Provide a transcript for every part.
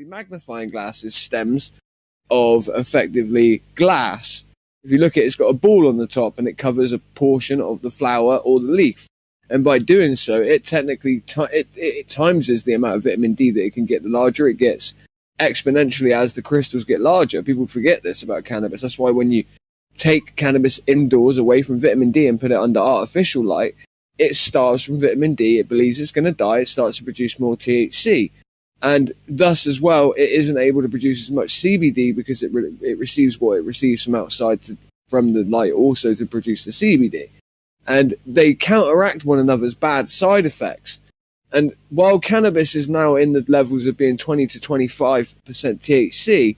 effectively magnifying glass is stems of effectively glass. If you look at it, it's got a ball on the top and it covers a portion of the flower or the leaf. And by doing so, it technically it timeses the amount of vitamin D that it can get. The larger it gets exponentially as the crystals get larger. People forget this about cannabis. That's why when you take cannabis indoors away from vitamin D and put it under artificial light, it starves from vitamin D. It believes it's going to die. It starts to produce more THC. And thus, as well, it isn't able to produce as much CBD because it receives what it receives from outside from the light also to produce the CBD. And they counteract one another's bad side effects. And while cannabis is now in the levels of being 20 to 25% THC,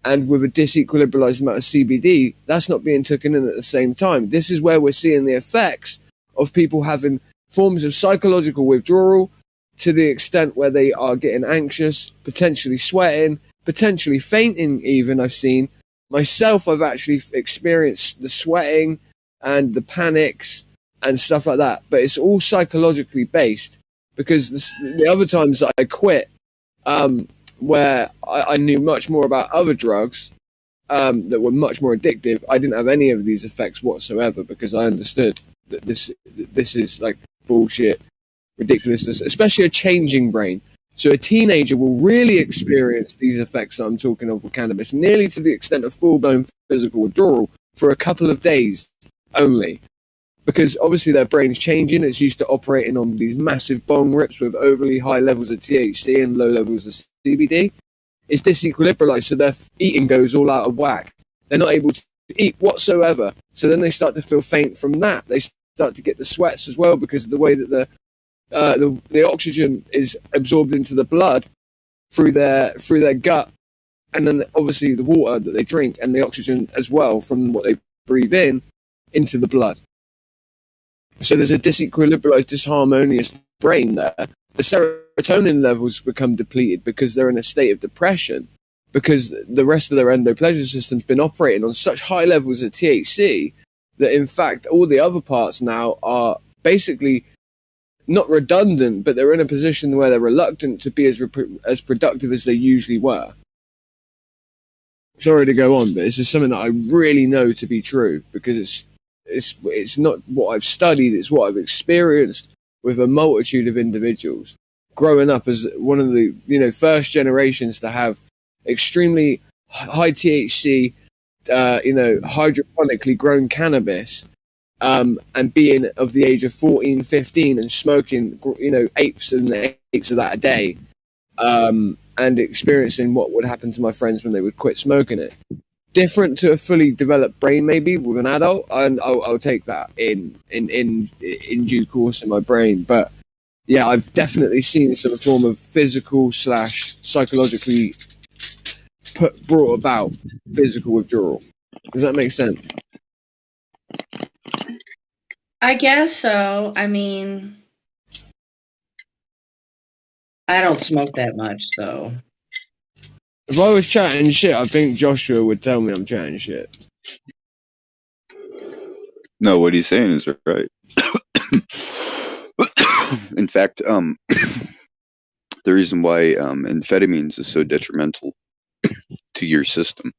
and with a disequilibrialized amount of CBD, that's not being taken in at the same time. This is where we're seeing the effects of people having forms of psychological withdrawal to the extent where they are getting anxious, potentially sweating, potentially fainting even, I've seen. Myself, I've actually experienced the sweating and the panics and stuff like that. But it's all psychologically based because the other times that I quit, where I knew much more about other drugs that were much more addictive, I didn't have any of these effects whatsoever because I understood that this is like bullshit, ridiculousness, especially a changing brain. So a teenager will really experience these effects that I'm talking of with cannabis, nearly to the extent of full-blown physical withdrawal for a couple of days only. Because obviously their brain's changing. It's used to operating on these massive bong rips with overly high levels of THC and low levels of CBD. It's disequilibrialized, so their eating goes all out of whack. They're not able to eat whatsoever. So then they start to feel faint from that. They start to get the sweats as well because of the way that the oxygen is absorbed into the blood through their gut, and then obviously the water that they drink and the oxygen as well from what they breathe in into the blood. So there's a disequilibrialized, disharmonious brain there. The serotonin levels become depleted because they're in a state of depression, because the rest of their endopleasure system's been operating on such high levels of THC that in fact all the other parts now are basically not redundant, but they're in a position where they're reluctant to be as productive as they usually were. Sorry to go on, but this is something that I really know to be true because it's not what I've studied, it's what I've experienced with a multitude of individuals. Growing up as one of the first generations to have extremely high THC, hydroponically grown cannabis, and being of the age of 14, 15 and smoking, eighths and eighths of that a day, and experiencing what would happen to my friends when they would quit smoking it. Different to a fully developed brain, maybe with an adult, and I'll take that in due course in my brain. But yeah, I've definitely seen some form of physical / psychologically brought about physical withdrawal. Does that make sense? I guess so. I mean, I don't smoke that much, so. If I was chatting shit, I think Joshua would tell me I'm chatting shit. No, what he's saying is right. In fact, the reason why amphetamines is so detrimental to your system,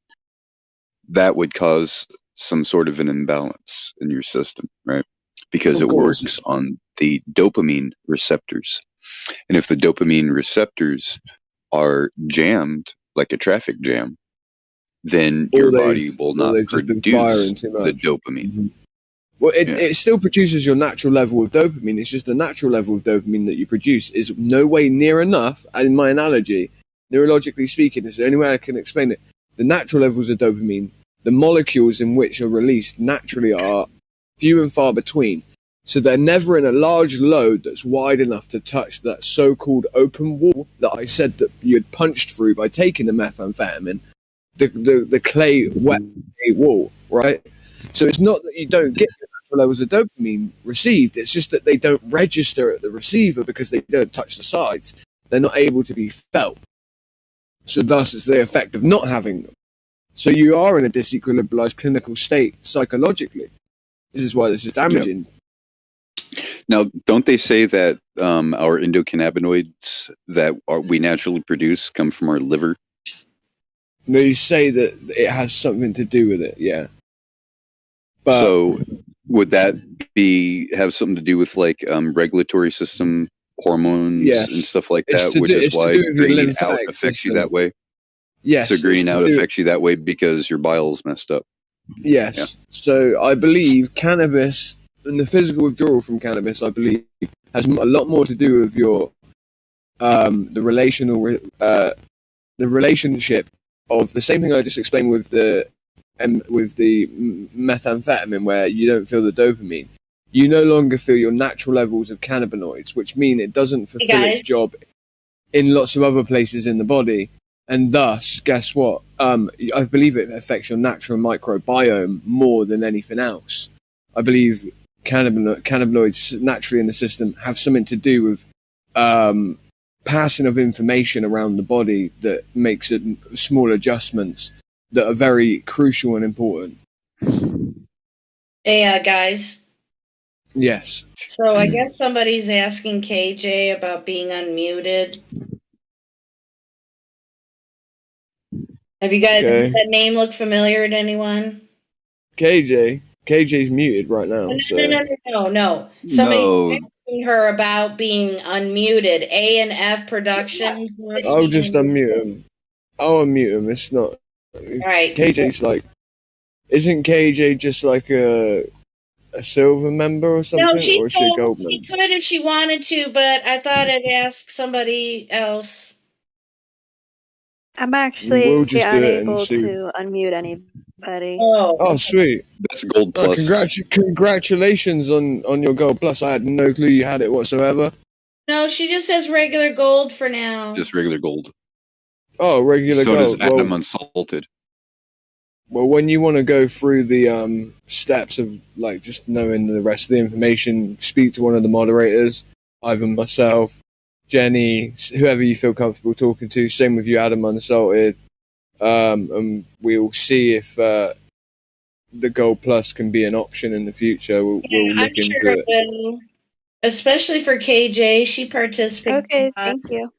that would cause some sort of an imbalance in your system, right? Because it works on the dopamine receptors. And if the dopamine receptors are jammed, like a traffic jam, then your body will not produce the dopamine. Mm-hmm. Well, it still produces your natural level of dopamine. It's just the natural level of dopamine that you produce is no way near enough. In my analogy, neurologically speaking, it's the only way I can explain it. The natural levels of dopamine, the molecules in which are released naturally are few and far between. So they're never in a large load that's wide enough to touch that so-called open wall that I said that you had punched through by taking the methamphetamine, the clay wet wall, right? So it's not that you don't get the natural levels of dopamine received, it's just that they don't register at the receiver because they don't touch the sides. They're not able to be felt. So thus it's the effect of not having them. So you are in a disequilibrialized clinical state psychologically. This is why this is damaging. Yep. Now, don't they say that our endocannabinoids that we naturally produce come from our liver? They say that it has something to do with it, yeah. But So would that have something to do with like regulatory system, hormones, Yes. and stuff like It's that, to which do- is it's to why do with your green out lymphatic affects you system. that way? yes, So it's green to out do- affects you that way because your bile's messed up. Yes. Yeah. So I believe cannabis and the physical withdrawal from cannabis, I believe, has a lot more to do with your the relationship of the same thing I just explained with the methamphetamine, where you don't feel the dopamine. You no longer feel your natural levels of cannabinoids, which mean it doesn't fulfill its job in lots of other places in the body. And thus, guess what? I believe it affects your natural microbiome more than anything else. I believe cannabinoids naturally in the system have something to do with passing of information around the body that makes it small adjustments that are very crucial and important. Hey, guys. Yes. So I guess somebody's asking KJ about being unmuted. Have you guys, Okay. does that name look familiar to anyone? KJ's muted right now. No. Somebody's asking her about being unmuted. A and F Productions. I'll just unmute him. I'll unmute him. It's not. All right. KJ's like. Isn't KJ just like a silver member or something? No, or is she a gold she member? could if she wanted to, but I thought I'd ask somebody else. I'm actually We'll just do it and unable see. to unmute anybody. Oh, sweet. That's gold Oh, plus. congratulations on your gold plus. I had no clue you had it whatsoever. No, she just has regular gold for now. Just regular gold. Oh, regular So gold. does Adam Unsalted. Well, when you want to go through the steps of like just knowing the rest of the information, speak to one of the moderators, either myself, Jenny, whoever you feel comfortable talking to. Same with you, Adam Unsalted. And we'll see if the Gold Plus can be an option in the future. We'll look into it. Will. Especially for KJ, she participates. Okay, thank you.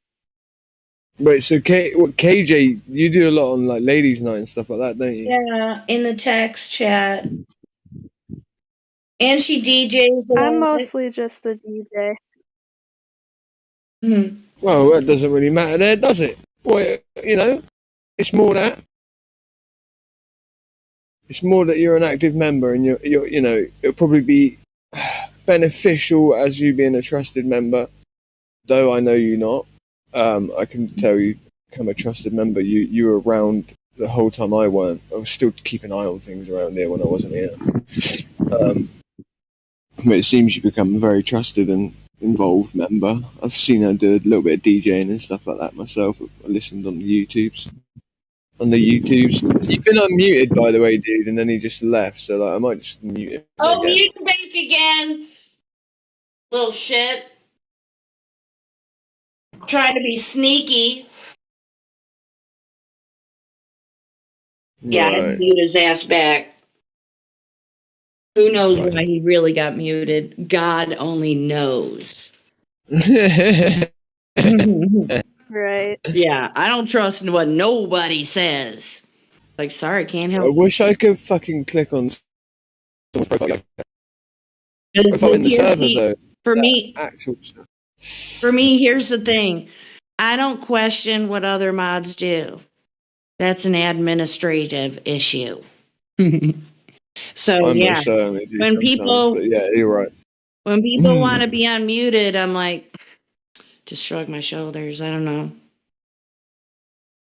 Wait, so KJ, you do a lot on like ladies' night and stuff like that, don't you? Yeah, in the text chat. And she DJs. I'm mostly just the DJ. Well, that doesn't really matter there, does it? Well, it's more that. It's more that you're an active member, and it'll probably be beneficial as you being a trusted member. Though I know you not, I can tell you, become a trusted member. You were around the whole time I weren't. I was still keeping an eye on things around here when I wasn't here. But it seems you become a very trusted and involved member. I've seen her do a little bit of DJing and stuff like that myself. I listened on the YouTubes. You've been unmuted, by the way, dude, and then he just left. So like, I might just mute him. Oh, mute him back again, little shit. Trying to be sneaky. Yeah, I mute his ass back. Who knows why he really got muted? God only knows. Right. Yeah, I don't trust what nobody says. Like, sorry, can't help. I wish I could fucking click on someone's profile. Profile in the server, though. For me, actual stuff. For me, here's the thing. I don't question what other mods do. That's an administrative issue. So yeah, when people, yeah, you're right. When people want to be unmuted, I'm like, just shrug my shoulders. I don't know,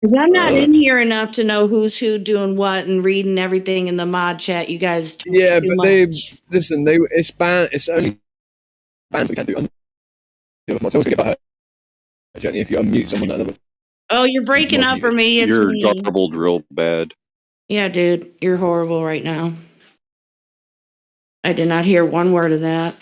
because I'm not in here enough to know who's who doing what and reading everything in the mod chat. You guys, yeah, but it's banned. It's only banned. We can't do. Jenny, if you unmute someone, oh, you're breaking up for me. It's you're me. garbled real bad. Yeah, dude, you're horrible right now. I did not hear one word of that.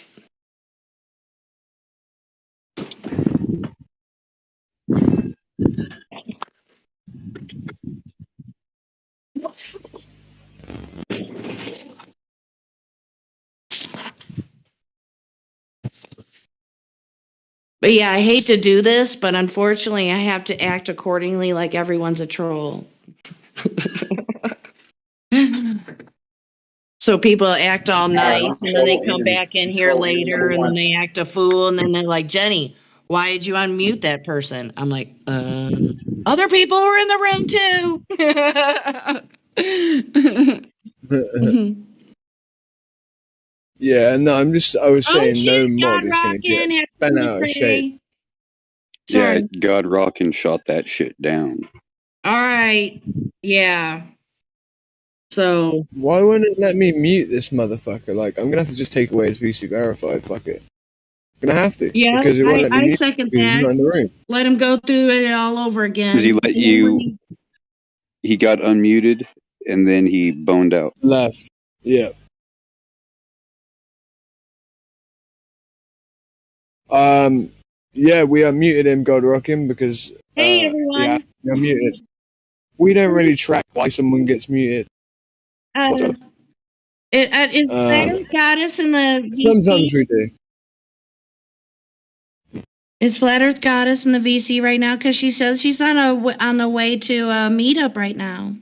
But yeah, I hate to do this, but unfortunately, I have to act accordingly, like everyone's a troll. So people act all nice, and then they come back in here later, and then they act a fool, and then they're like, Jenny, why did you unmute that person? I'm like, other people were in the room too. Yeah, no, I was saying shit, no God mod is going to rockin', get have bent something out to of shape. say. Sorry. Yeah, God Rockin' shot that shit down. All right. Yeah. So. Why won't it let me mute this motherfucker? Like, I'm going to have to just take away his VC verified, fuck it. I'm going to have to. Yeah, because it won't let me I mute second because he's that. not in the room. Let him go through it all over again. Because he let you, he got unmuted, and then he boned out. Left. Yeah. Yeah, we unmuted him, God Rockin', because Hey, everyone. yeah, we unmuted. We don't really track why someone gets muted. Is Flat Goddess in the VC? Sometimes we do. Is Flat Earth Goddess in the VC right now? Because she says she's on the way to a meetup right now.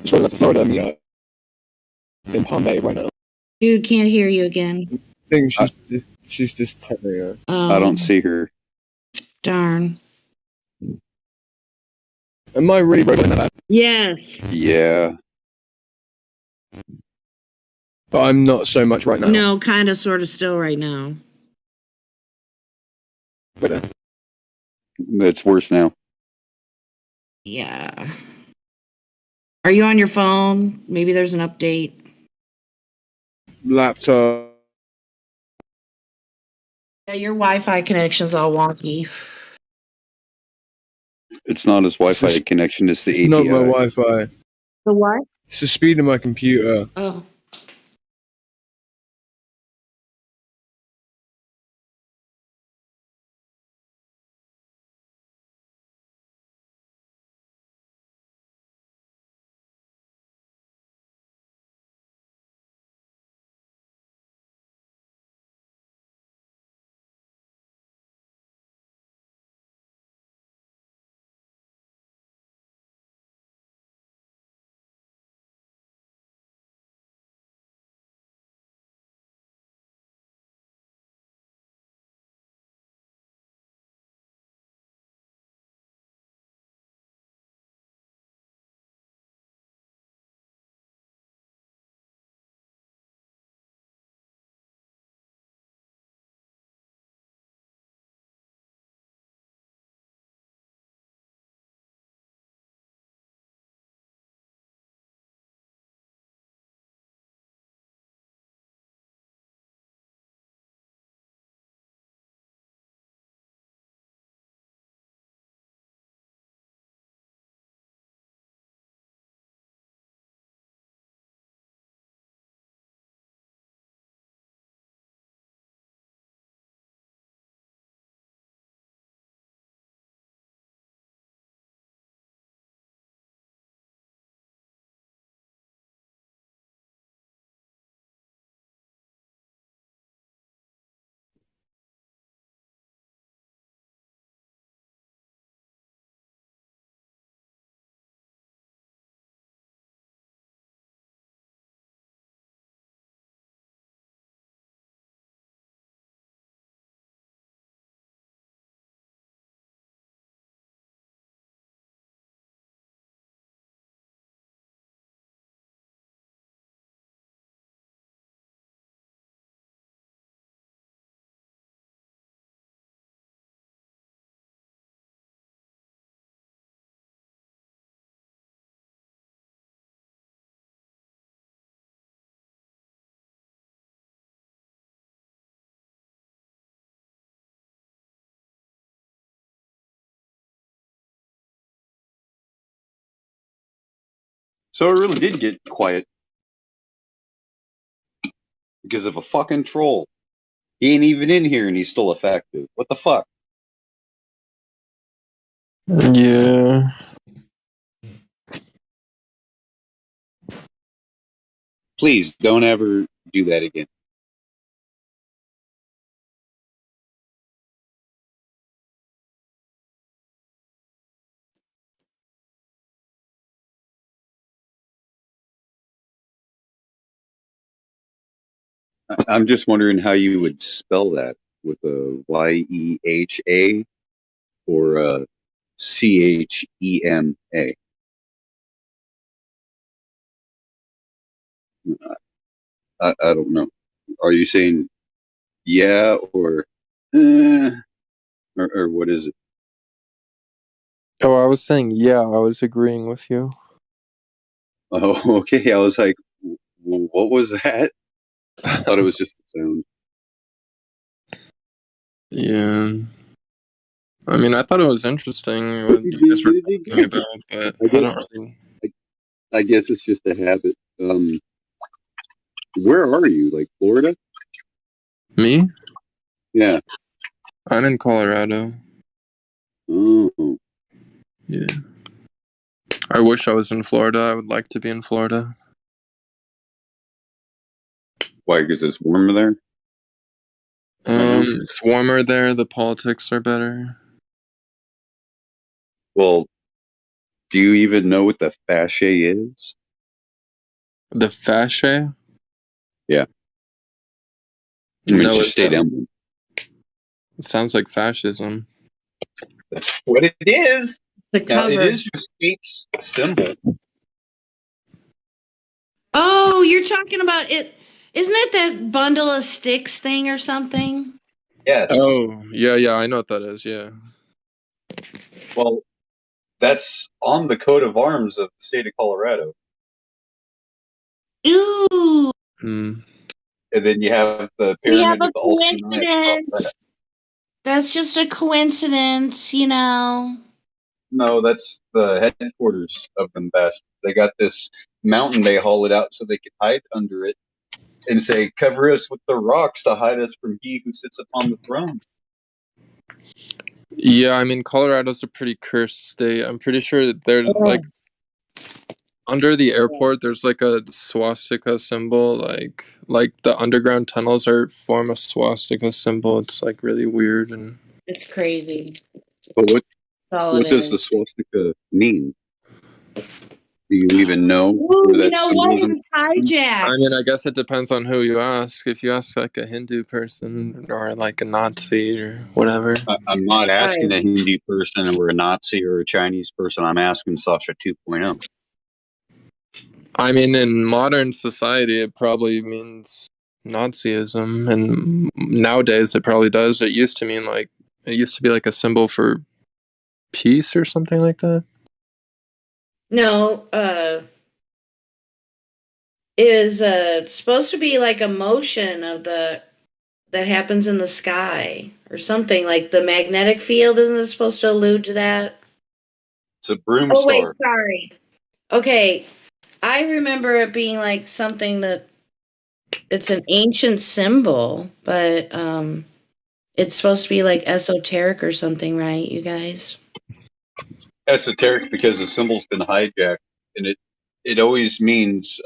She's going to Florida meetup in Palm Bay right now. Dude, can't hear you again. I think she's just telling us. I don't see her. Darn. Am I really broken that? Yes. Yeah. But I'm not so much right now. No, kind of, sort of, still right now. But, It's worse now. Yeah. Are you on your phone? Maybe there's an update. Laptop. Yeah, your Wi-Fi connection's all wonky. It's not his Wi-Fi connection, it's the API. It's not my Wi-Fi. The what? It's the speed of my computer. Oh. So it really did get quiet. Because of a fucking troll. He ain't even in here and he's still effective. What the fuck? Yeah. Please don't ever do that again. I'm just wondering how you would spell that with a YEHA or a CHEMA. I don't know. Are you saying yeah or what is it? Oh, I was saying yeah. I was agreeing with you. Oh, okay. I was like, what was that? I thought it was just a sound. Yeah. I mean, I thought it was interesting what you guys were talking about, but I don't really. I guess it's just a habit. Where are you? Like Florida? Me? Yeah. I'm in Colorado. Oh. Yeah. I wish I was in Florida. I would like to be in Florida. Why? Because it's warmer there? It's warmer there. The politics are better. Well, do you even know what the fascia is? The fascia? Yeah. I mean, No, it's your state it emblem. sounds like fascism. That's what it is. The Now, cover. it is your state's symbol. Oh, you're talking about it. Isn't it that bundle of sticks thing or something? Yes. Oh, yeah, I know what that is, yeah. Well, that's on the coat of arms of the state of Colorado. Ooh, Hmm. And then you have the we have pyramid a with the Ulster Knight. coincidence. That's just a coincidence, you know. No, that's the headquarters of them bastards. They got this mountain they haul it out so they can hide under it and say, cover us with the rocks to hide us from he who sits upon the throne. Yeah, I mean, Colorado's a pretty cursed state. I'm pretty sure they're like under the airport. There's like a swastika symbol. Like the underground tunnels form a swastika symbol. It's like really weird and. It's crazy. But what That's all what it does the is. swastika mean? Do you even know Ooh, where you that know what? symbolism? It's hijacked. I mean, I guess it depends on who you ask. If you ask like a Hindu person or like a Nazi or whatever. I'm not asking Right. a Hindu person or a Nazi or a Chinese person. I'm asking Sasha 2.0. I mean, in modern society, it probably means Nazism, and nowadays it probably does. It used to be like a symbol for peace or something like that. No, it is supposed to be like a motion of that happens in the sky or something like the magnetic field. Isn't it supposed to allude to that? It's a broom Oh wait, star. sorry. Okay, I remember it being like something that it's an ancient symbol, but it's supposed to be like esoteric or something, right? You guys. Esoteric because the symbol's been hijacked, and it always means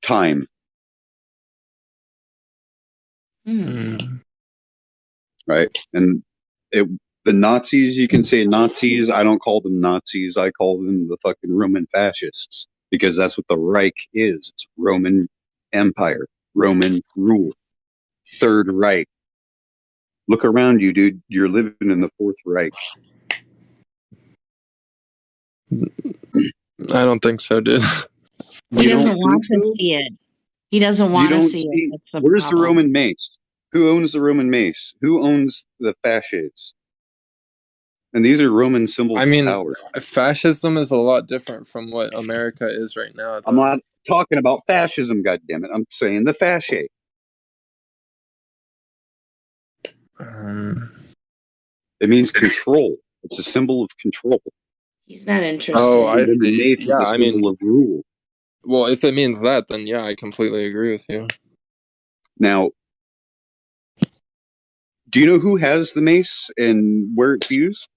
time. Right? And the Nazis, you can say Nazis. I don't call them Nazis. I call them the fucking Roman fascists because that's what the Reich is. It's Roman Empire, Roman rule, Third Reich. Look around you, dude. You're living in the Fourth Reich. I don't think so, dude. He You doesn't don't want think to so? see it. He doesn't You want to don't see see. it. That's the Where's the problem. Roman mace? Who owns the Roman mace? Who owns the fasces? And these are Roman symbols I of mean, power. fascism is a lot different from what America is right now, I'm though. not talking about fascism, goddammit. I'm saying the fasce. It means control. It's a symbol of control. He's not interested. Oh, I And then the see. mace Yeah, is a I mean, symbol of rule. well, if it means that, then yeah, I completely agree with you. Now, do you know who has the mace and where it's used?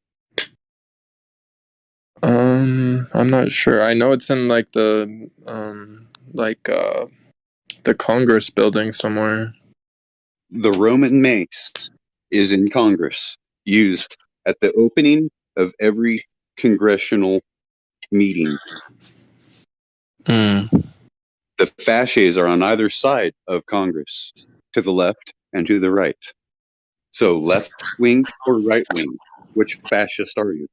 I'm not sure. I know it's in like the Congress building somewhere. The Roman mace is in Congress, used at the opening of every congressional meeting. The The fasces are on either side of Congress, to the left and to the right. So left wing or right wing? Which fascist are you?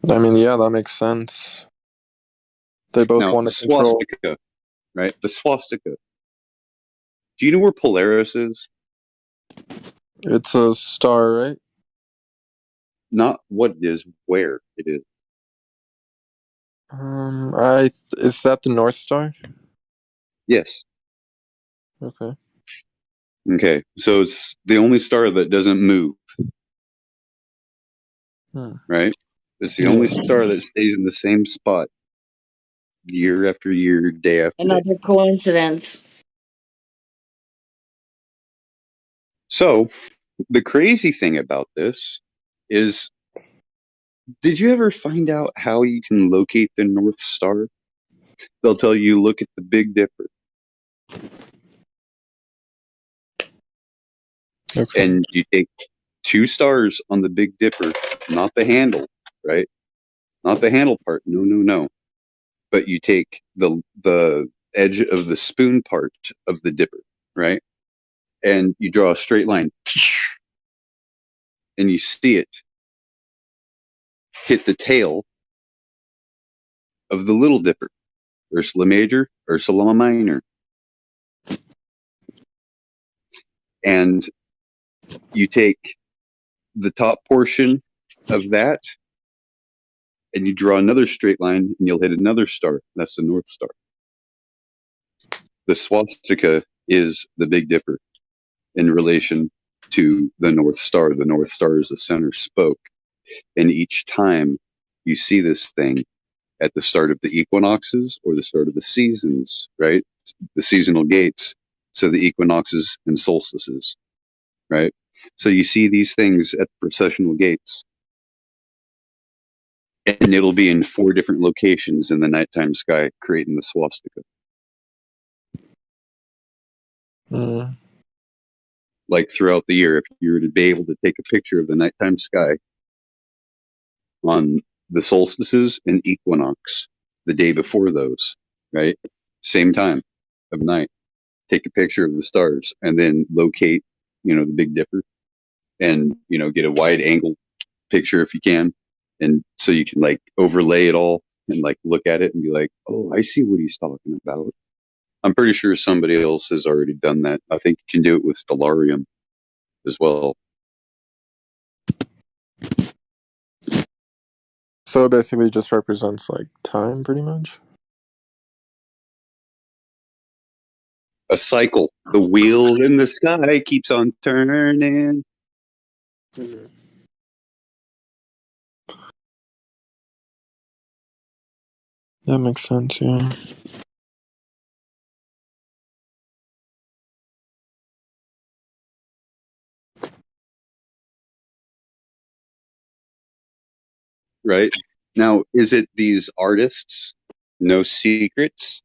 I mean, yeah, that makes sense. They both Now, want to control. swastika, right? The swastika. Do you know where Polaris is? It's a star, right? Not what it is, where it is. Is that the North Star? Yes. Okay. Okay. So it's the only star that doesn't move, right? It's the only star that stays in the same spot year after year, day after day. Another coincidence. So the crazy thing about this is, did you ever find out how you can locate the North Star? They'll tell you, look at the Big Dipper. Okay. And you take 2 stars on the Big Dipper, not the handle, right? Not the handle part. No, no, no. But you take the edge of the spoon part of the dipper, right? And you draw a straight line, and you see it hit the tail of the Little Dipper, Ursula Major, Ursula Minor. And you take the top portion of that, and you draw another straight line, and you'll hit another star. That's the North Star. The swastika is the Big Dipper in relation to the North Star. The North Star is the center spoke. And each time you see this thing at the start of the equinoxes or the start of the seasons, right? The seasonal gates. So the equinoxes and solstices, right? So you see these things at the processional gates. And it'll be in 4 different locations in the nighttime sky, creating the swastika. Like throughout the year, if you were to be able to take a picture of the nighttime sky on the solstices and equinox, the day before those, right? Same time of night. Take a picture of the stars and then locate, the Big Dipper and, get a wide angle picture if you can. And so you can like overlay it all and like look at it and be like, oh, I see what he's talking about. I'm pretty sure somebody else has already done that. I think you can do it with Stellarium as well. So it basically just represents like time, pretty much. A cycle. The wheel in the sky keeps on turning. That makes sense, yeah. Right? Now, is it these artists, no secrets,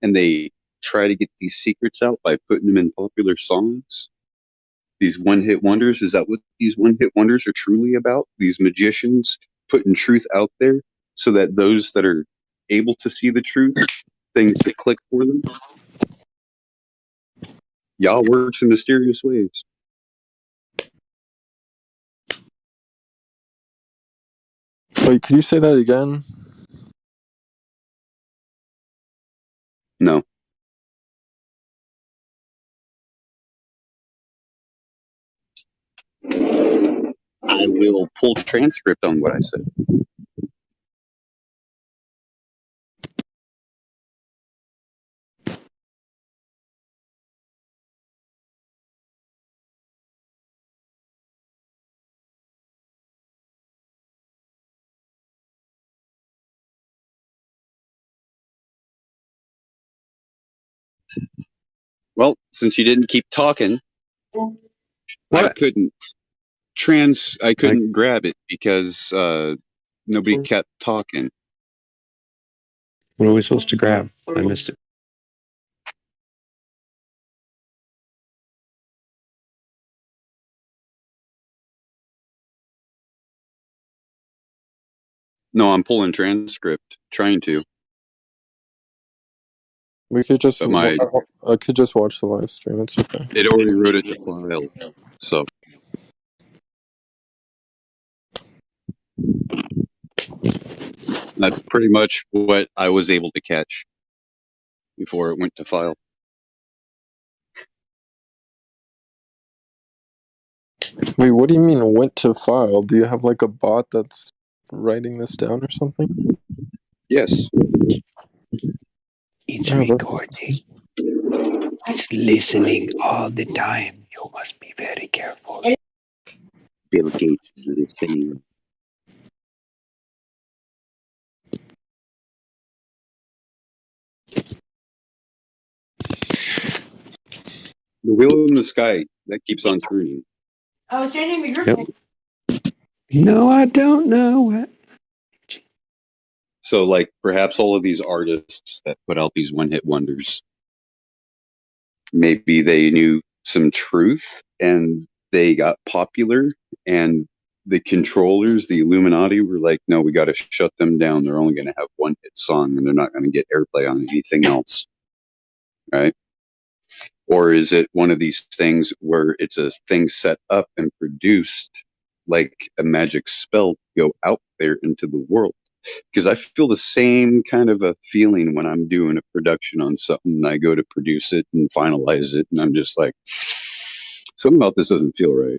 and they try to get these secrets out by putting them in popular songs? These one-hit wonders, is that what these one-hit wonders are truly about? These magicians putting truth out there so that those that are able to see the truth, things to click for them? Yah works in mysterious ways. Wait, could you say that again? No. I will pull transcript on what I said. Well, since you didn't keep talking, I couldn't grab it because nobody kept talking. What are we supposed to grab? I missed it. No, I'm pulling transcript, trying to. We could just. But I could just watch the live stream. It's okay. it already wrote it to file, so that's pretty much what I was able to catch before it went to file. Wait, what do you mean went to file? Do you have like a bot that's writing this down or something? Yes. It's Yeah, recording. It's listening all the time. You must be very careful. Bill Gates is listening. The wheel in the sky that keeps on turning. I was changing the group. Yep. No, I don't know what. So, like, perhaps all of these artists that put out these one-hit wonders, maybe they knew some truth and they got popular, and the controllers, the Illuminati, were like, no, we got to shut them down. They're only going to have one hit song and they're not going to get airplay on anything else. Right? Or is it one of these things where it's a thing set up and produced like a magic spell to go out there into the world? Because I feel the same kind of a feeling when I'm doing a production on something and I go to produce it and finalize it, and I'm just like, something about this doesn't feel right.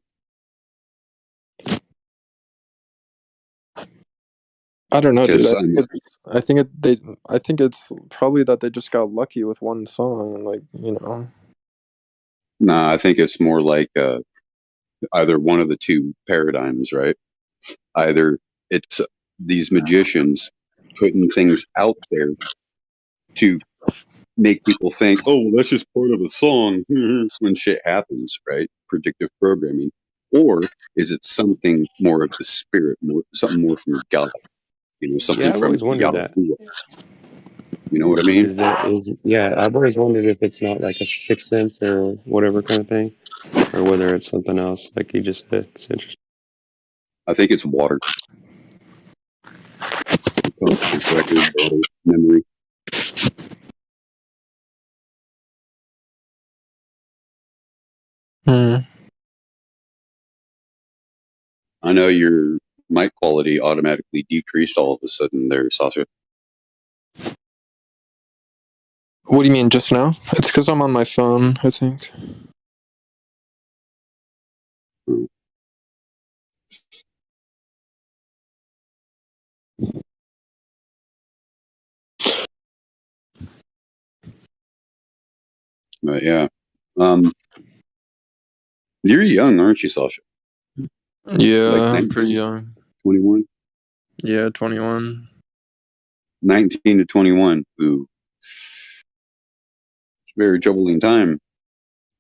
I don't know, dude. Because I think it's probably that they just got lucky with one song, and like, you know. nah, I think it's more like either one of the two paradigms, right? Either it's these magicians putting things out there to make people think, oh, well, that's just part of a song when shit happens, right? Predictive programming. Or is it something more of the spirit, something more from God? You know, something Yeah, I've from always wondered that. Yahuwah. You know what I mean? Yeah, I've always wondered if it's not like a sixth sense or whatever kind of thing, or whether it's something else. Like you just said, it's interesting. I think it's water. Conscious record, water, memory. I know your mic quality automatically decreased all of a sudden there, Sasha. What do you mean just now? It's because I'm on my phone, I think. But yeah. You're young, aren't you, Sasha? Yeah, Like I'm 19, pretty young. 21? Yeah, 21. 19 to 21. Ooh. It's a very troubling time.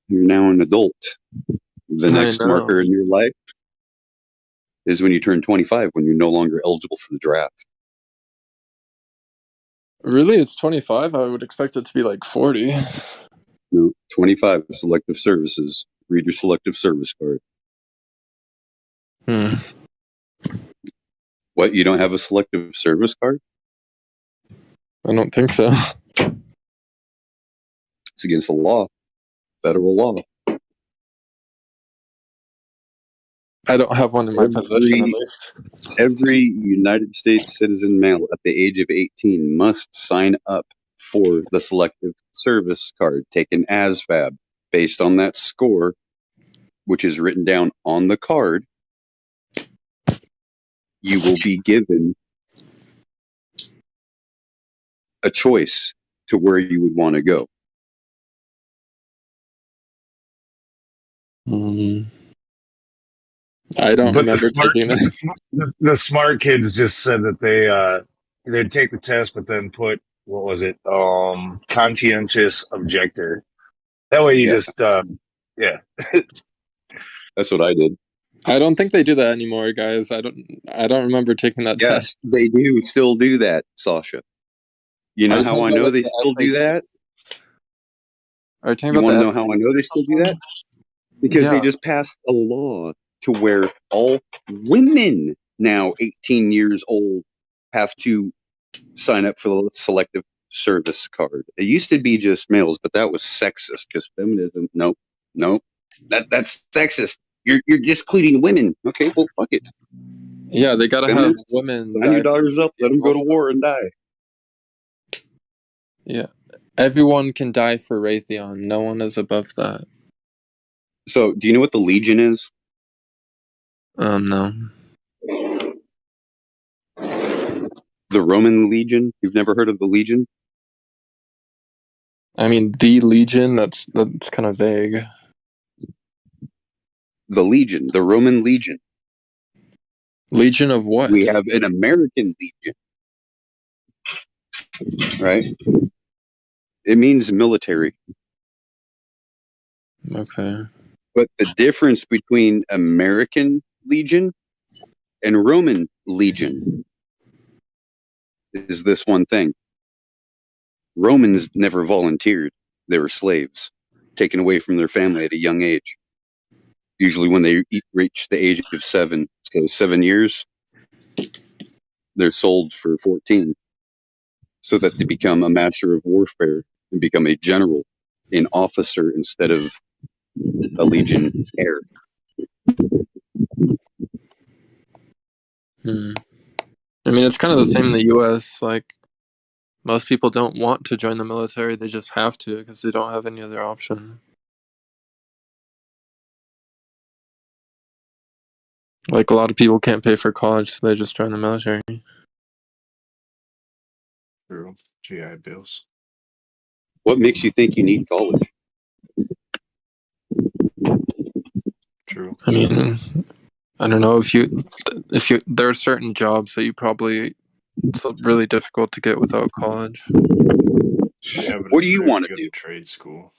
You're now an adult. The next marker in your life is when you turn 25, when you're no longer eligible for the draft. Really? It's 25? I would expect it to be like 40. No, 25 selective services. Read your selective service card. What, you don't have a selective service card? I don't think so. It's against the law. Federal law. I don't have one in my possession, at least. Every United States citizen male at the age of 18 must sign up for the selective service card, take an ASVAB. Based on that score, which is written down on the card, you will be given a choice to where you would want to go. I don't remember taking it. The smart kids just said that they'd take the test, but then put, what was it? Conscientious objector. That way you just yeah. That's what I did. I don't think they do that anymore, guys. I don't remember taking that test. Yes, they do still do that, Sasha. You know how I know they still do that? You want to know how I know they still do that? Because they just passed a law to where all women now 18 years old have to sign up for the selective service card. It used to be just males, but that was sexist because feminism. Nope. That's sexist. You're excluding women. Okay, well, fuck it. Yeah, they gotta Feminists, have women. sign your daughters up. Let them go to war and die. Yeah, everyone can die for Raytheon. No one is above that. So, do you know what the Legion is? No. The Roman Legion? You've never heard of the Legion? I mean, the Legion. That's kind of vague. The Legion, the Roman Legion. Legion of what? We have an American Legion, right? It means military. Okay. But the difference between American Legion and Roman Legion is this one thing. Romans never volunteered. They were slaves, taken away from their family at a young age. Usually when they reach the age of 7. So 7 years, they're sold for 14. So that they become a master of warfare and become a general, an officer instead of a legionnaire. I mean, it's kind of the same in the U.S. Like, most people don't want to join the military; they just have to because they don't have any other option. Like, a lot of people can't pay for college, so they just join the military. True. GI Bills. What makes you think you need college? True. I mean, I don't know if you there are certain jobs that you probably it's really difficult to get without college. Yeah, but What it's do you better want to to go do? trade school.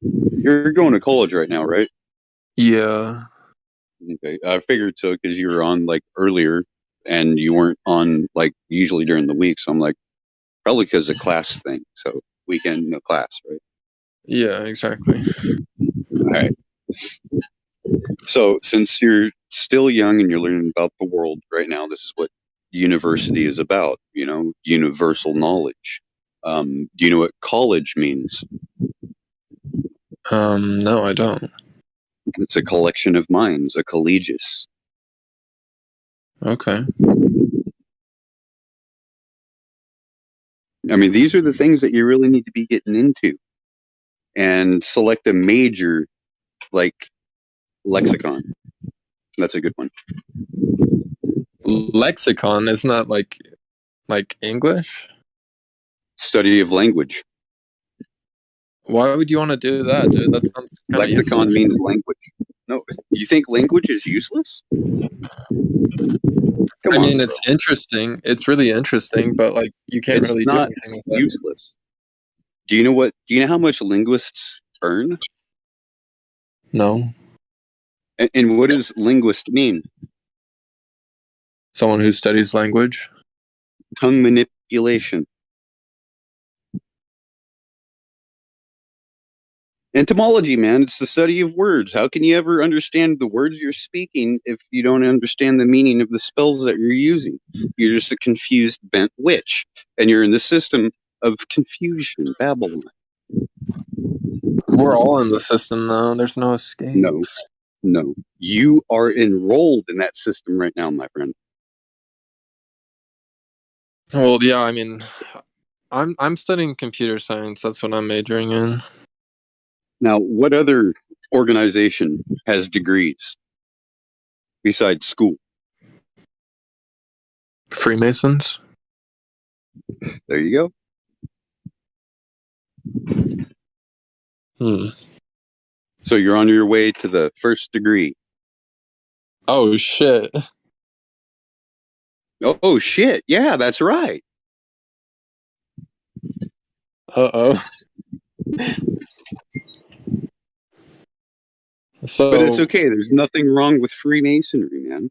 You're going to college right now, right? Yeah. Okay, I figured so because you were on like earlier and you weren't on like usually during the week. So I'm like, probably because of class thing. So weekend, no class, right? Yeah, exactly. All right. So since you're still young and you're learning about the world right now, this is what university is about, you know, universal knowledge. Do you know what college means? No, I don't. It's a collection of minds, a collegius. Okay. I mean, these are the things that you really need to be getting into and select a major like lexicon. That's a good one. Lexicon isn't that like English? Study of language. Why would you want to do that, dude? That sounds kind of Lexicon useless. means language. No, you think language is useless? Come I on, mean, bro. it's interesting. It's really interesting, but like you can't It's really do not anything with it. useless. Do you know how much linguists earn? No. And what does linguist mean? Someone who studies language? Tongue manipulation. Etymology, man, it's the study of words. How can you ever understand the words you're speaking if you don't understand the meaning of the spells that you're using? You're just a confused, bent witch, and you're in the system of confusion, Babylon. We're all in the system, though. There's no escape. No. You are enrolled in that system right now, my friend. Well, yeah, I mean, I'm studying computer science. That's what I'm majoring in. Now, what other organization has degrees besides school? Freemasons? There you Hmm. So you're on your way to the first degree. Oh, shit. Oh shit. Yeah, that's right. Uh-oh. So, But it's okay. There's nothing wrong with Freemasonry, man.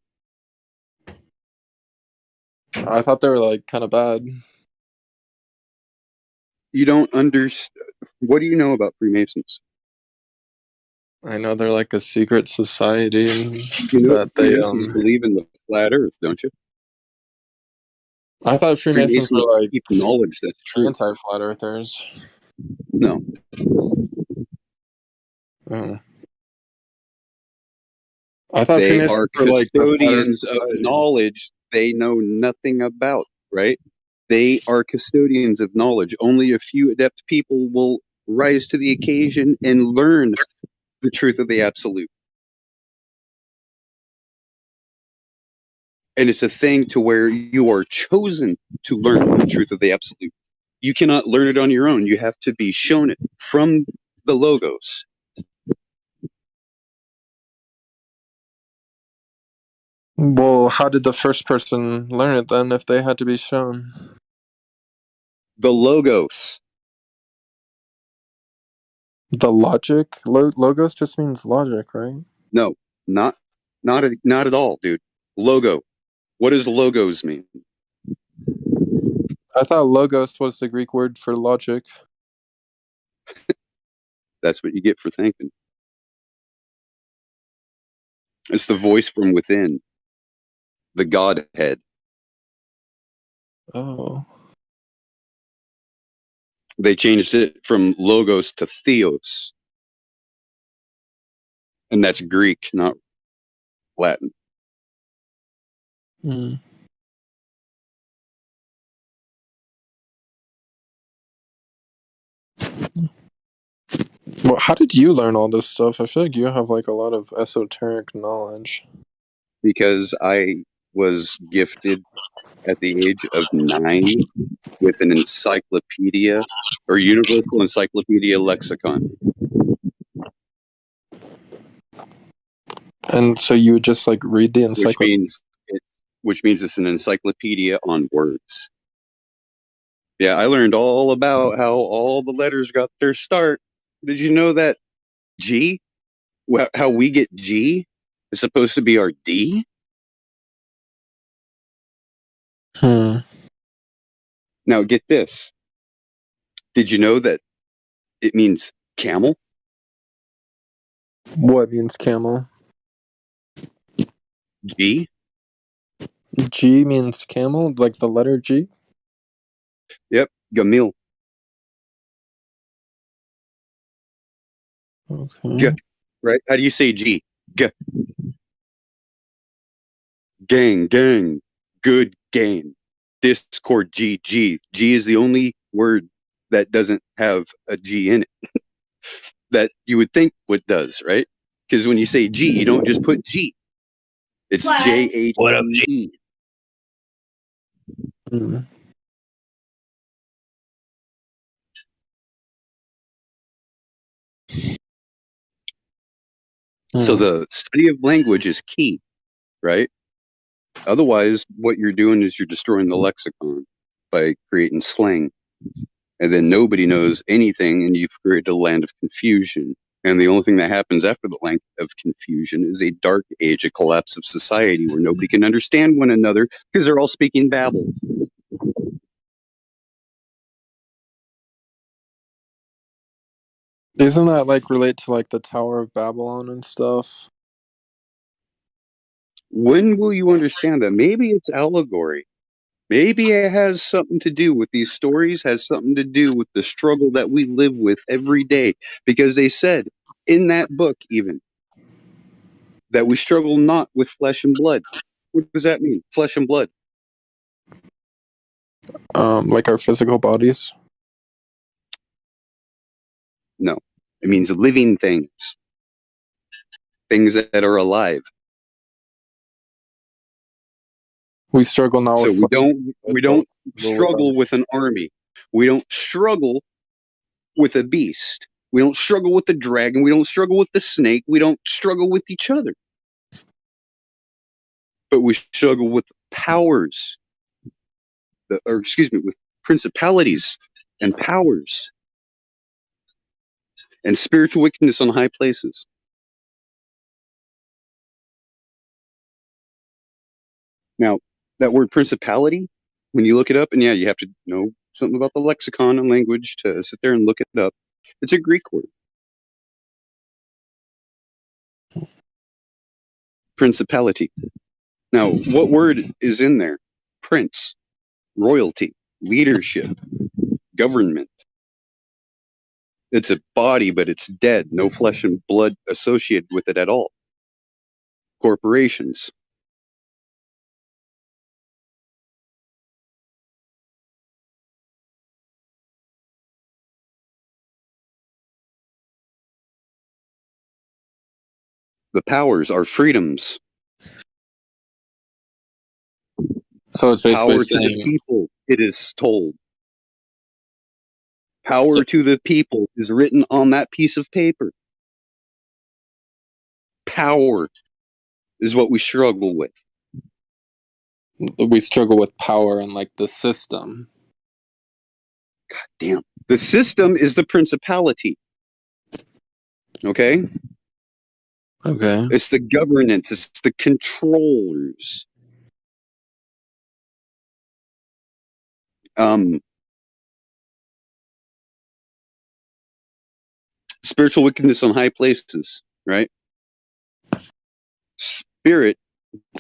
I thought they were, like, kind of bad. You don't understand. What do you know about Freemasons? I know they're, like, a secret society You know that they, Freemasons believe in the flat earth, don't you? I thought Freemasons were Freemasons like keep knowledge that's true. anti-flat earthers. No, Oh. I thought they Freemasons are were like the flat earth custodians of society. knowledge they know nothing about, right? They are custodians of knowledge. Only a few adept people will rise to the occasion and learn the truth of the absolute. And it's a thing to where you are chosen to learn the truth of the absolute. You cannot learn it on your own. You have to be shown it from the logos. Well, how did the first person learn it then if they had to be shown? The logos. The logic? Logos just means logic, right? No, not at all, dude. Logo. What does logos mean? I thought logos was the Greek word for logic. That's what you get for thinking. It's the voice from within, the Godhead. Oh. They changed it from logos to theos. And that's Greek, not Latin. Hmm. Well, how did you learn all this stuff? I feel like you have like a lot of esoteric knowledge. Because I was gifted at the age of 9 with an encyclopedia or universal encyclopedia lexicon. And so you would just like read the Which encyclopedia. means it's an encyclopedia on words. Yeah, I learned all about how all the letters got their start. Did you know that G, how we get G, is supposed to be our D? Hmm. Now get this. Did you know that it means camel? What means camel? G? G means camel, like the letter G? Yep, Gamil. Okay. G, right? How do you say G? G. Gang, gang. Good game. Discord G, G. G is the only word that doesn't have a G in it that you would think what does, right? Because when you say G, you don't just put G. It's J-H-E-E. What up, G? Hmm. So Hmm. the study of language is key, right? Otherwise, what you're doing is you're destroying the lexicon by creating slang. And then nobody knows anything, and you've created a land of confusion. And the only thing that happens after the land of confusion is a dark age, a collapse of society where nobody can understand one another because they're all speaking babble. Isn't that like relate to like the Tower of Babylon and stuff? When will you understand that? Maybe it's allegory. Maybe it has something to do with these stories, has something to do with the struggle that we live with every day. Because they said in that book, even, that we struggle not with flesh and blood. What does that mean? Flesh and blood. Like our physical bodies. No. It means living things. Things that are alive. We struggle now So with we don't struggle with an army. We don't struggle with a beast. We don't struggle with the dragon. We don't struggle with the snake. We don't struggle with each other. But we struggle with powers, with principalities and powers and spiritual wickedness on high places. Now, that word principality, when you look it up, and yeah, you have to know something about the lexicon and language to sit there and look it up. It's a Greek word. Principality. Now, what word is in there? Prince. royalty, leadership, government. It's a body, but it's dead. No flesh and blood associated with it at all. Corporations. The powers are freedoms. So it's basically Power to the saying, people, it is told. Power to the people is written on that piece of paper. Power is what we struggle with. we struggle with power and like the system. God damn. The system is the principality. Okay? Okay. It's the governance. It's the controllers. Spiritual wickedness on high places, right? Spirit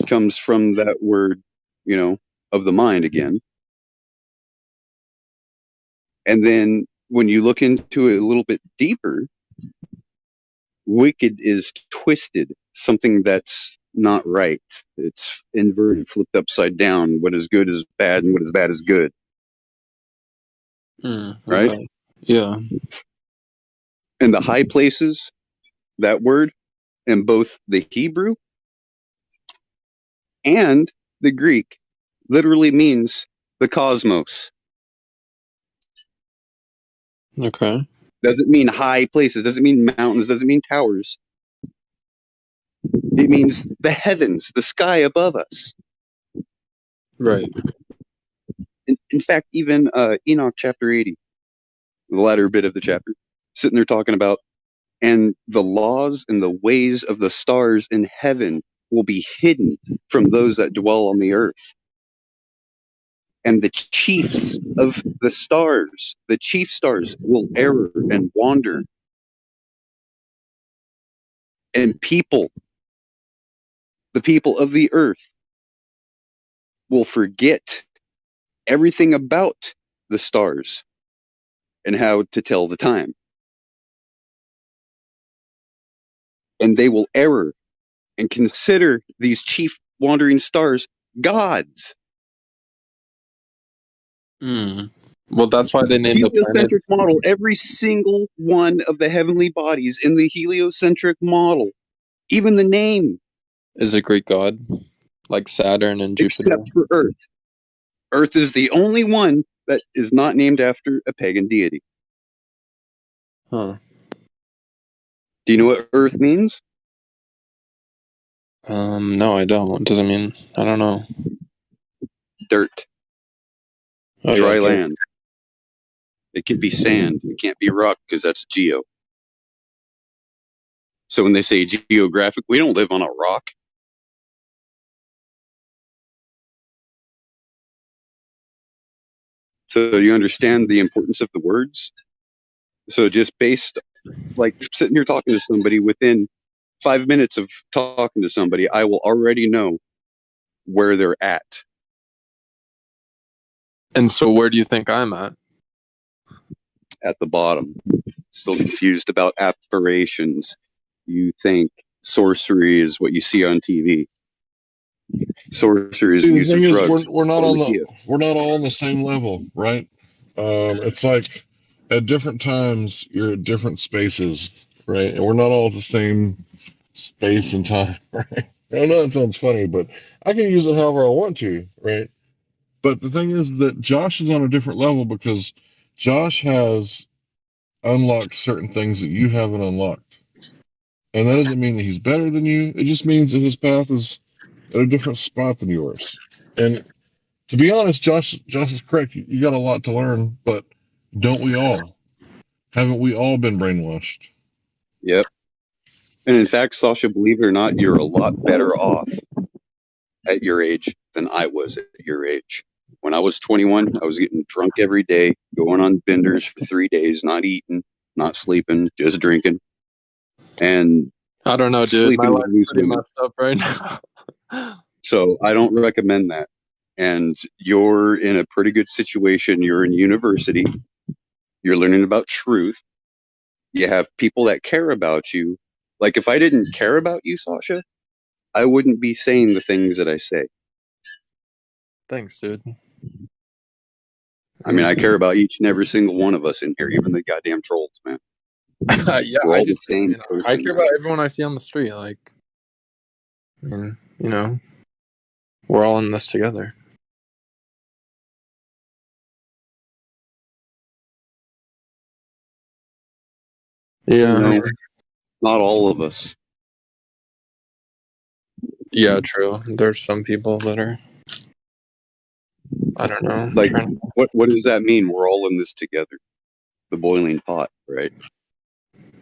comes from that word, of the mind again. And then when you look into it a little bit deeper, wicked is twisted, something that's not right. It's inverted, flipped upside down. What is good is bad, and what is bad is good. Right? Okay. Yeah. And the high places, that word, in both the Hebrew and the Greek, literally means the cosmos. Okay. Doesn't mean high places, doesn't mean mountains, doesn't mean towers. It means the heavens, the sky above us. Right. In fact, even Enoch chapter 80, the latter bit of the chapter, sitting there talking about, and the laws and the ways of the stars in heaven will be hidden from those that dwell on the earth. And the chiefs of the stars, the chief stars, will err and wander. And people, the people of the earth, will forget everything about the stars and how to tell the time. And they will err and consider these chief wandering stars gods. Well, that's why they named the Heliocentric planets. model, every single one of the heavenly bodies in the heliocentric model, even the name, Is a Greek god, like Saturn and Jupiter. except for Earth. Earth is the only one that is not named after a pagan deity. Huh. Do you know what Earth means? No, I don't. Does it mean? I don't know. Dirt. Oh, Dry yeah. land. It can be sand. It can't be rock because that's geo. So when they say geographic, we don't live on a rock. So you understand the importance of the words? So just based, like sitting here talking to somebody, within 5 minutes of talking to somebody, I will already know where they're at. And so where do you think I'm at? At the bottom. Still confused about aspirations. You think sorcery is what you see on TV. Sorcery is See, the use of thing is, drugs. we're not all on the same level, right? It's like at different times you're at different spaces, right? And we're not all at the same space and time, right? I know that sounds funny, but I can use it however I want to, right? But the thing is that Josh is on a different level because Josh has unlocked certain things that you haven't unlocked. And that doesn't mean that he's better than you. It just means that his path is at a different spot than yours. And to be honest, Josh is correct. You got a lot to learn, but don't we all? Haven't we all been brainwashed? Yep. And in fact, Sasha, believe it or not, you're a lot better off at your age than I was at your age. When I was 21, I was getting drunk every day, going on benders for 3 days, not eating, not sleeping, just drinking. And I don't know, dude. My sleeping with life's loose pretty women. messed up right now. So I don't recommend that. and you're in a pretty good situation. You're in university. You're learning about truth. You have people that care about you. Like, if I didn't care about you, Sasha, I wouldn't be saying the things that I say. Thanks, dude. I mean, I care about each and every single one of us in here, even the goddamn trolls, man. Yeah, We're I all do. the same I care person. about everyone I see on the street. Like, I mean, you know, we're all in this together. Yeah, No, not all of us. yeah, true. There's some people that are, I don't know. Like, what does that mean? We're all in this together. The boiling pot, right?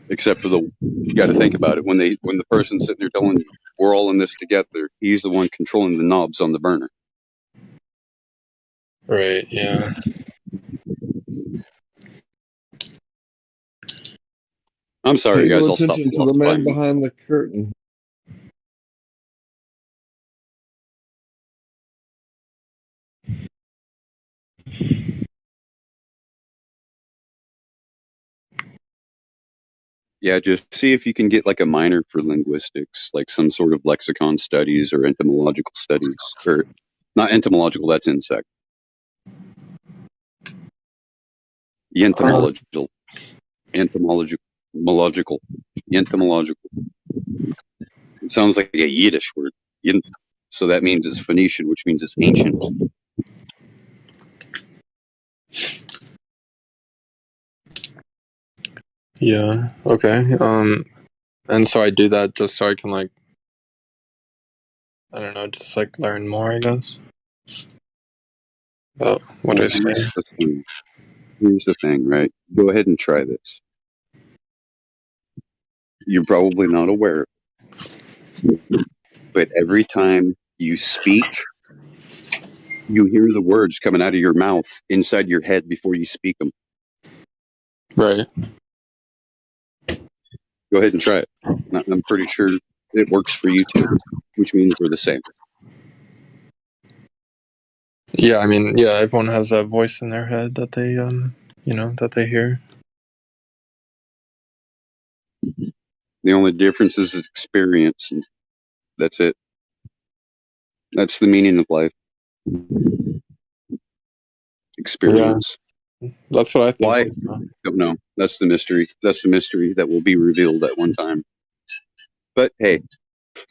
Except for you got to think about it. When the person's sitting there telling you, we're all in this together, he's the one controlling the knobs on the burner. Right, yeah. I'm sorry, Pay no guys. I'll stop attention to the man philosophizing. behind the curtain. Yeah, just see if you can get like a minor for linguistics, like some sort of lexicon studies or entomological studies. Or not entomological, that's insect. Entomological. Entomological. Entomological. It sounds like a Yiddish word. So that means it's Phoenician, which means it's ancient. Yeah, okay. And so I do that just so I can, like, I don't know, just like learn more, I guess, about what I say. Here's the thing, right? Go ahead and try this. You're probably not aware, but every time you speak, you hear the words coming out of your mouth inside your head before you speak them. Right. Go ahead and try it. I'm pretty sure it works for you too, which means we're the same. Yeah, I mean, yeah, everyone has a voice in their head that they, you know, that they hear. The only difference is experience, and that's it. That's the meaning of life. Experience. Yeah, that's what I think. Why? Don't know. That's the mystery. That's the mystery that will be revealed at one time. But hey,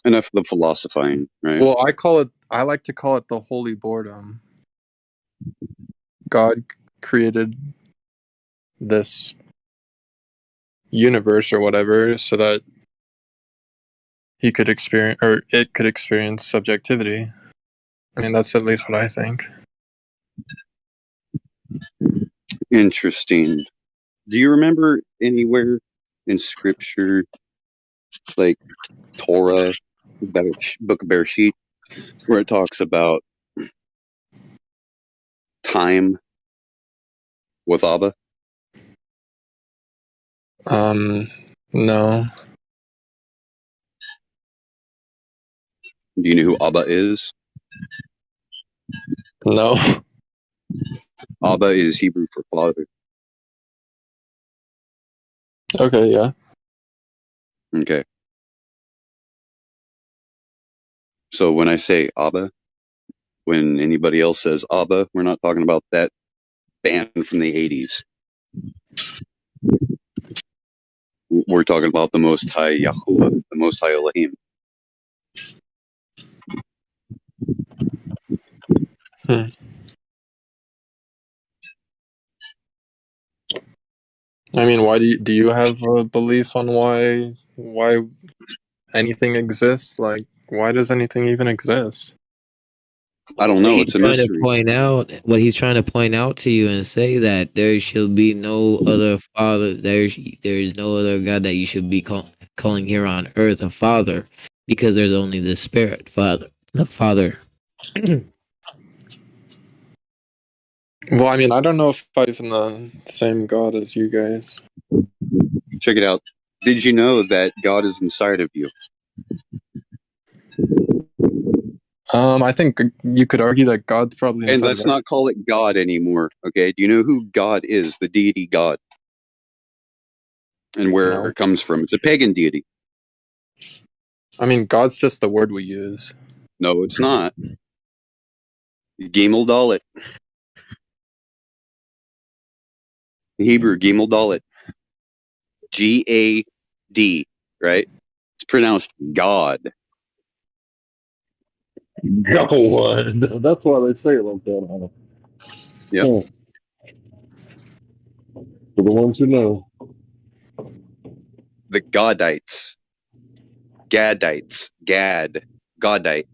enough of the philosophizing, right? Well, I like to call it the holy boredom. God created this universe or whatever so that he could experience, or it could experience subjectivity. I mean, that's at least what I think. Interesting. Do you remember anywhere in scripture, like Torah, Book of Bereshit, where it talks about time with Abba? No. Do you know who Abba is? No. Abba is Hebrew for father. Okay, yeah. Okay. So when I say Abba, when anybody else says Abba, we're not talking about that band from the 80s. We're talking about the Most High Yahuwah, the Most High Elohim. I mean, why do you have a belief on why anything exists? Like, why does anything even exist? I don't know. It's a Trying to mystery. point out what he's trying to point out to you and say that there shall be no other father. There is no other God that you should be calling here on earth a father, because there's only the Spirit, Father, the Father. Well, I mean, I don't know if I believe in the same God as you guys. Check it out. Did you know that God is inside of you? I think you could argue that God's probably And inside let's of not call it God anymore. Okay? Do you know who God is? The deity God, and where No. it comes from? It's a pagan deity. I mean, God's just the word we use. No, it's not. Gimel Dalet. In Hebrew, Gimel Dalet. G-A-D, right? It's pronounced God. Go on. That's why they say it like that, Anna. Yep. Huh. For the ones who know. The Gadites. Gadites. Gad. Godite,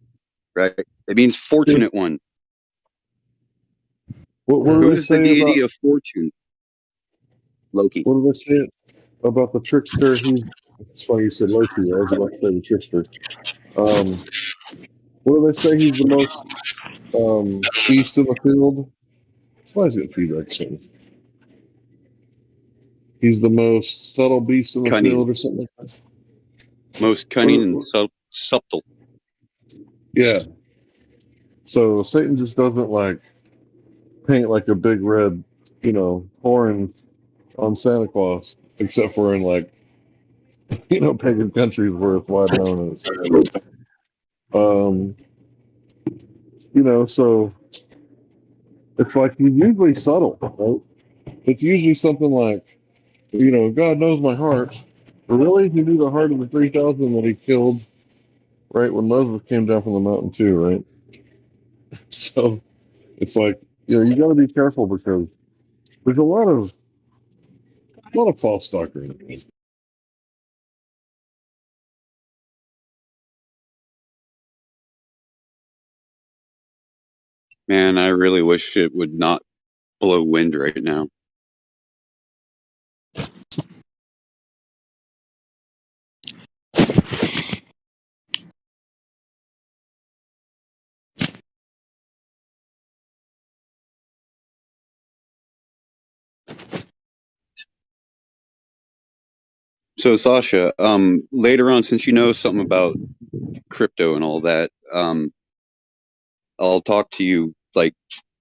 right? It means fortunate one. What do they Who's the say about deity of fortune? Loki. what do they say about the trickster? That's why you said Loki. I was about to say the trickster. What do they say? He's the most beast in the field. Why is it feedback saying? He's the most subtle beast in the Cunning. field, or something like that. Most cunning and subtle. Yeah. So Satan just doesn't like paint like a big red, horn on Santa Claus, except for in like, pagan countries where it's wide known and it's family. So it's like he's usually subtle, right? It's usually something like, God knows my heart. Really? He knew the heart of the 3,000 that he killed, right? When Moses came down from the mountain too, right? So it's like, you got to be careful because there's a lot of false doctrine. Man, I really wish it would not blow wind right now. So Sasha, later on, since you know something about crypto and all that, I'll talk to you like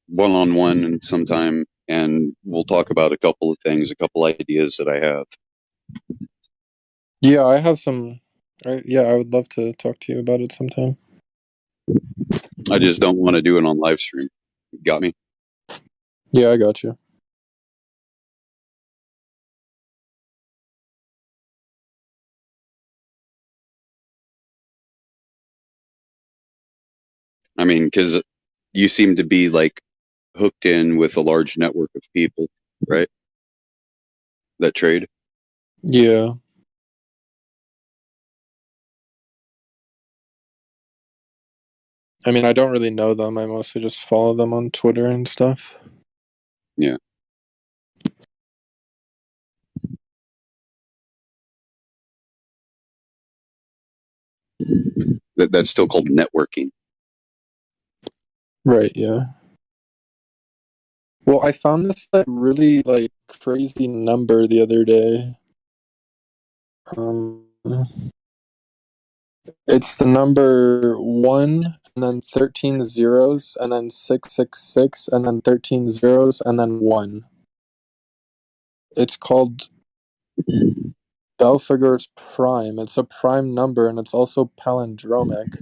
one-on-one and sometime, and we'll talk about a couple of things, a couple ideas that I have. Yeah, I have some. I would love to talk to you about it sometime. I just don't want to do it on live stream. Got me? Yeah, I got you. I mean, because you seem to be like hooked in with a large network of people, right? That trade. Yeah. I mean, I don't really know them. I mostly just follow them on Twitter and stuff. Yeah. That's still called networking. Right, yeah. Well, I found this really crazy number the other day. It's the number 1 and then 13 zeros and then 666 and then 13 zeros and then 1. It's called Belfeger's prime. It's a prime number and it's also palindromic.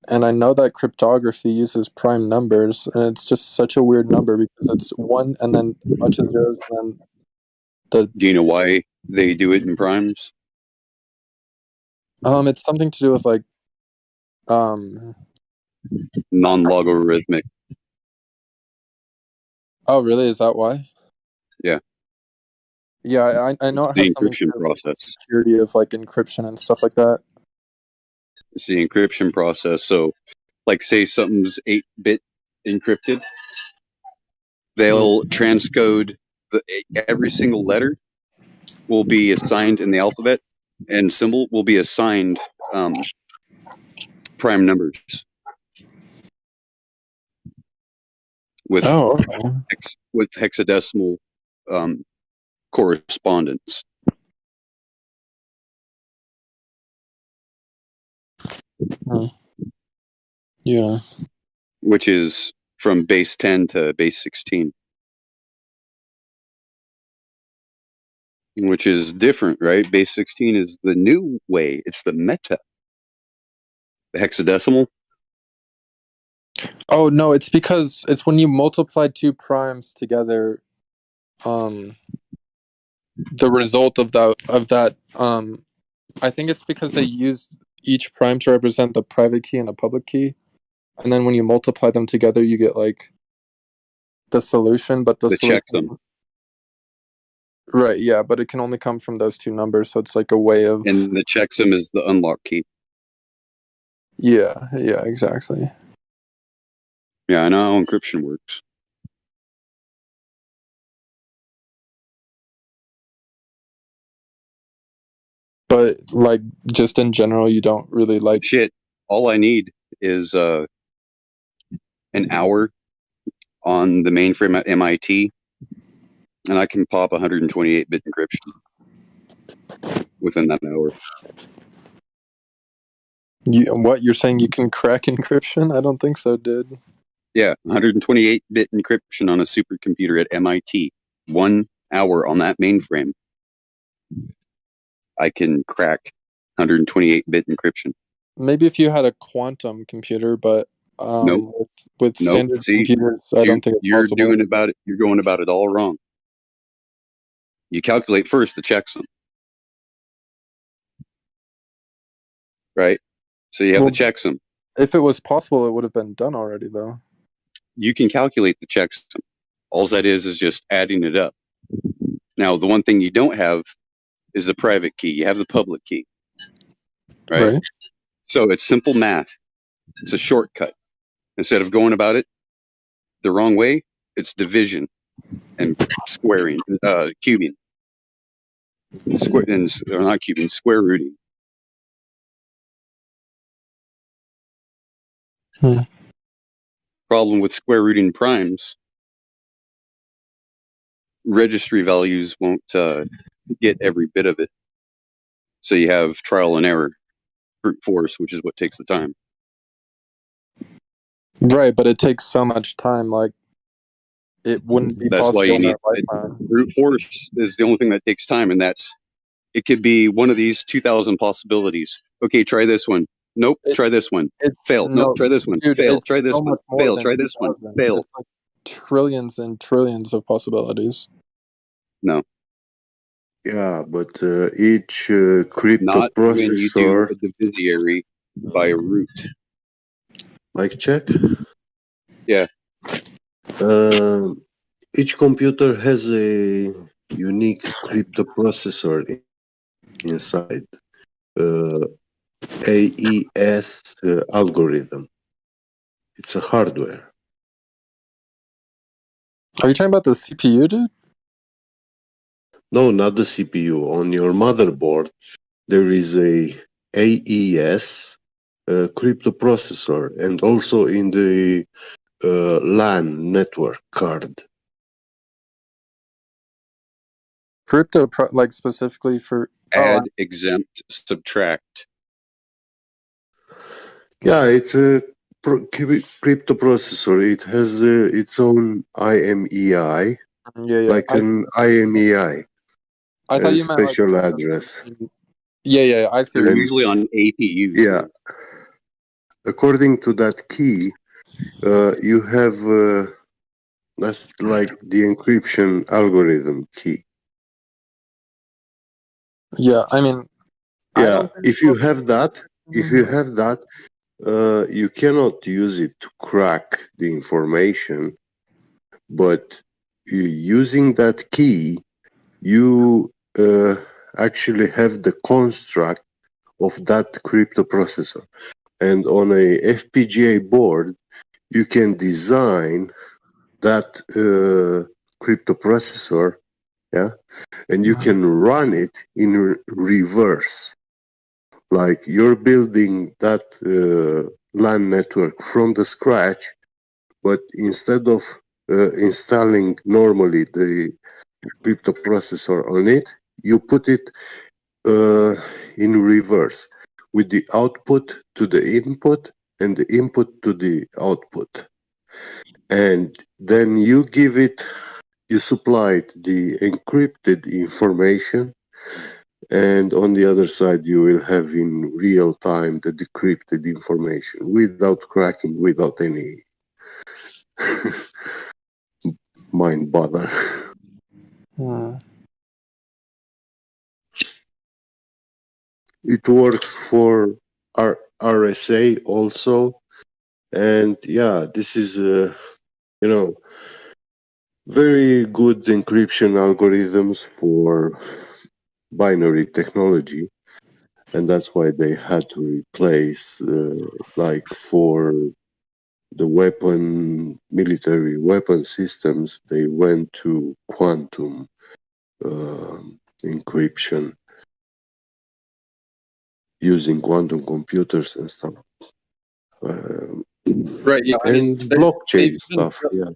And I know that cryptography uses prime numbers, and it's just such a weird number because it's 1 and then a bunch of zeros and then Do you know why they do it in primes? it's something to do with Non-logarithmic. oh really? Is that why? Yeah. Yeah, I know It's it the has something to encryption do with the process. security of encryption and stuff like that. It's the encryption process. So, like, say something's 8-bit encrypted, they'll transcode every single letter will be assigned in the alphabet, and symbol will be assigned prime numbers with with hexadecimal correspondence. Yeah. which is from base 10 to base 16. Which is different, right? Base 16 is the new way. It's the meta. The hexadecimal. Oh no, it's because it's when you multiply two primes together, the result of that I think it's because they use each prime to represent the private key and a public key. And then when you multiply them together you get like the solution, but the solution, checksum. right, yeah, but it can only come from those two numbers, so it's like a way of, And the checksum is the unlock key. yeah, exactly. Yeah, I know how encryption works. But like just in general you don't really like Shit. All I need is an hour on the mainframe at MIT, and I can pop 128-bit encryption within that hour. What, you're saying you can crack encryption? I don't think so, dude. Yeah, 128-bit encryption on a supercomputer at MIT. 1 hour on that mainframe. I can crack 128-bit encryption. Maybe if you had a quantum computer, but Nope. with standard computers, I don't think it's you're possible. You're going about it all wrong. You calculate first the checksum, right? So you have the checksum. If it was possible, it would have been done already, though. You can calculate the checksum. All that is just adding it up. Now, the one thing you don't have is the private key. You have the public key, right? So it's simple math. It's a shortcut. Instead of going about it the wrong way, it's division and squaring, cubing. Square rooting. Problem with square rooting primes, registry values won't get every bit of it. So you have trial and error, brute force, which is what takes the time. Right, but it takes so much time, like it wouldn't be That's possible why you in need that lifetime. brute force is the only thing that takes time, and it could be one of these 2,000 possibilities. Okay, try this one. Nope, try this one. Fail. Nope, try this one. Dude, Fail. Try this so one. much more Fail. than Try this one. 2000. Fail. It's like trillions and trillions of possibilities. No. Yeah, but each crypto Not processor, when you do a divisary by a root. Like check? Yeah. Each computer has a unique crypto processor inside. AES algorithm. It's a hardware. Are you talking about the CPU, dude? No, not the CPU. On your motherboard, there is a AES crypto processor, and also in the LAN network card. Crypto, like specifically for add, exempt, subtract. Yeah, it's a crypto processor. It has its own IMEI, like an IMEI. I thought you meant like special address. Yeah, I see. They're usually on APUs. Yeah. According to that key, you have that's like the encryption algorithm key. Yeah, I mean, yeah. If you have that, you cannot use it to crack the information, but using that key, you actually have the construct of that crypto processor. And on a FPGA board, you can design that crypto processor, yeah, and you can run it in reverse. Like you're building that LAN network from the scratch, but instead of installing normally the crypto processor on it, you put it in reverse with the output to the input and the input to the output. And then you give it, you supply it the encrypted information, and on the other side you will have in real time the decrypted information without cracking, without any mind bother. It works for RSA also, and yeah, this is very good encryption algorithms for binary technology, and that's why they had to replace, like for the military weapon systems, they went to quantum encryption using quantum computers and stuff. Right. Yeah. I mean, And blockchain stuff. Yeah.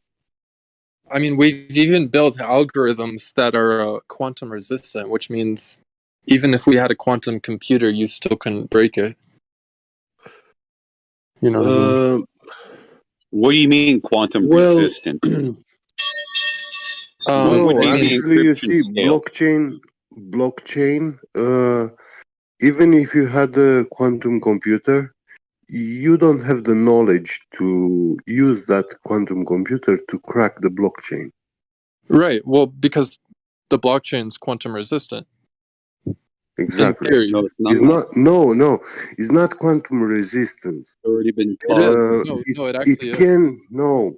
I mean, we've even built algorithms that are quantum resistant, which means even if we had a quantum computer, you still couldn't break it. You know what I mean? What do you mean quantum resistant? What would be the actually, you encryption see, scale? blockchain. Even if you had a quantum computer, you don't have the knowledge to use that quantum computer to crack the blockchain. Right. Well, because the blockchain's quantum resistant. Exactly. In theory. No, it's not. It's not quantum resistant. It's already been popped. It actually is.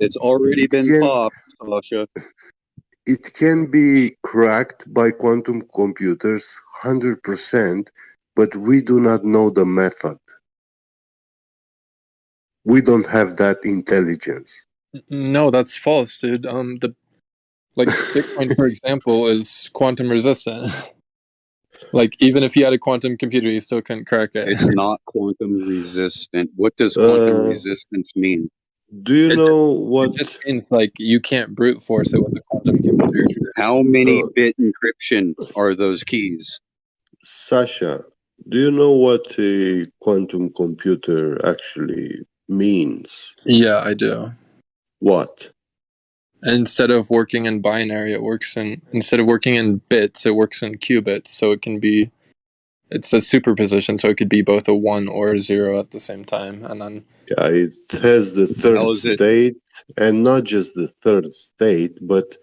It's already been popped, Sasha. It can be cracked by quantum computers 100%, but we do not know the method. We don't have that intelligence. No, that's false, dude. Bitcoin, for example, is quantum resistant. Like, even if you had a quantum computer, you still couldn't crack it. It's not quantum resistant. What does quantum resistance mean? Do you know what? It just means, like, you can't brute force it with a quantum computer. How many bit encryption are those keys? Sasha, do you know what a quantum computer actually means? Yeah, I do. What? Instead of working in binary, instead of working in bits, it works in qubits. So it's a superposition, so it could be both a 1 or a 0 at the same time. And then it has the third state, and not just the third state, but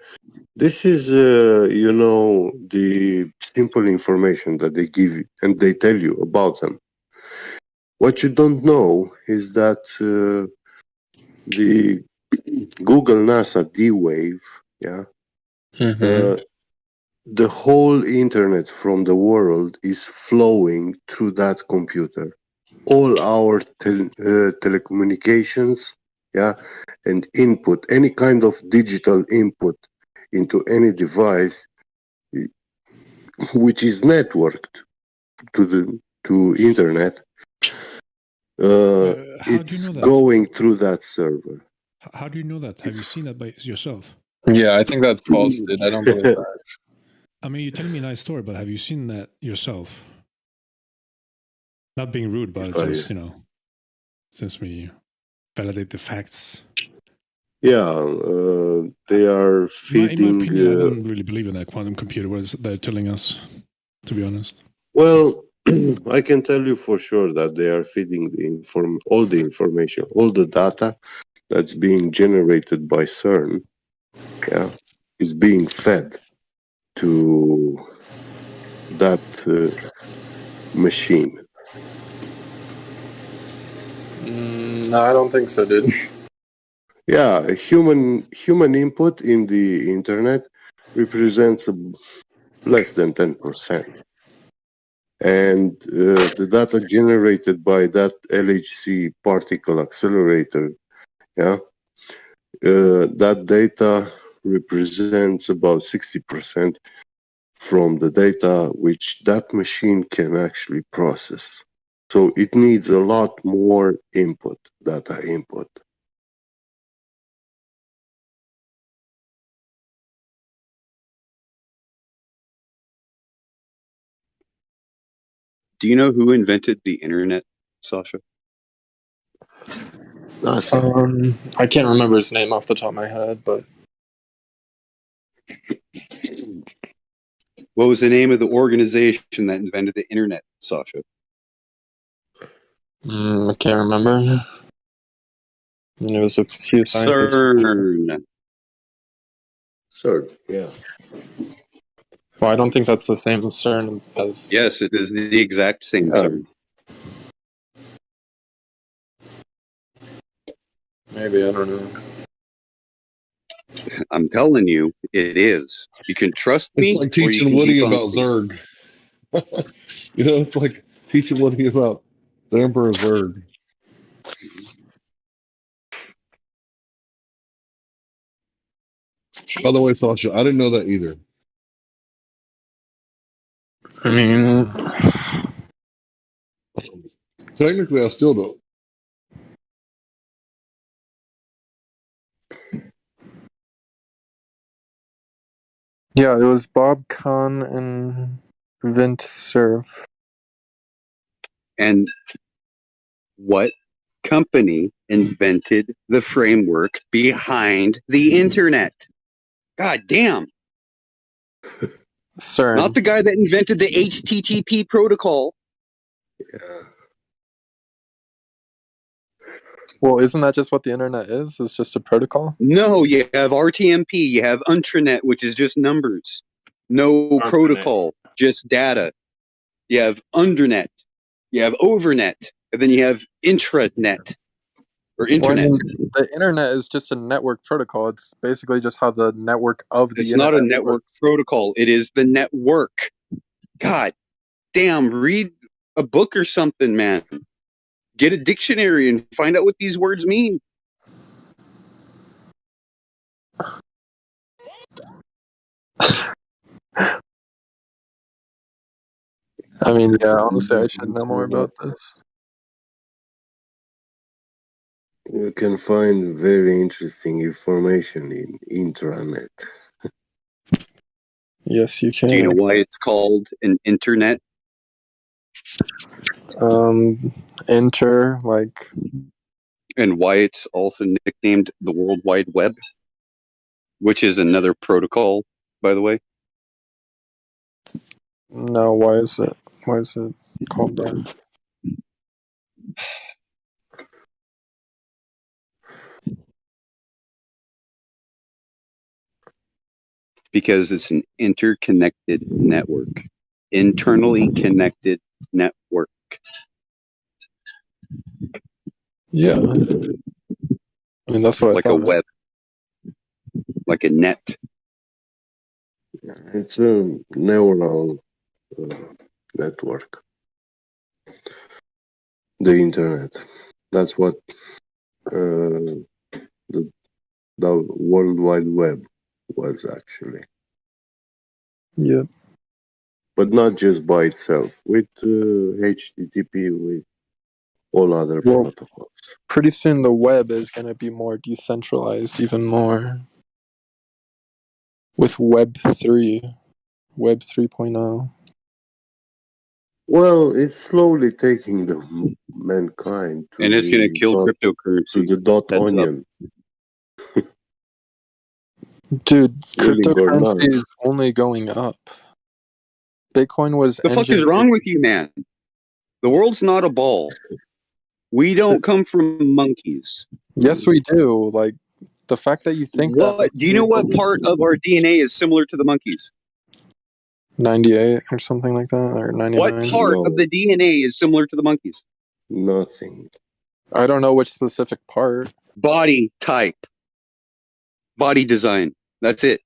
this is, the simple information that they give you and they tell you about them. What you don't know is that the Google NASA D-Wave, the whole internet from the world is flowing through that computer. All our telecommunications, and input, any kind of digital input into any device, which is networked to internet, it's going through that server. How do you know that? Have you seen that by yourself? Yeah, I think that's false, dude. I don't believe that. I mean, you're telling me a nice story, but have you seen that yourself? Not being rude, but just, since we validate the facts. Yeah, they are feeding. In my opinion, I don't really believe in that quantum computer, what they're telling us, to be honest. Well, I can tell you for sure that they are feeding all the information, all the data that's being generated by CERN, is being fed to that machine. No, I don't think so, dude. Yeah, human input in the internet represents less than 10%. And the data generated by that LHC particle accelerator, that data represents about 60% from the data which that machine can actually process. So it needs a lot more data input. Do you know who invented the internet, Sasha? Nothing. I can't remember his name off the top of my head, but What was the name of the organization that invented the internet, Sasha? I can't remember. It was a few scientists. CERN. CERN, yeah. Well, I don't think that's the same CERN as. Yes, it is the exact same CERN. Maybe, I don't know. I'm telling you, it is. You can trust me, It's like or you teaching can Woody debunk about me. Zurg. You know, it's like teaching Woody about the Emperor Zurg. By the way, Sasha, I didn't know that either. I mean, Technically, I still don't. yeah, it was Bob Kahn and Vint Cerf. And what company invented the framework behind the internet? God damn. CERN. Not the guy that invented the HTTP protocol. Yeah. Well, isn't that just what the internet is? It's just a protocol? No, you have RTMP, you have intranet, which is just numbers. No protocol, just data. You have undernet, you have overnet, and then you have intranet or Well, I internet. mean, the internet is just a network protocol. It's basically just how the network of the It's internet not a network works. protocol, it is the network. God damn, read a book or something, man. Get a dictionary and find out what these words mean. I mean, yeah, honestly, I should know more about this. You can find very interesting information in intranet. Yes, you can. Do you know why it's called an internet? Enter, like... And why it's also nicknamed the World Wide Web? Which is another protocol, by the way. No, why is it called that? Because it's an interconnected network. Internally connected network. Yeah. I mean, that's what like I thought. Like a web. Like a net. It's a neural network. The internet. That's what the World Wide Web was actually. Yep. But not just by itself. With HTTP, with all other protocols. Pretty soon the web is going to be more decentralized, even more. With Web 3. Web 3.0. Well, it's slowly taking the mankind to and it's going to kill cryptocurrency. To the onion. Dude, cryptocurrency is only going up. Bitcoin was... The fuck is wrong with you, man? The world's not a ball. We don't come from monkeys. Yes, we do. Like, the fact that you think that... Do you know what part of our DNA is similar to the monkeys? 98 or something like that, or 99. What part of the DNA is similar to the monkeys? Nothing. I don't know which specific part. Body type. Body design. That's it.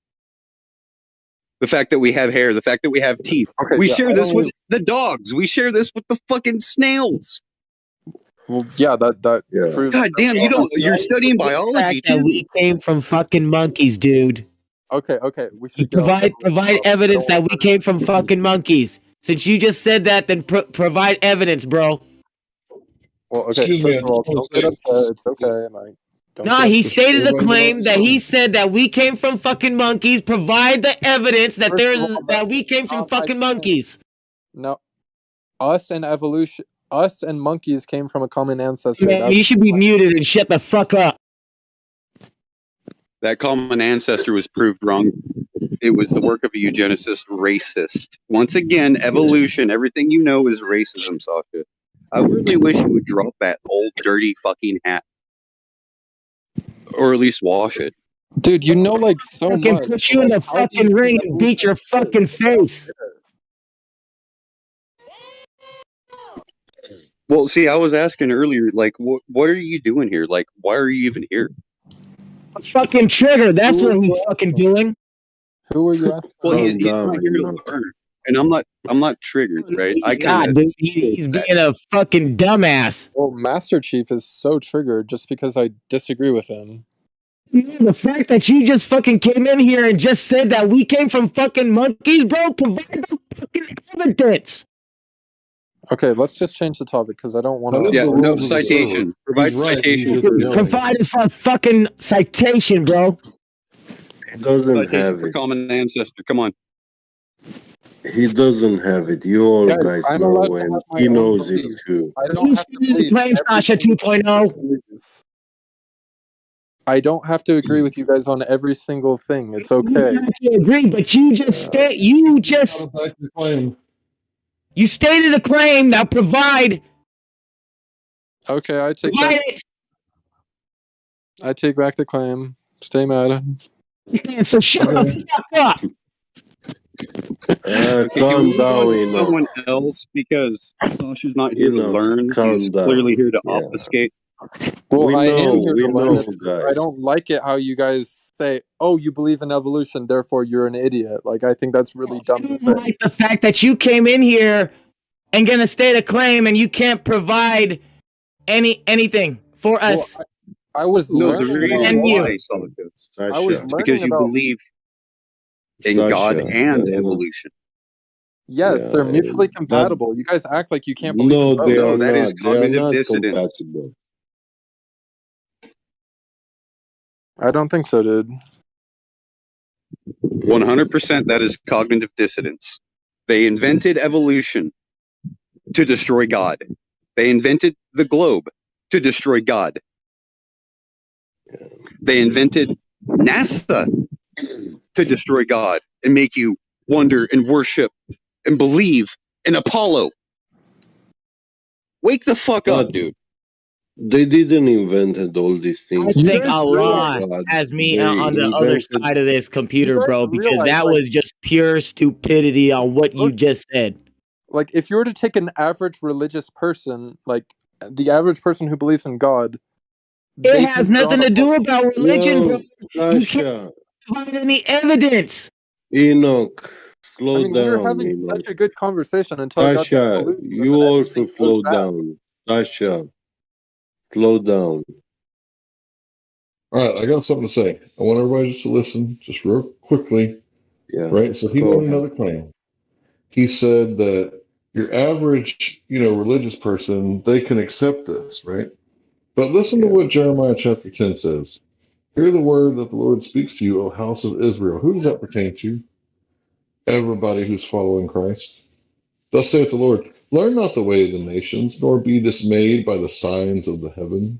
The fact that we have hair, the fact that we have teeth. Okay, we share this with the dogs. We share this with the fucking snails. Well, yeah, that proves... God damn, you're studying biology too. We came from fucking monkeys, dude. Okay, we should provide evidence that we came from fucking monkeys. Since you just said that, then provide evidence, bro. Well, okay, first of all, don't get upset. It's okay. Like, he stated a claim that he said that we came from fucking monkeys. Provide the evidence that we came from fucking monkeys. No, us and evolution us and monkeys came from a common ancestor. Man, you should be muted and shut the fuck up. That common ancestor was proved wrong. It was the work of a eugenicist racist. Once again, evolution, everything you know is racism, Sasha. I really wish you would drop that old dirty fucking hat. Or at least wash it. Dude, you know like so I can much. put you in the fucking ring and beat your fucking face. Well, see, I was asking earlier, like, what are you doing here? Like, why are you even here? A fucking trigger, that's what he's fucking doing. Who are you asking? Well, he's not here to learn. And I'm not triggered, right? He's not, dude. He's being a fucking dumbass. Well, Master Chief is so triggered just because I disagree with him. The fact that you just fucking came in here and just said that we came from fucking monkeys, bro, provide the fucking evidence. Okay, let's just change the topic because I don't want to. Yeah, no citation. Provide citation. Provide us a fucking citation, bro. He doesn't Citation have for it. common ancestor. Come on. He doesn't have it. You all guys I'm know, allowed to and have my he own knows it belief. too. I don't have to believe claim Sasha 2.0. I don't have to agree with you guys on every single thing. It's You okay. don't have to agree, but you just you stated a claim. Now provide. Okay, I take Provide back. it. I take back the claim. Stay mad. So shut the fuck up. Can Calm we move on down, to someone else because Sasha's not here to learn. He's clearly here to obfuscate. Well, We I am know, here we to learn. know, guys. I don't like it how you guys say, "Oh, you believe in evolution, therefore you're an idiot." Like, I think that's really dumb to say. Like the fact that you came in here and gonna state a claim and you can't provide anything for us. Well, I was No, the learning reason about why, you. Sasha, I was is because you about. believe in God and evolution. Yes, they're mutually compatible. You guys act like you can't believe in both. they No, are that not. is They are cognitive not dissonance. compatible. I don't think so, dude. 100% that is cognitive dissonance. They invented evolution to destroy God. They invented the globe to destroy God. They invented NASA to destroy God and make you wonder and worship and believe in Apollo. Wake the fuck up, dude. They didn't invent all these I things. think to Allah destroy God. has me They on the other invented- side of this computer, You guys bro, because realize, that like- was just pure stupidity on what you just said. Like, if you were to take an average religious person, like the average person who believes in God, It has nothing to do about religion, bro. You Sasha, can't provide any evidence. Enoch, slow I mean, we were down. having Enoch. such a good conversation until I got to Sasha, evolution, you and then also everything goes slow bad. down. Sasha, slow down. All right, I got something to say. I want everybody just to listen, just real quickly. Yeah. Right? So he Go made another claim. He said that your average, religious person, they can accept this, right? But listen to what Jeremiah chapter 10 says. Hear the word that the Lord speaks to you, O house of Israel. Who does that pertain to? Everybody who's following Christ. Thus saith the Lord, learn not the way of the nations, nor be dismayed by the signs of the heaven.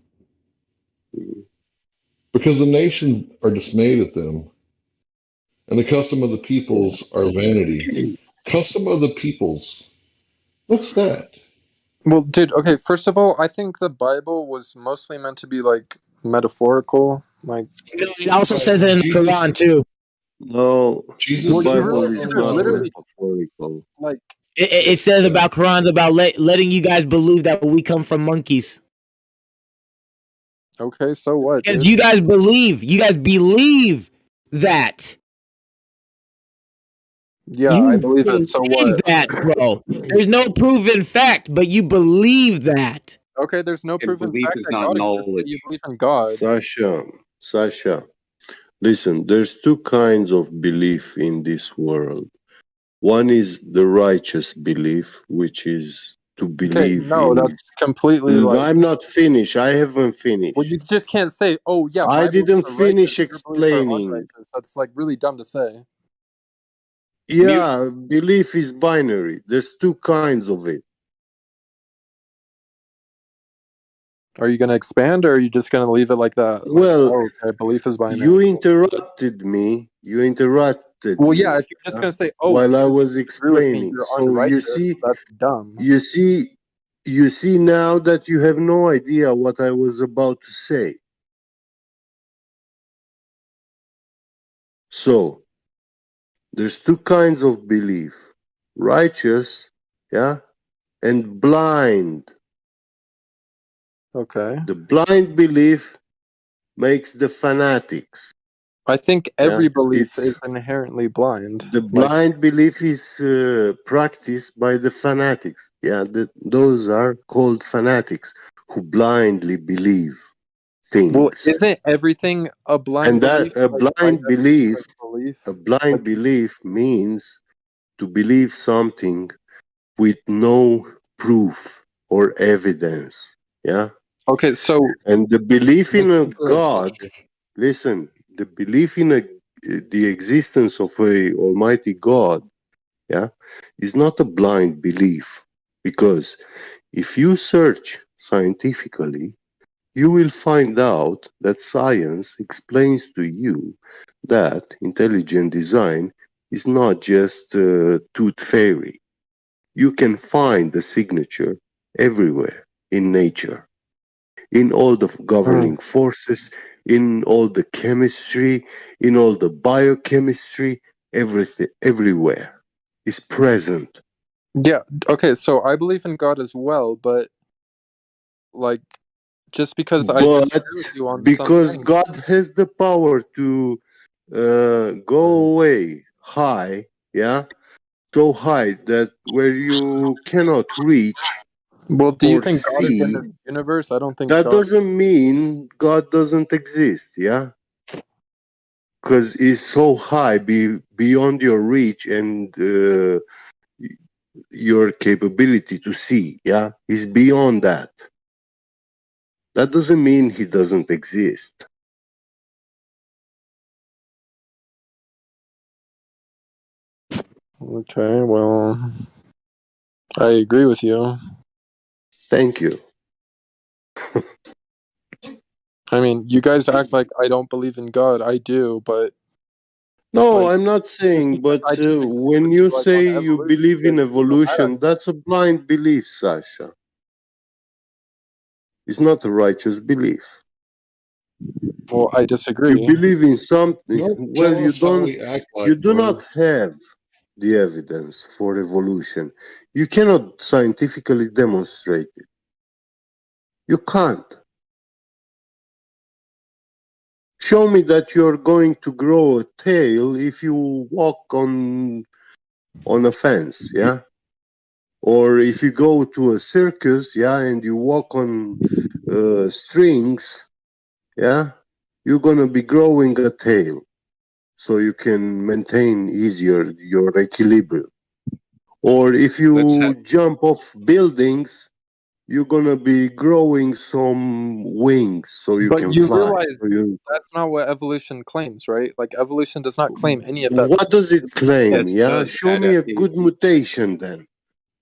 Because the nations are dismayed at them, and the custom of the peoples are vanity. Custom of the peoples. What's that? Well, dude, okay, first of all, I think the Bible was mostly meant to be, like, metaphorical. Like, It also says it in the Quran, too. No, Jesus, the Bible really is are not literally- metaphorical. like It says about Quran's about letting you guys believe that we come from monkeys. okay, so what, Because dude? you guys believe that. Yeah, You I believe it, so what? that, bro. There's no proven fact, but you believe that. Okay, there's no And proven belief fact is that not God exists, knowledge. but you believe in God. Sasha, listen, there's two kinds of belief in this world. One is the righteous belief, which is to Okay, believe no, in... that's completely, like... I'm not finished. I haven't finished. Well, you just can't say, oh, yeah, I my beliefs didn't are finish righteous, your beliefs are explaining. unrighteous. That's, like, really dumb to say. Yeah, belief is binary. There's two kinds of it. Are you going to expand, or are you just going to leave it like that? Like, Well, oh, okay, belief is binary. you interrupted me. Well, yeah, if you're just going to say, oh, while I because was you agree with me, explaining. you're So unrighteous, that's dumb. you see now that you have no idea what I was about to say. So there's two kinds of belief: righteous, yeah, and blind. Okay. The blind belief makes the fanatics. I think every belief It's is inherently blind. the blind belief is practiced by the fanatics. Yeah, those are called fanatics who blindly believe things. Well, isn't everything a blind And belief? that a Like, by blind definition, belief, like, belief means to believe something with no proof or evidence. Yeah. okay, so And the belief in a That's correct, God, Sasha. listen, the belief in the existence of a Almighty God, yeah, is not a blind belief, because if you search scientifically, you will find out that science explains to you that intelligent design is not just a tooth fairy. You can find the signature everywhere in nature, in all the governing forces, in all the chemistry, in all the biochemistry, everything, everywhere is present. yeah, okay, so I believe in God as well, but like, just because I But disagree with you on some because things. God has the power to go away high, yeah, so high that where you cannot reach Well, do you or think God is in see, this universe? I don't think that God. doesn't mean God doesn't exist, yeah? Because it's so high, beyond your reach and your capability to see, yeah? It's beyond that. That doesn't mean he doesn't exist. Okay, well, I agree with you. Thank you. I mean, you guys act like I don't believe in God. I do, but No, like, I'm not just saying, because but I disagree when with you you, like on say you evolution, believe in doesn't mean that I evolution, that's a blind belief, Sasha. It's not a righteous belief. well, I You disagree. believe in something. Don't Well, tell us how we act you like, do brother. not have the evidence for evolution. You cannot scientifically demonstrate it. You can't. Show me that you're going to grow a tail if you walk on a fence, yeah? Or if you go to a circus, yeah, and you walk on strings, yeah, you're gonna be growing a tail, so you can maintain easier your equilibrium. Or if you jump off buildings, you're gonna be growing some wings so you But can you fly. realize that's not what evolution claims, right? Like, evolution does not claim any of that. What does it claim? That Yeah, does show me a good adaptation. mutation then.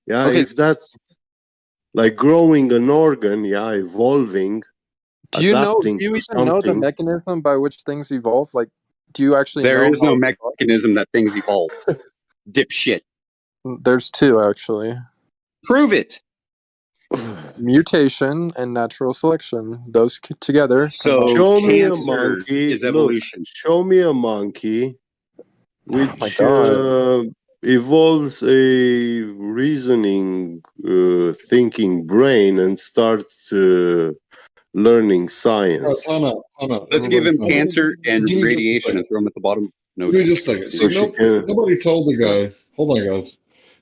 Yeah, Okay, if that's like growing an organ, yeah, evolving, do you know? adapting Do you to even know the something. mechanism by which things evolve? Like, do you actually There know is no how it evolves? mechanism that things evolve. Dipshit. There's two actually: Prove it. mutation and natural selection. Those together So combined. Show me a cancer monkey. is Look, evolution. show me a monkey Oh my which god! evolves a reasoning, thinking brain and starts learning science. Time out, Let's give everybody. him Time out. cancer and Give me just a radiation second. and throw him at the bottom of the Give me ocean. just a second. See So See, what she no, can. nobody told the guy. Hold on, guys.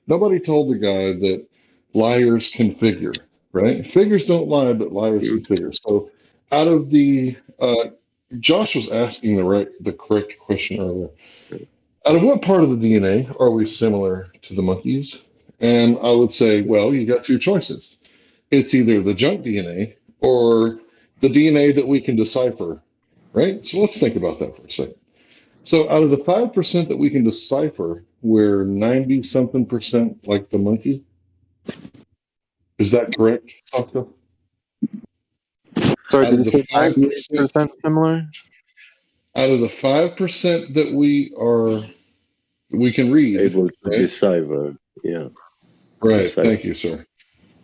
Nobody told the guy that liars can figure, right? Figures don't lie, but liars can figure. So, out of the, Josh was asking the correct question earlier. Out of what part of the DNA are we similar to the monkeys? And I would say, well, you got two choices. It's either the junk DNA or the DNA that we can decipher, right? So let's think about that for a second. So out of the 5% that we can decipher, we're 90 something percent like the monkey. Is that correct, Sasha? Sorry, Out did of you the say 5%, 98% similar? out of the 5% that we can read, Able to right? decipher. Yeah. Right. Decipher. Thank you, sir.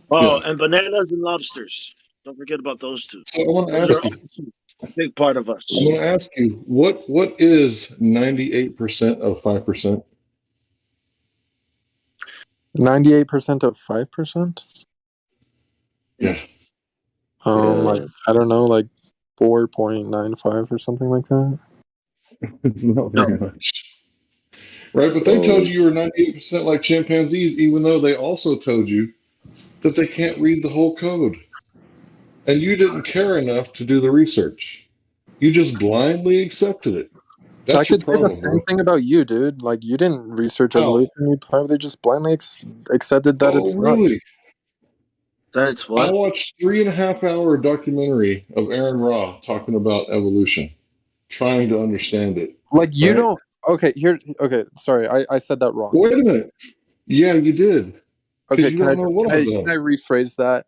Oh, Yeah. and bananas and lobsters. Don't forget about those two. So I want to Those are ask you. also a big part of I'm us. going to ask you, what is 98% of 5%? 98% of 5%? Yeah. Like, I don't know, like 4.95 or something like that. It's not No, very much. Right, but they Oh, told you were 98% like chimpanzees, even though they also told you that they can't read the whole code. And you didn't care enough to do the research. You just blindly accepted it. I That's your could say the problem, same bro. thing about you, dude. Like, you didn't research How? evolution. You probably just blindly accepted that Oh, it's not. really? that's I what. watched 3.5 hour documentary of Aaron Ra talking about evolution, trying to understand it. Like, you Right? don't. Okay, sorry, I said that wrong. Wait a minute. Yeah, you did. Because Okay, you don't know what I've can I done. rephrase that?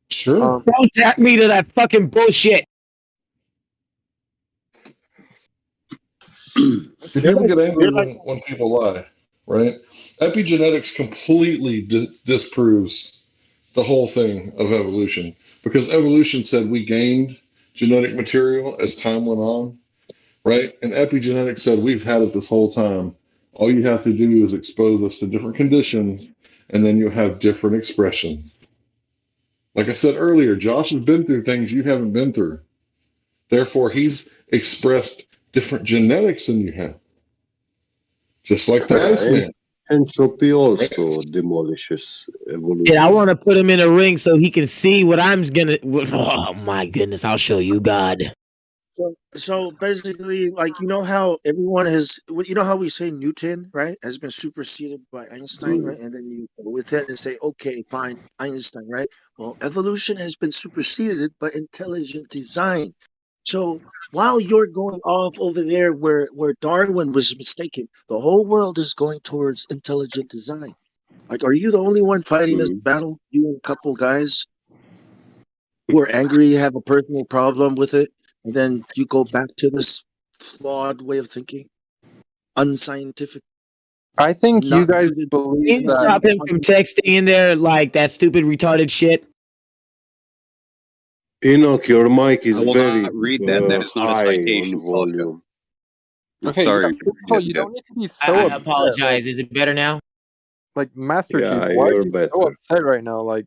Sure. Don't tap me to that fucking bullshit. People get angry You're like when people lie, right? Epigenetics completely disproves the whole thing of evolution because evolution said we gained genetic material as time went on, right? And epigenetics said we've had it this whole time. All you have to do is expose us to different conditions, and then you'll have different expression. Like I said earlier, Josh has been through things you haven't been through. Therefore, he's expressed different genetics than you have, just like the yeah. Iceman. Entropy Right? also demolishes Yeah, I evolution. want to put him in a ring so he can see what I'm gonna. Oh my goodness, I'll show you God. so basically, like, you know how everyone has, you know how we say Newton, right, has been superseded by Einstein, Mm. right? And then you go with it and say, okay, fine, Einstein, right? Well, evolution has been superseded by intelligent design. So while you're going off over there where Darwin was mistaken, the whole world is going towards intelligent design. Like, are you the only one fighting this Mm. battle? You and a couple guys who are angry, have a personal problem with it, and then you go back to this flawed way of thinking, unscientific, I think you not guys rooted believe Can you in that. stop him from texting in there like that stupid retarded shit? Enoch, your mic I is will very not read that. That is not a high on citation, Sasha. volume. Okay, yeah, Sorry. first of all, you don't need to be so I upset. apologize. Is it better now? Like Master Chief, Yeah, why are you're you so better. upset right now? Like,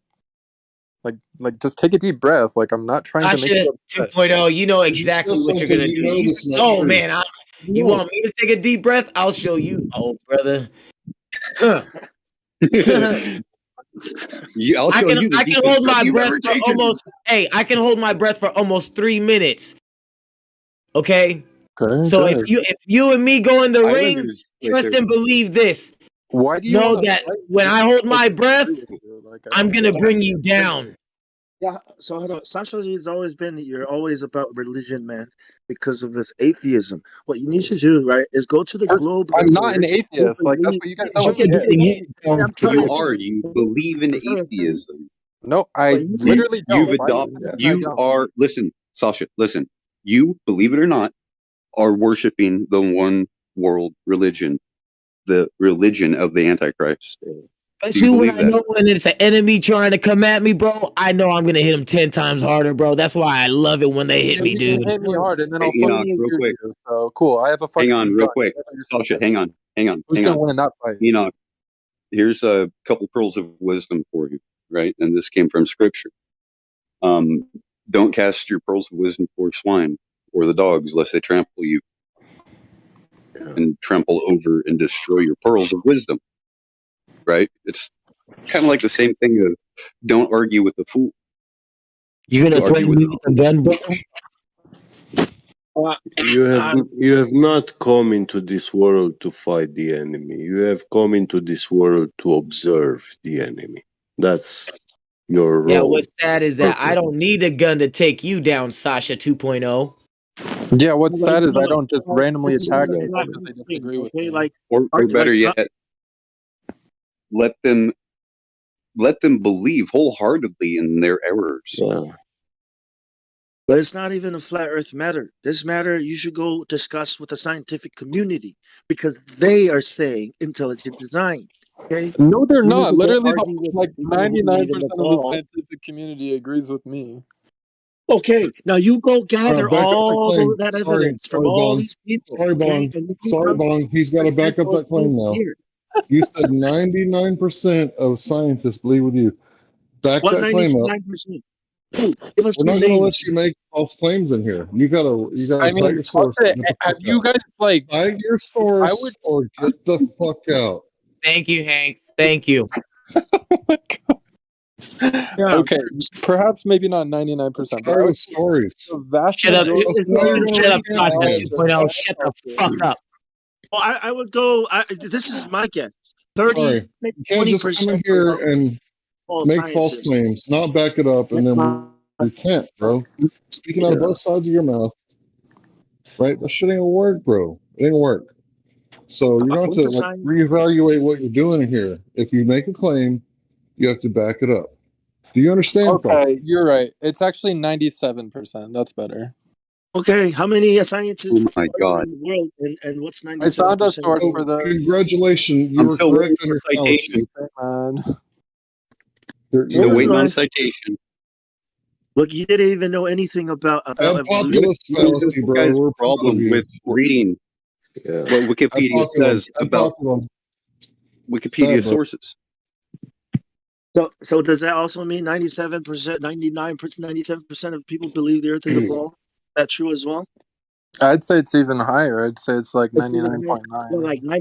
just take a deep breath. Like, I'm not trying to make Sasha you upset. 2.0, you know You exactly said what you're something gonna you do. know You that's not oh true. man, you want me to take a deep breath? I'll show you. Oh brother. Huh. I'll show you the I can deepest hold breath my you've breath ever for taken. almost I can hold my breath for almost 3 minutes. Okay? Okay, So good. if you and me go in the ring, Islanders right trust there. and believe this. Why do you Know want to that fight? when Just I hold like my breath, agree with you. Like, I I'm don't gonna get it. bring you down. Yeah, so hold on. Sasha, it's always been you're always about religion, man, because of this atheism. What you need to do, right, is go to the First, globe I'm right not there. an You atheist. Like, that's believe. what you guys But don't you're get. getting hit I'm trying You to tell are. you. You believe in I'm trying to tell you. atheism. No, I But you You literally you've don't. Why are you adopted. saying I You don't? are. Listen, Sasha. Listen. You, believe it or not, are worshiping the one world religion, the religion of the Antichrist. Do you especially when believe I that? know when it's an enemy trying to come at me, bro, I know I'm gonna hit him 10 times harder, bro. That's why I love it when they hit Yeah, me, you can dude. hit me hard, and then Hey, I'll Enoch, fucking real shoot quick. you. So cool. I have a Hang on, fucking real gun. quick. Whatever you're Sasha, convinced. Who's hang gonna on. win in that fight? Enoch, here's a couple pearls of wisdom for you, right? And this came from Scripture. Um, don't cast your pearls of wisdom before swine or the dogs, lest they trample you Yeah. and trample over and destroy your pearls of wisdom. Right? It's kind of like the same thing of don't argue with the fool. You're gonna Argue threaten with me a with a foolish gun, bro? fool. You have not come into this world to fight the enemy. You have come into this world to observe the enemy. That's your Yeah, role. what's sad is that I Purpose. don't need a gun to take you down, Sasha 2.0. Yeah, what's like, sad is I don't just randomly this is attack Exactly. people not because my they thing, disagree with okay? me. Or better yet, let them believe wholeheartedly in their errors. Yeah. But it's not even a flat Earth matter. This matter you should go discuss with the scientific community because they are saying intelligent design. Okay, No, they're you need not. to go Literally, argue with the like people who believe 99% in the of the ball. scientific community agrees with me. Okay, now you go gather Back up that all claim. that Sorry, evidence from all Bong. these people. Sorry, Okay, Bong. and if you Sorry, come Bong. He's got to back present up those that claim proofs now. here. You said 99% of scientists believe with you. Back What that claim up. 99%? Who? Give us We're some not going to let names. you make false claims in here. You gotta I cite mean, your source. okay, Get the have fuck you out. guys like? Cite your I source would. or get the fuck out. Thank you, Hank. Thank you. Yeah. Okay, perhaps maybe not 99%, but I Tired would of stories. the vast Shut up. majority It's Now not you're even going Shut up, to camp Tasha again. 2.0. Shut the fuck up. Well, I would go. This is my guess. 30, Sorry. maybe You can't just come 20% in here of and all make false scientists. claims, not back it up, and then we can't, bro. Speaking out of Yeah. both sides of your mouth, right? That shit ain't gonna work, bro. It ain't gonna work. So you're going What's to the like science? reevaluate what you're doing here. If you make a claim, you have to back it up. Do you understand, folks? Okay, you're right. It's actually 97%. That's better. Okay, how many scientists Oh my are there God. in the world, and what's I found a 97% of source the Oh, for world? this. congratulations, you I'm were still waiting correct on for your a citation. fallacy. Man. Still What was waiting on a mine? citation. Look, you didn't even know anything about Ad evolution. populist What is this fallacy, bro. guy's We're proud of problem you. with reading Yeah. what Ad Wikipedia populum. says Ad about populum. Wikipedia Bad, bro. sources? So does that also mean 97%, 99%, 97% of people believe the Earth is a ball? Is that true as well? I'd say it's even higher. I'd say it's like It's even higher. Well, 99.9. like No,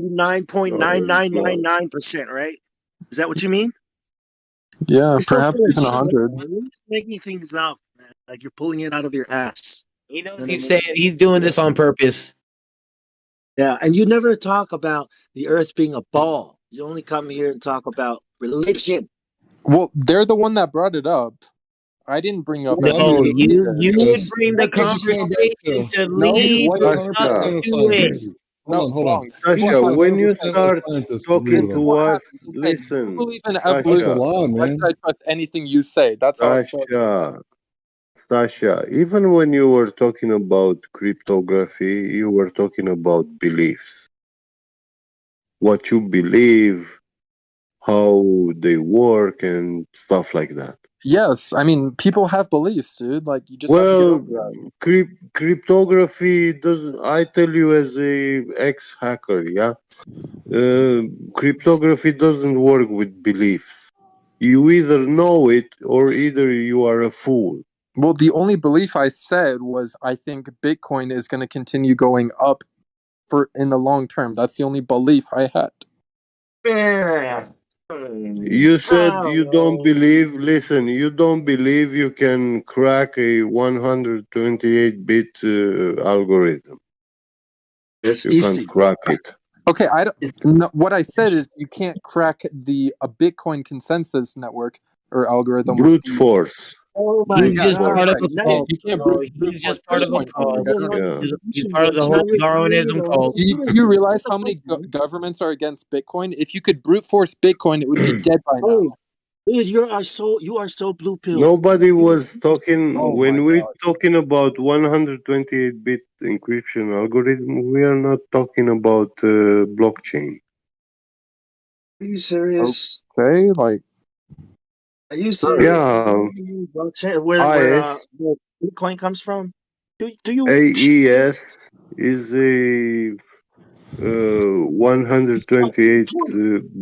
it's not. 99.9999%, right? Is that what you mean? Yeah, You're so perhaps full of even shit, 100. man. You're just making things up, man. Like you're pulling it out of your ass. He You knows know what I he's mean? saying he's doing this on purpose. Yeah, and you never talk about the Earth being a ball. You only come here and talk about religion. Well, they're the one that brought it up. I didn't bring up Well, any No, I'm of gonna you this. would this. bring the I just went back conversation to No, lead wait. us Sasha, to it. Hold No, on, hold on. wrong. You Sasha, have, 95% when of you the start scientists agree talking with this is them. to what us, happened. You said you listen, believe in That's a evolution. Sasha, lie, Why should man. I trust anything you say? That's how it started. Sasha, Sasha, even when you were talking about cryptography, you were talking about beliefs. What you believe, how they work, and stuff like that. Yes, I mean, people have beliefs, dude. Like, you just have to get Well, over that. cryptography doesn't. I tell you, as a ex-hacker, yeah, cryptography doesn't work with beliefs. You either know it or either you are a fool. Well, the only belief I said was I think Bitcoin is going to continue going up for in the long term. That's the only belief I had. You said I don't you don't know. believe. Listen, you don't believe you can crack a 128-bit algorithm. It's You can't easy. crack it. Okay, I don't. No, what I said is you can't crack a Bitcoin consensus network or algorithm with Brute the. force. Oh my Brute He's just force. part of God! a You Now can't. cult, You can't bro. brute He's force just part first of a you Bitcoin, bro. cult. You don't don't know understand. Yeah. He's evolution part of the works. Now whole you're claiming Darwinism it all. cult. Do you realize how many governments are against Bitcoin? If you could brute force Bitcoin, it would be dead by Hey, now. dude, you are so blue pilled. Nobody was talking Oh my when we're god. talking about 128-bit encryption algorithm. We are not talking about blockchain. Are you serious? Okay, like Are you sure. serious? Yeah, Where AES Bitcoin comes from? Do you? AES is a 128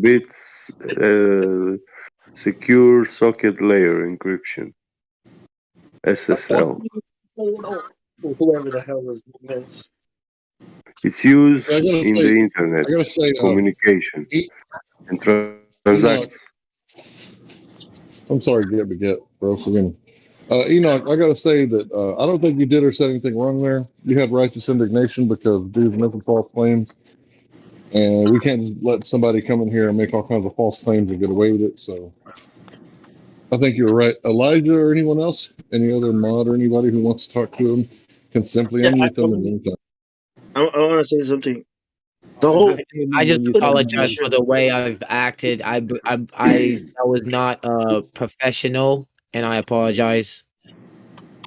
bits secure socket layer encryption SSL. Whoever the hell this is. It's used Yeah, in the internet I gotta say, communication and Enoch, transactions. I'm sorry, get, bro, forgive me. Enoch, I gotta say that I don't think you did or said anything wrong there. You had righteous indignation because dude's making false claims, and we can't just let somebody come in here and make all kinds of false claims and get away with it. So I think you're right. Elijah or anyone else, any other mod or anybody who wants to talk to him, can simply Yeah, unmute them in the meantime. I want to say something. The whole I just apologize for the way I've acted. I was not professional, and I apologize.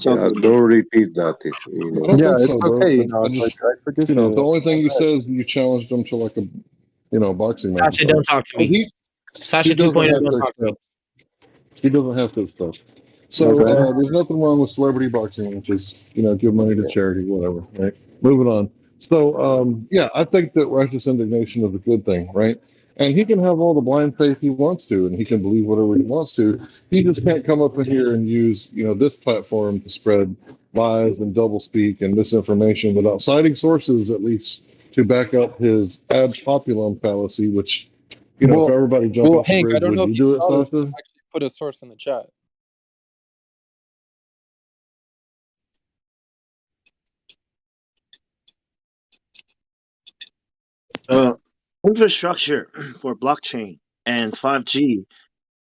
Yeah, don't repeat that. I don't Yeah, think it's so, bro. okay. I Like just, I forgive the you. only thing you said is you challenged him to like a, boxing match. Sasha, don't talk to me. He Sasha doesn't 2.0, have don't to talk to me. accept. He doesn't have to accept. So Okay. there's nothing wrong with celebrity boxing, which is give money to charity, whatever. Right. Moving on. So yeah, I think that righteous indignation is a good thing, right? And he can have all the blind faith he wants to, and he can believe whatever he wants to. He just can't come up in here and use this platform to spread lies and doublespeak and misinformation without citing sources, at least to back up his ad populum fallacy. Which if Well, everybody jumped off the Hank, I bridge, don't would know you if you do it, saw this. Sasha? I actually put a source in the chat. Infrastructure for blockchain and 5G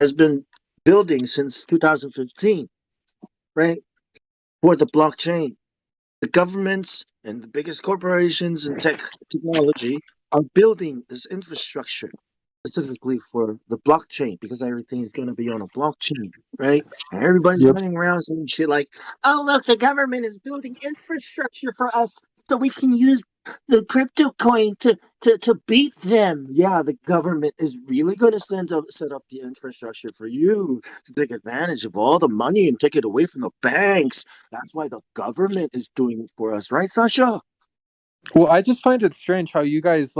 has been building since 2015, right? For the blockchain, the governments and the biggest corporations in technology are building this infrastructure specifically for the blockchain because everything is going to be on a blockchain, right? And everybody's Yep. running around saying shit like, "Oh, look, the government is building infrastructure for us so we can use the crypto coin to beat them." Yeah, the government is really going to set up the infrastructure for you to take advantage of all the money and take it away from the banks. That's why the government is doing it for us, right, Sasha? Well, I just find it strange how you guys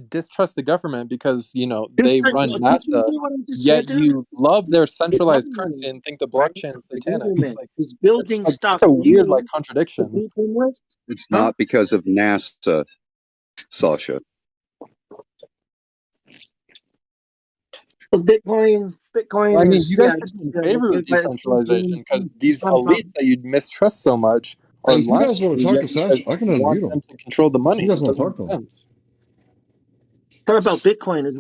distrust the government because they run Did you NASA, hear what I just said, yet dude? you love their The centralized government, currency and think the right? blockchain is The satanic. government is It's building like such stuff a for weird you to contradiction. beat them with. It's Huh? not because of NASA, Sasha. Bitcoin I mean, is you yeah, guys should be in it's favor of good, but decentralization because it's these not about elites that you mistrust so much are Hey, if you lying guys want to to you, talk yet to you guys Sasha, I can want unmute him. them to control the If money. you guys It want to doesn't talk make to him. sense. it's not about Bitcoin. It's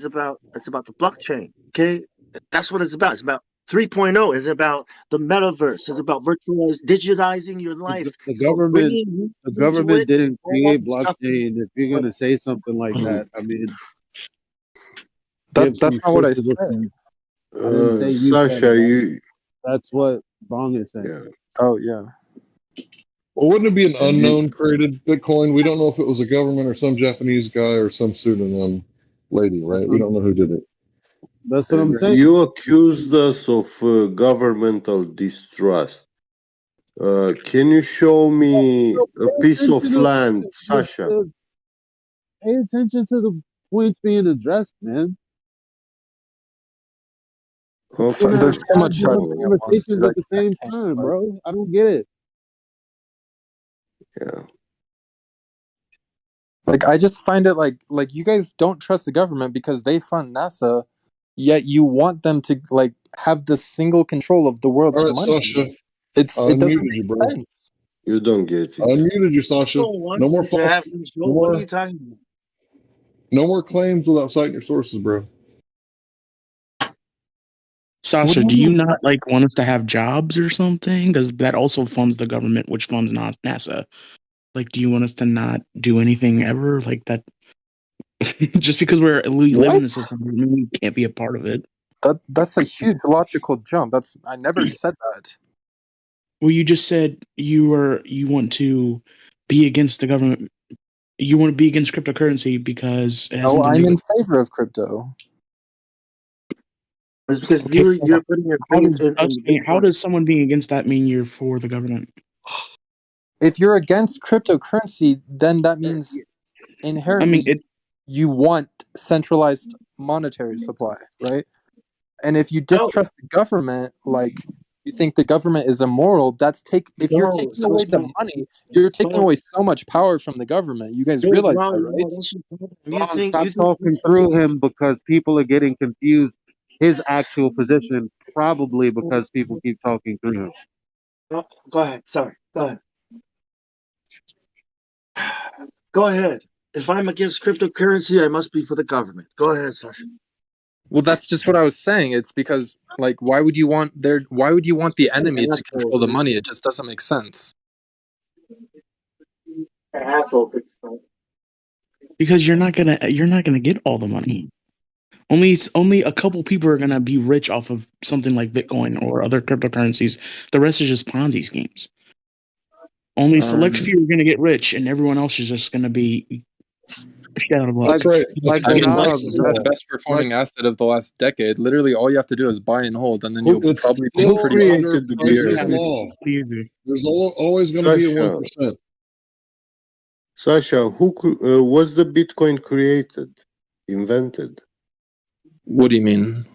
about the blockchain. Okay, that's what it's about. It's about 3.0. It's about the metaverse. It's about virtualized, digitizing your life. The It's about government bringing you the into government it. didn't All that create stuff. blockchain. If you're But gonna say something like that, I mean, give That's some not what I sources. said. I didn't say you said Sasha, it. you That's what Bong is saying. yeah. Oh yeah. Well, wouldn't it be an And you unknown created Bitcoin? We don't know if it was a government or some Japanese guy or some pseudonym lady, That's right? We what, don't know who did it. that's what I'm and saying. you accused us of governmental distrust. Can you show me Bro, a piece of land, the, Sasha? the, pay attention to the points being addressed, man. So You're Okay. gonna there's so have much different shouting at Oh, once, conversations dude. at the I same can't. time, bro. I don't get it. yeah. I just find it you guys don't trust the government because they fund NASA, yet you want them to have the single control of the All world's right, money. Sasha, I It doesn't unmuted you, make bro. sense. You don't get I it. unmuted you, Sasha. people want No more you to have false, no control. What are more, you talking about? no more claims without citing your sources, bro. What do Sasha, you do you mean? not want us to have jobs or something? Because that also funds the government, which funds not NASA. Do you want us to not do anything ever like that? Just because we live in What? the system, doesn't mean we can't be a part of it. That's a huge logical jump. I never said that. Well, you just said you want to be against the government. You want to be against cryptocurrency because it has No, something to I'm do in with. favor of crypto. It's because Okay, you're putting your faith in how Bitcoin. does someone being against that mean you're for the government? If you're against cryptocurrency, then that Uh, means I mean, inherently you want centralized monetary supply, right? And if you No, distrust the government, you think the government is immoral, if you're no, taking away the Sasha. money, you're taking Bong, away so much power from the government. You guys no, realize that, Bong, right? no, that's your problem. Bong, You stop think talking through him because people are getting confused. His actual position, probably because people keep talking through him. oh, go ahead. Sorry. Go ahead. Go ahead. If I'm against cryptocurrency, I must be for the government. Go ahead, Sasha. Well, that's just what I was saying. It's because why would you want the enemy to Assholes, control the man. money? It just doesn't make sense. Asshole. Because you're not gonna get all the money. Only a couple people are gonna be rich off of something like Bitcoin or other cryptocurrencies. The rest is just Ponzi schemes. Only a select few are gonna get rich, and everyone else is just gonna be shut out of luck. That's right. Like I mean, jobs. Bitcoin is the best performing asset of the last decade. Literally, all you have to do is buy and hold, and then you'll It's probably be still pretty. under Created the Parkinson's Bitcoin. law. Easy. There's always going to be a Sasha, 1%. Sasha, was the Bitcoin created, invented? What do you mean?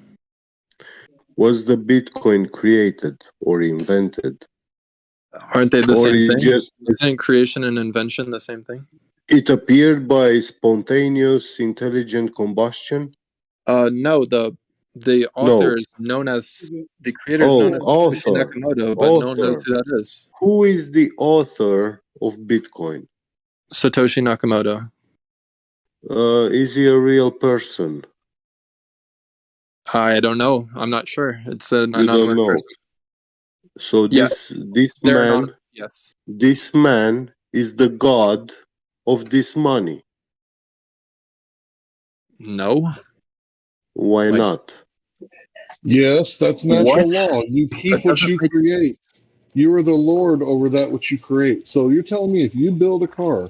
Was the Bitcoin created or invented? Aren't they the Or same it thing? just Isn't creation and invention the same thing? it appeared by spontaneous intelligent combustion? No. The author No. is known as the creator is known as Satoshi Author. Nakamoto, but no one knows Author. who that is. Who is the author of Bitcoin? Satoshi Nakamoto. Is he a real person? I don't know. I'm not sure. It's an You don't anonymous know. person. So Yeah, this they're man, anonymous. Yes. this man is the god of this money. No. Why Like not? Yes, that's natural what? law. You That keep what doesn't you make. create. You are the Lord over that which you create. So you're telling me if you build a car,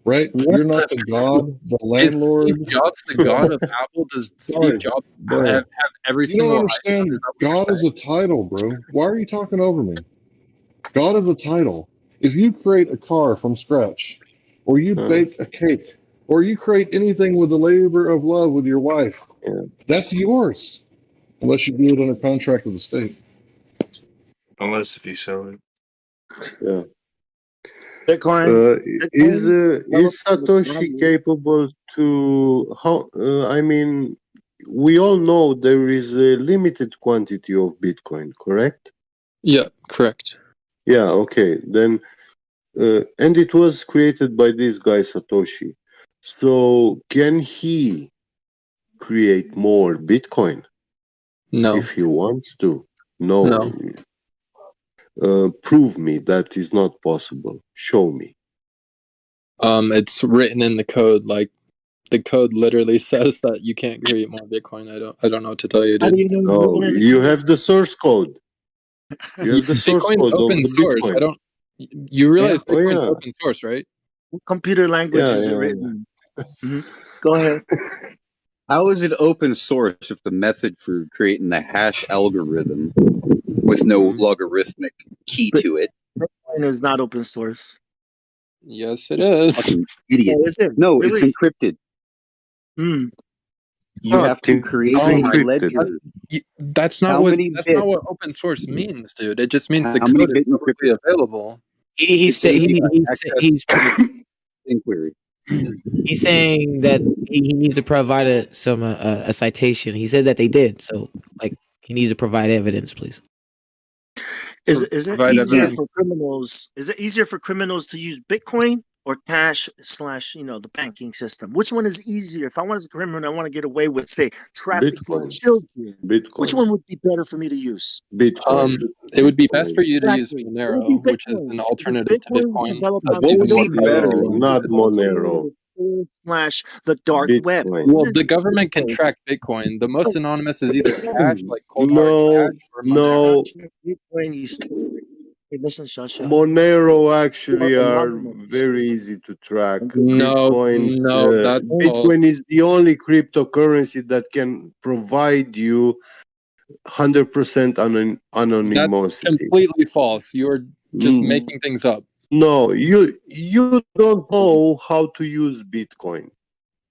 right? What You're not the God, the is landlord. Steve Jobs the god of Apple? Does Steve Sorry, Jobs bro. have every You don't single iPhone? Is understand. that what you're God is a saying? title, bro. Why are you talking over me? God is a title. If you create a car from scratch, or you bake a cake, or you create anything with the labor of love with your wife, Yeah. that's yours. Unless you do it under contract with the state. Unless if you sell it. Yeah. Bitcoin. Is Bitcoin Satoshi capable to how? I mean, we all know there is a limited quantity of Bitcoin, correct? Yeah, correct. Yeah. Okay. Then, and it was created by this guy Satoshi. So can he create more Bitcoin No. if he wants to? No. No. Prove me that is not possible. Show me. It's written in the code. Like the code literally says that you can't create more Bitcoin. I don't know what to tell you, How do dude. you know it's No, written in the you code? have the source code. You have the source Bitcoin's code of open the source. Bitcoin. You realize Oh Bitcoin's yeah, open source, right? What computer language yeah, is it yeah. written in? Go ahead. How is it open source if the method for creating the hash algorithm with no logarithmic key But to it? Bitcoin is not open source. Yes, it is. Fucking idiot. Oh, is it? No, it's Really? encrypted. Hmm. You have to create It's a encrypted. ledger. That's not How what many that's bits? not what open source means, dude. It just means the How many code is bit publicly encrypted? available. It's API access inquiry. He's saying that he needs to provide a citation. He said that they did, so like he needs to provide evidence, please. Is it Provide easier evidence. for criminals? Is it easier for criminals to use Bitcoin or cash slash the banking system? Which one is easier? If I want as a criminal, I want to get away with say trafficking Bitcoin. children. Which Bitcoin. one would be better for me to use? Bitcoin. It would be best for Bitcoin. you to use Exactly. It would be Monero, which is Bitcoin. an Because alternative to Bitcoin was Bitcoin developed that's by What even would more be better privately No, for you? not regulated. Monero. Slash the dark web. Bitcoin. Well, What the is government can Bitcoin? track Bitcoin. The most anonymous is either Cash, like cold hard No, cash, or Monero. no. Bitcoin is hey, listen, Shasha. Monero Are actually are anonymous. very easy to track. No, that's false. Bitcoin is the only cryptocurrency that can provide you 100% That's anonymity. completely false. You're just making things up. No, you don't know how to use Bitcoin.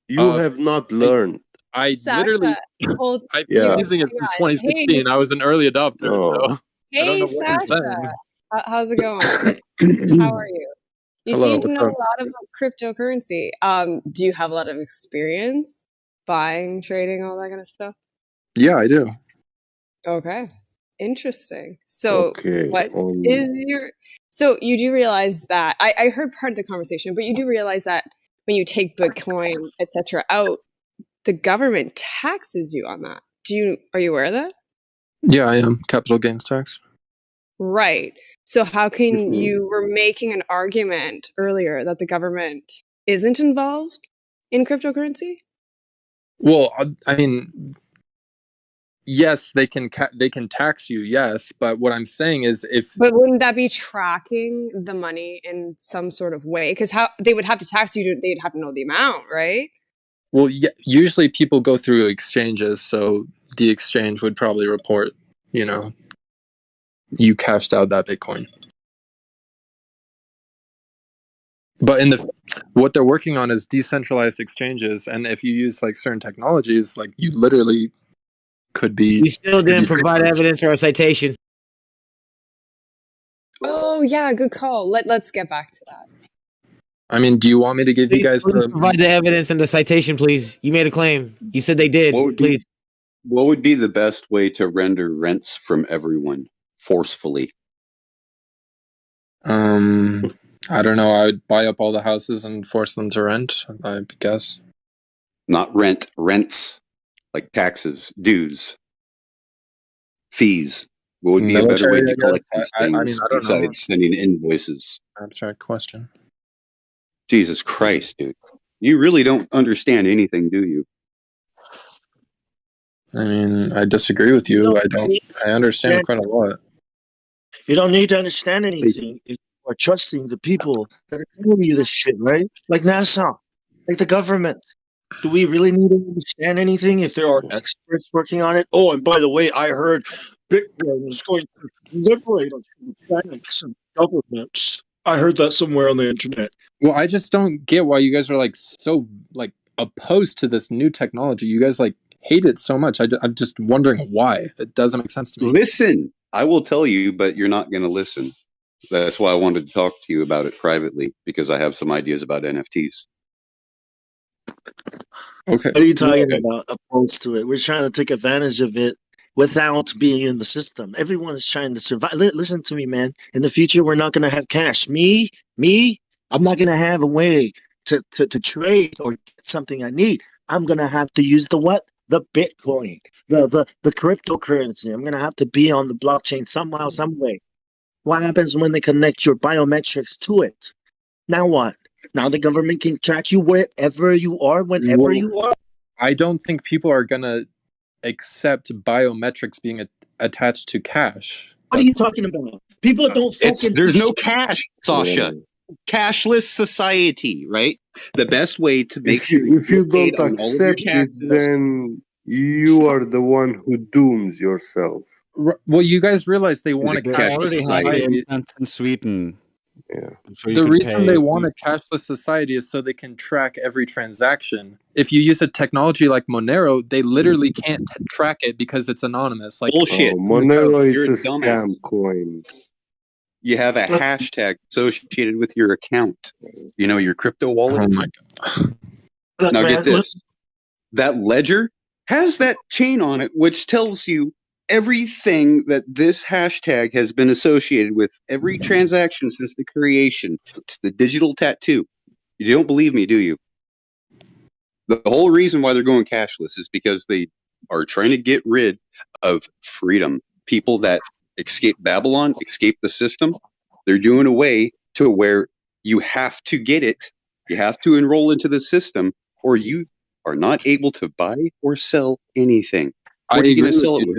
You have not learned. I Sasha, literally, hold. I've Yeah. been using it Hang since on. 2016. I was an early adopter, No. so I don't Hey, know what you're Sasha. saying. How's it going? How are you? You Hello, seem to what's know up? a lot about cryptocurrency. Do you have a lot of experience buying, trading, all that kind of stuff? Yeah, I do. Okay. Interesting. So Okay. what is your so you do realize that I heard part of the conversation, but you do realize that when you take Bitcoin, etc. out, the government taxes you on that. Are you aware of that? Yeah, I am. Capital gains tax. Right. So how can Mhm. you were making an argument earlier that the government isn't involved in cryptocurrency? Well, I mean, yes, they can tax you, yes, but what I'm saying is if But wouldn't that be tracking the money in some sort of way? Because how they would have to tax you, they'd have to know the amount, right? well, yeah, usually people go through exchanges, so the exchange would probably report, you cashed out that Bitcoin. But what they're working on is decentralized exchanges, and if you use like certain technologies, like you literally could be. You still didn't provide evidence or a citation. Oh yeah, good call. Let's get back to that. I mean, do you want me to give you guys provide the evidence and the citation, please? You made a claim. You said they did. Please. What would be the best way to render rents from everyone forcefully? I don't know. I would buy up all the houses and force them to rent, I guess. Not rent, rents, like taxes, dues, fees. What would be a better way Military, to I collect guess. these I mean, things I don't know. besides sending invoices? Abstract question. Jesus Christ, dude. You really don't understand anything, do you? I mean, I disagree with you. I understand quite a lot. You don't need to understand anything. You are trusting the people that are telling you this shit, right? Like NASA, like the government. Do we really need to understand anything if there are experts working on it? Oh, and by the way, I heard Bitcoin is going to liberate us from banks and governments. I heard that somewhere on the internet. Well, I just don't get why you guys are like so like opposed to this new technology. You guys like hate it so much. I'm just wondering why. It doesn't make sense to me. Listen, I will tell you, but you're not going to listen. That's why I wanted to talk to you about it privately, because I have some ideas about NFTs. Okay. What are you talking about opposed to it? We're trying to take advantage of it without being in the system. Everyone is trying to survive. Listen to me, man. In the future, we're not going to have cash. Me, I'm not going to have a way to trade or get something I need. I'm going to have to use the what? The Bitcoin, the cryptocurrency. I'm going to have to be on the blockchain somehow, some way. What happens when they connect your biometrics to it? Now what? Now the government can track you wherever you are, whenever you are. I don't think people are going to accept biometrics being attached to cash. What are you talking about? People don't fucking. There's no cash, Sasha. Cashless society, right? The best way to make sure if you don't accept it, then you are the one who dooms yourself. Well, you guys realize they want a cashless society in Sweden. Yeah. So the reason they want a cashless society is so they can track every transaction. If you use a technology like Monero, they literally can't track it because it's anonymous. Like bullshit. Monero is You're a dumbass. scam coin. You have a hashtag associated with your account. You know, your crypto wallet. Oh my God. Now get this. That ledger has that chain on it, which tells you everything that this hashtag has been associated with, every transaction since the creation, to the digital tattoo. You don't believe me, do you? The whole reason why they're going cashless is because they are trying to get rid of freedom. People that escape Babylon, escape the system, they're doing away to where you have to get it. You have to enroll into the system, or you are not able to buy or sell anything. What are you going to sell it with?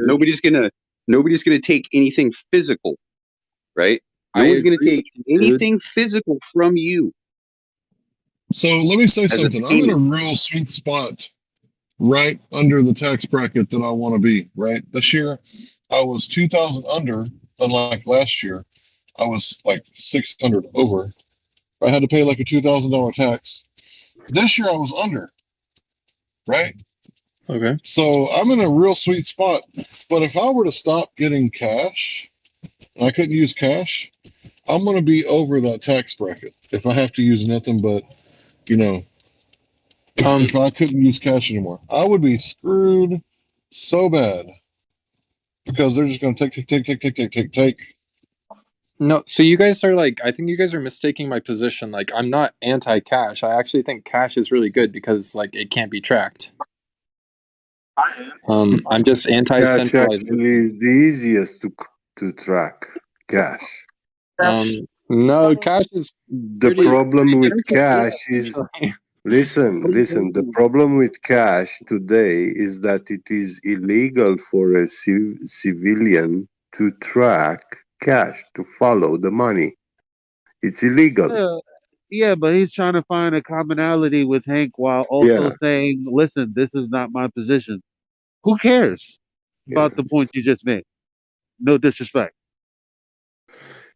Nobody's gonna take anything physical, right? No one's gonna take anything physical from you. So let me say something. I'm in a real sweet spot right under the tax bracket that I want to be, right? This year I was 2,000 under, unlike last year. I was like 600 over. I had to pay like a $2,000 tax. This year I was under, right? Okay. So I'm in a real sweet spot. But if I were to stop getting cash, and I couldn't use cash, I'm going to be over that tax bracket if I have to use nothing but, if I couldn't use cash anymore. I would be screwed so bad because they're just going to take. No, so you guys are like, I think you guys are mistaking my position. Like, I'm not anti-cash. I actually think cash is really good because, like, it can't be tracked. I'm just anti-centralized. Cash actually is the easiest to track. Cash. No, cash is the problem with cash is Listen. The problem with cash today is that it is illegal for a civilian to track cash, to follow the money. It's illegal. Yeah, but he's trying to find a commonality with Hank while also Yeah, saying, "Listen, this is not my position." Who cares yeah, about the point you just made? No disrespect.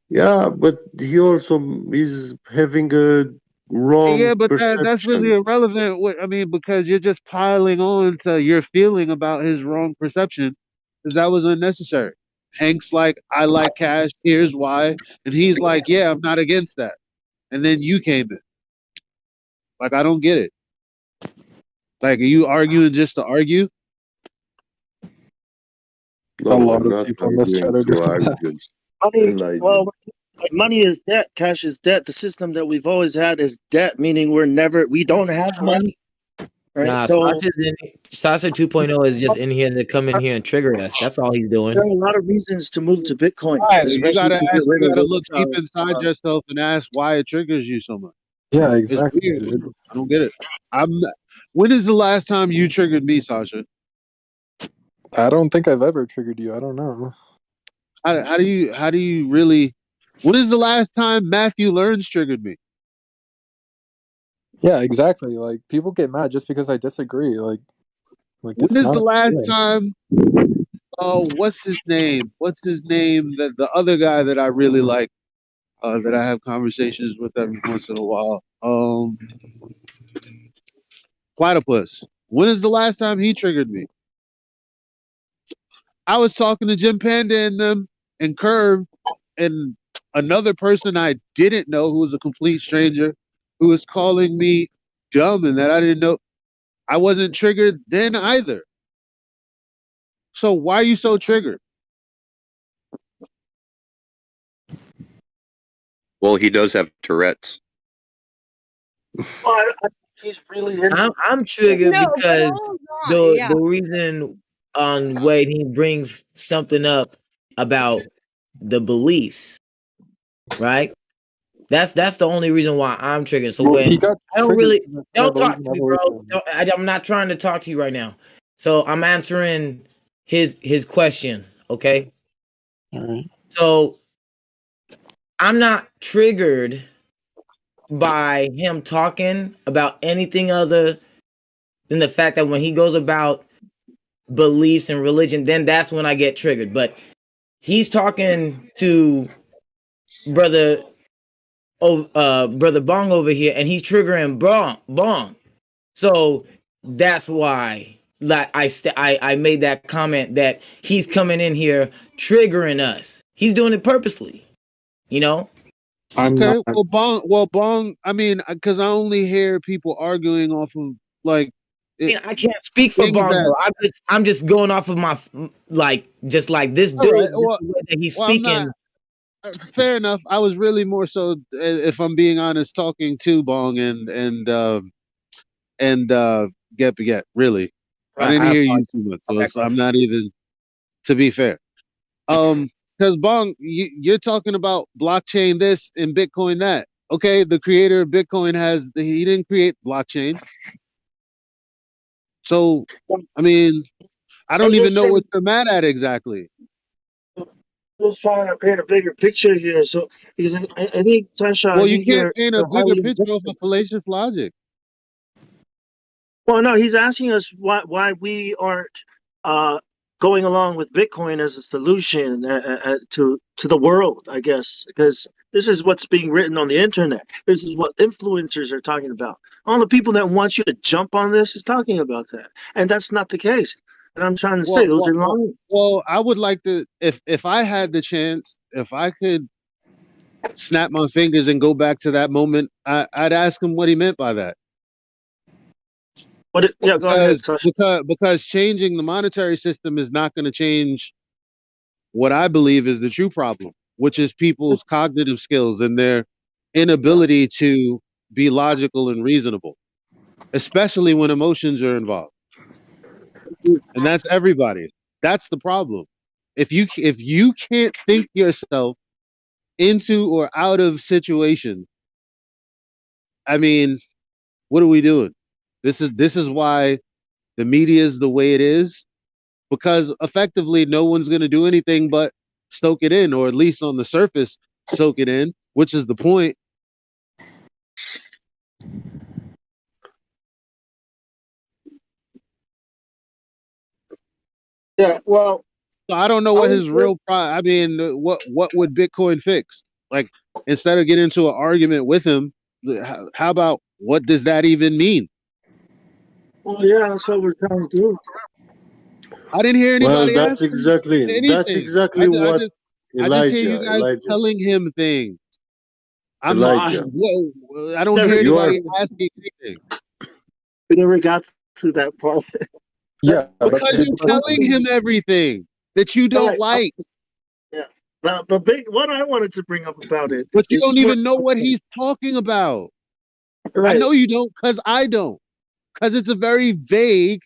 yeah. But he also is having a wrong Yeah, but that's really perception. irrelevant. I mean, because you're just piling on to your feeling about his wrong perception, because that was unnecessary. Hank's like, "I like cash. Here's why," and he's like, "Yeah, I'm not against that." And then you came in. Like, I don't get it. Like, are you arguing just to argue? A No, lot we're of not people in this arguing chat are to doing that. argue. Money, Elijah. well, money is debt. Cash is debt. The system that we've always had is debt, meaning we don't have money, right? Nah, So Sasha 2.0 is just in here to come in here and trigger us. That's all he's there doing. are a lot of reasons to move to Bitcoin, Right. You especially gotta to ask. get rid You of gotta look what's deep inside yourself and ask why it triggers you so much. Yeah, It's exactly, weird. dude. I don't get it. When is the last time you triggered me, Sasha? I don't think I've ever triggered you. I don't know. How do you really? When is the last time Matthew Learns triggered me? Yeah, exactly. Like people get mad just because I disagree. Like When it's is not the a last thing. time? Oh, what's his name? What's his name? The other guy that I really like, that I have conversations with every once in a while. Platypus. When is the last time he triggered me? I was talking to Jim Panda and them and Curve and another person I didn't know who was a complete stranger who was calling me dumb and that I didn't know. I wasn't triggered then either. So why are you so triggered? Well, he does have Tourette's. he's really into. I'm triggered No, but because hold on. Yeah. the reason when he brings something up about the beliefs, right? That's the only reason why I'm triggered. So Well, when he got I don't triggered really because I don't believe talk in to me, bro. evolution. I'm not trying to talk to you right now. So I'm answering his question. Okay. All right. So I'm not triggered by him talking about anything other than the fact that when he goes about beliefs and religion, then that's when I get triggered. But he's talking to brother brother Bong over here, and he's triggering Bong. So that's why, like I made that comment that he's coming in here triggering us. He's doing it purposely, you know. I'm Okay, not. Bong. I mean, because I only hear people arguing off of like I can't speak for things Bong that. though. I'm just going off of my just like this All right. dude, just the way that he's Well, I'm not. speaking. Fair enough. I was really more so, if I'm being honest, talking to Bong and Get Baguette. Really, I Right, didn't I hear you apologize. too much, My so back off. I'm not even. To be fair, because Bong, you're talking about blockchain this and Bitcoin that. Okay, the creator of Bitcoin he didn't create blockchain, so I mean, I I'm don't even just know saying, what you're mad at exactly. just trying to paint a bigger picture here. So, because I think, Sasha, I Well, you think can't paint a you're bigger highly picture of invested. a fallacious logic. Well, no, he's asking us why we aren't uh, going along with Bitcoin as a solution to the world, I guess, because this is what's being written on the internet. This is what influencers are talking about. All the people that want you to jump on this is talking about that, and that's not the case. And I'm trying to say Well, those well, are well, lying. well, I would like to, if I had the chance, if I could snap my fingers and go back to that moment, I'd ask him what he meant by that. Yeah, go ahead, Because Sasha. because changing the monetary system is not going to change what I believe is the true problem, which is people's cognitive skills and their inability to be logical and reasonable, especially when emotions are involved. And that's everybody. That's the problem. If you can't think yourself into or out of situations, I mean, What are we doing? This is why the media is the way it is, because effectively no one's going to do anything but soak it in, or at least on the surface soak it in, which is the point. Yeah, well, So I don't know what his real I mean, what would Bitcoin fix? Like, instead of getting into an argument with him, how about what does that even mean? Well, yeah, that's what we're trying to do. I didn't hear Well, anybody that's ask him anything. what I just hear you guys Elijah, telling him things. Elijah. I don't hear You are anybody asking anything. We never got to that part. Yeah, Because you're telling him everything that you don't like. Yeah. Now, the big what I wanted to bring up about it, But you is don't even know what he's talking about. Right. I know you don't, because I don't. Because it's a very vague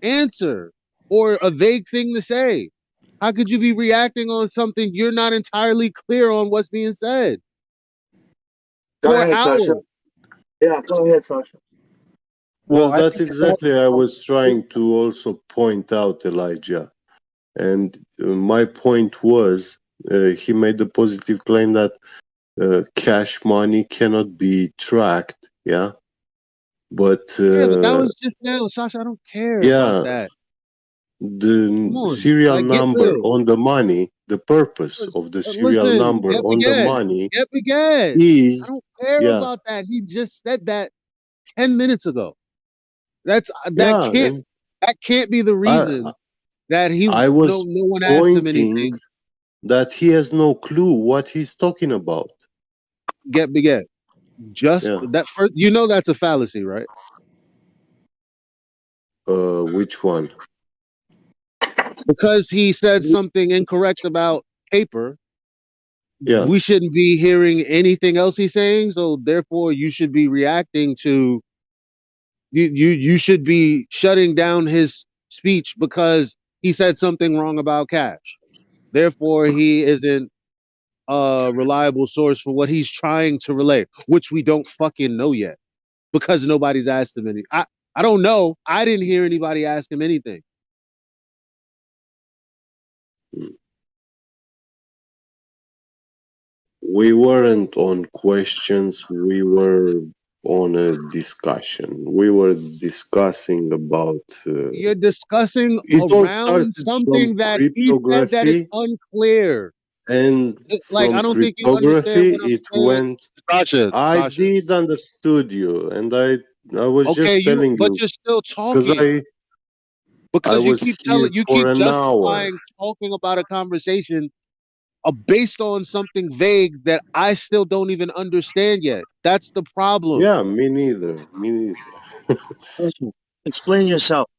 answer or a vague thing to say. How could you be reacting on something you're not entirely clear on what's being said? Go For ahead, hours. Sasha. Yeah, go ahead, Sasha. Well, that's exactly I was trying to also point out, Elijah. And my point was, he made the positive claim that cash money cannot be tracked. Yeah, but But that was just now, Sasha. I don't care about that. the Come on, serial like, get number real. on the money, the purpose of the serial Listen, number get on the baguette. money Get baguette. is, I don't care yeah, about that. He just said that 10 minutes ago. That yeah. can't be the reason that I was no one asked him pointing anything. that he has no clue what he's talking about. Get baguette. Just that first, that's a fallacy, right? Which one? Because he said something incorrect about paper. Yeah. We shouldn't be hearing anything else he's saying, so therefore you should be reacting to you should be shutting down his speech because he said something wrong about cash. Therefore, he isn't a reliable source for what he's trying to relay, which we don't fucking know yet because nobody's asked him any. I don't know. I didn't hear anybody ask him anything. We weren't on questions. We were on a discussion. We were discussing about. You're discussing It all around started from something that he said that is cryptography, unclear. and Like, I from don't think you understand cryptography what I'm it saying. went. Sasha. I did understood you, and I was Okay, just telling but you you're still because talking. Because you was keep here you for keep an hour. justifying talking about a conversation based on something vague that I still don't even understand yet. That's the problem. Yeah, me neither. Me neither. Explain yourself.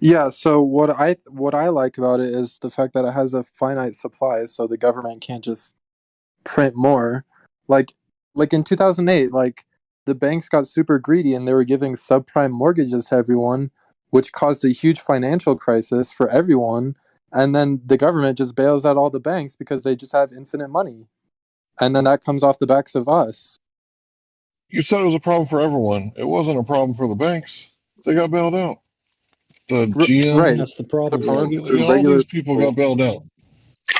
Yeah, so what I like about it is the fact that it has a finite supply, so the government can't just print more. Like in 2008, like the banks got super greedy and they were giving subprime mortgages to everyone, which caused a huge financial crisis for everyone. And then the government just bails out all the banks because they just have infinite money. And then that comes off the backs of us. You said it was a problem for everyone. It wasn't a problem for the banks. They got bailed out. The GM, right. That's the problem. all these people got bailed out.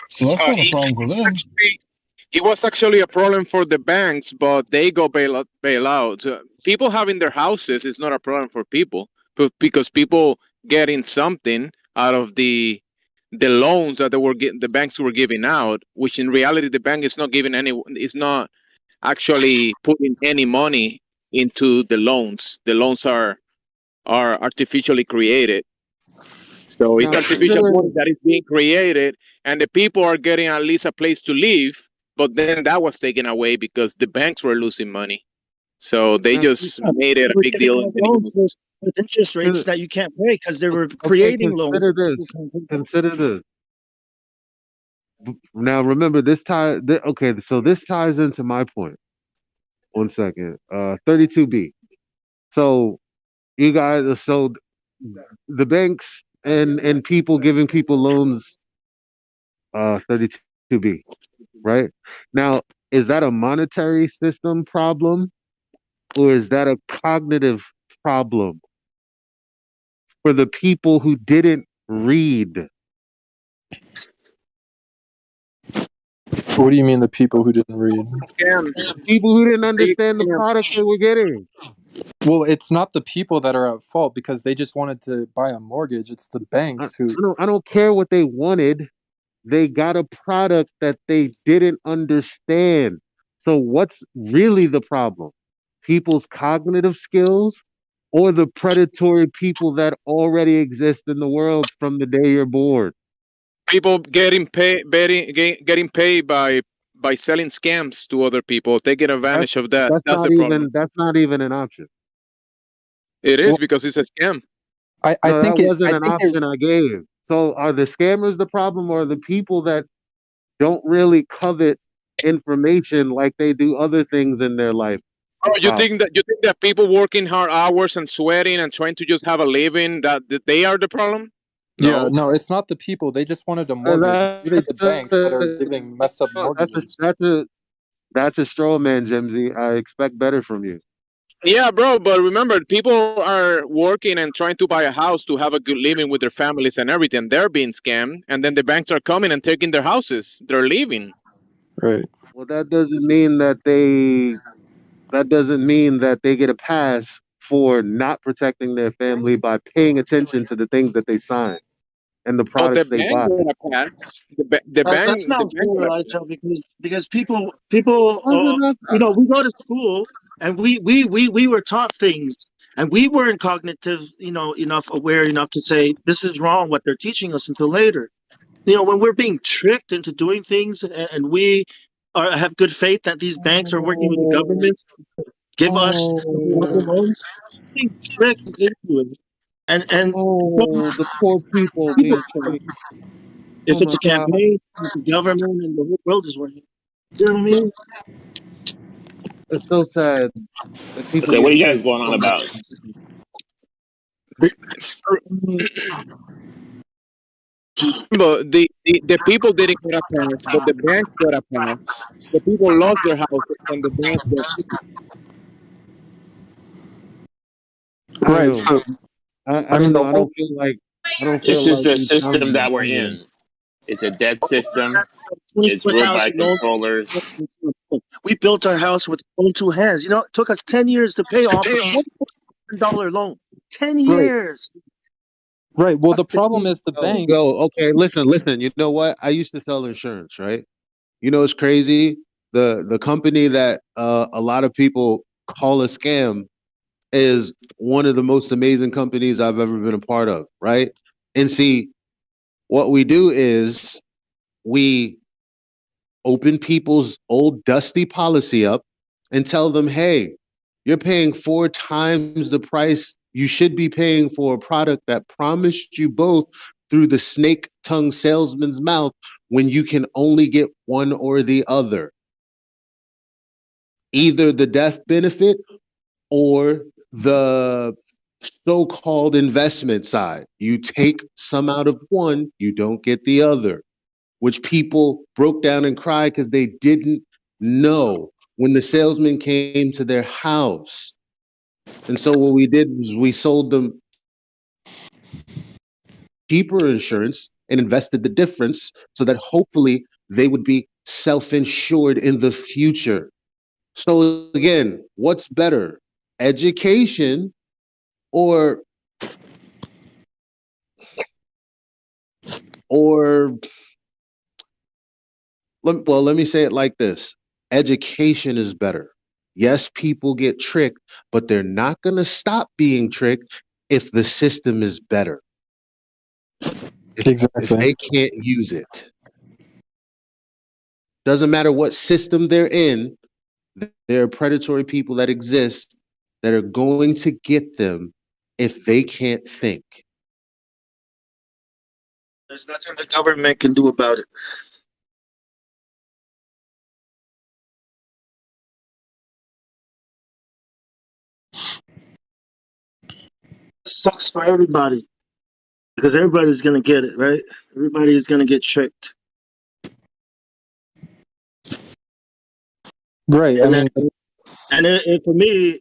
So that's not a problem for them. It was actually a problem for the banks, but they go bail out. People having their houses is not a problem for people, but because people getting something out of the loans that the banks were giving out, which in reality the bank is not giving is not actually putting any money into the loans. The loans are artificially created. So it's Now, artificial money that is being created, and the people are getting at least a place to live. But then that was taken away because the banks were losing money. So they just made it a big deal in the news. With interest rates that you can't pay because they were okay, creating loans. Consider this. Now, remember this tie. Okay, so this ties into my point. 1 second. 32B. So you guys, so the banks and people giving people loans. 32B. Right now, is that a monetary system problem, or is that a cognitive problem for the people who didn't read? What do you mean the people who didn't read? Scam. People who didn't Big understand the scam. product they were getting. Well, it's not the people that are at fault because they just wanted to buy a mortgage. It's the banks who. I don't care what they wanted. They got a product that they didn't understand. So what's really the problem? People's cognitive skills or the predatory people that already exist in the world from the day you're born? People getting paid by selling scams to other people, taking advantage of that. That's the problem. That's not even an option. It is Well, because it's a scam. I No, that think it. wasn't I an think it. option I gave. So are the scammers the problem or the people that don't really covet information like they do other things in their life? Oh, The problem. you think that people working hard hours and sweating and trying to just have a living that they are the problem? Yeah, No. no, it's not the people. They just wanted a mortgage. It's really the banks that are giving messed up mortgages. That's a straw man, Jimsy. I expect better from you. Yeah, bro, but remember, people are working and trying to buy a house to have a good living with their families and everything. They're being scammed, and then the banks are coming and taking their houses. They're leaving. Right. Well, that doesn't mean that they get a pass for not protecting their family by paying attention to the things that they sign and the Oh, the products they bank buy. got a pass. That's The not bank fair, got a Lights pass. Out, because people How's it not? we go to school and we were taught things and we weren't cognitive enough aware enough to say this is wrong what they're teaching us until later. When we're being tricked into doing things and we have good faith that these banks are working with the government give us loans, being tricked into it and The poor people being tricked. if Oh it's my a God. campaign, if the government and the whole world is working. You know what I mean? It's so sad that people Okay, what get are you tricked guys going on so much. about? But the people didn't get a pass, but the banks got a pass. The people lost their houses, and the banks got. I Right. don't So, I mean, don't know. the whole. I don't It's feel just like the these system houses that we're are fair. in. It's a dead system. It's ruled by 24,000 loans. controllers. We built our house with our own two hands. It took us 10 years to pay off a $24,000 loan. 10 Right. years. Right. Well, the problem is the banks. Okay, listen. You know what? I used to sell insurance, right? You know, it's crazy. The company that a lot of people call a scam is one of the most amazing companies I've ever been a part of, right? And see, what we do is we open people's old dusty policy up and tell them, hey, you're paying 4 times the price you should be paying for a product that promised you both through the snake tongue salesman's mouth when you can only get one or the other. Either the death benefit or the so-called investment side. You take some out of one, you don't get the other, which people broke down and cried because they didn't know when the salesman came to their house. And so what we did was we sold them cheaper insurance and invested the difference so that hopefully they would be self-insured in the future. So again, what's better? Education or let me say it like this. Education is better. Yes, people get tricked, but they're not going to stop being tricked if the system is better. If Exactly. they can't use it. Doesn't matter what system they're in, there are predatory people that exist that are going to get them if they can't think. There's nothing the government can do about it. Sucks for everybody because everybody's going to get it, right? Everybody is going to get tricked. Right. I mean, And for me,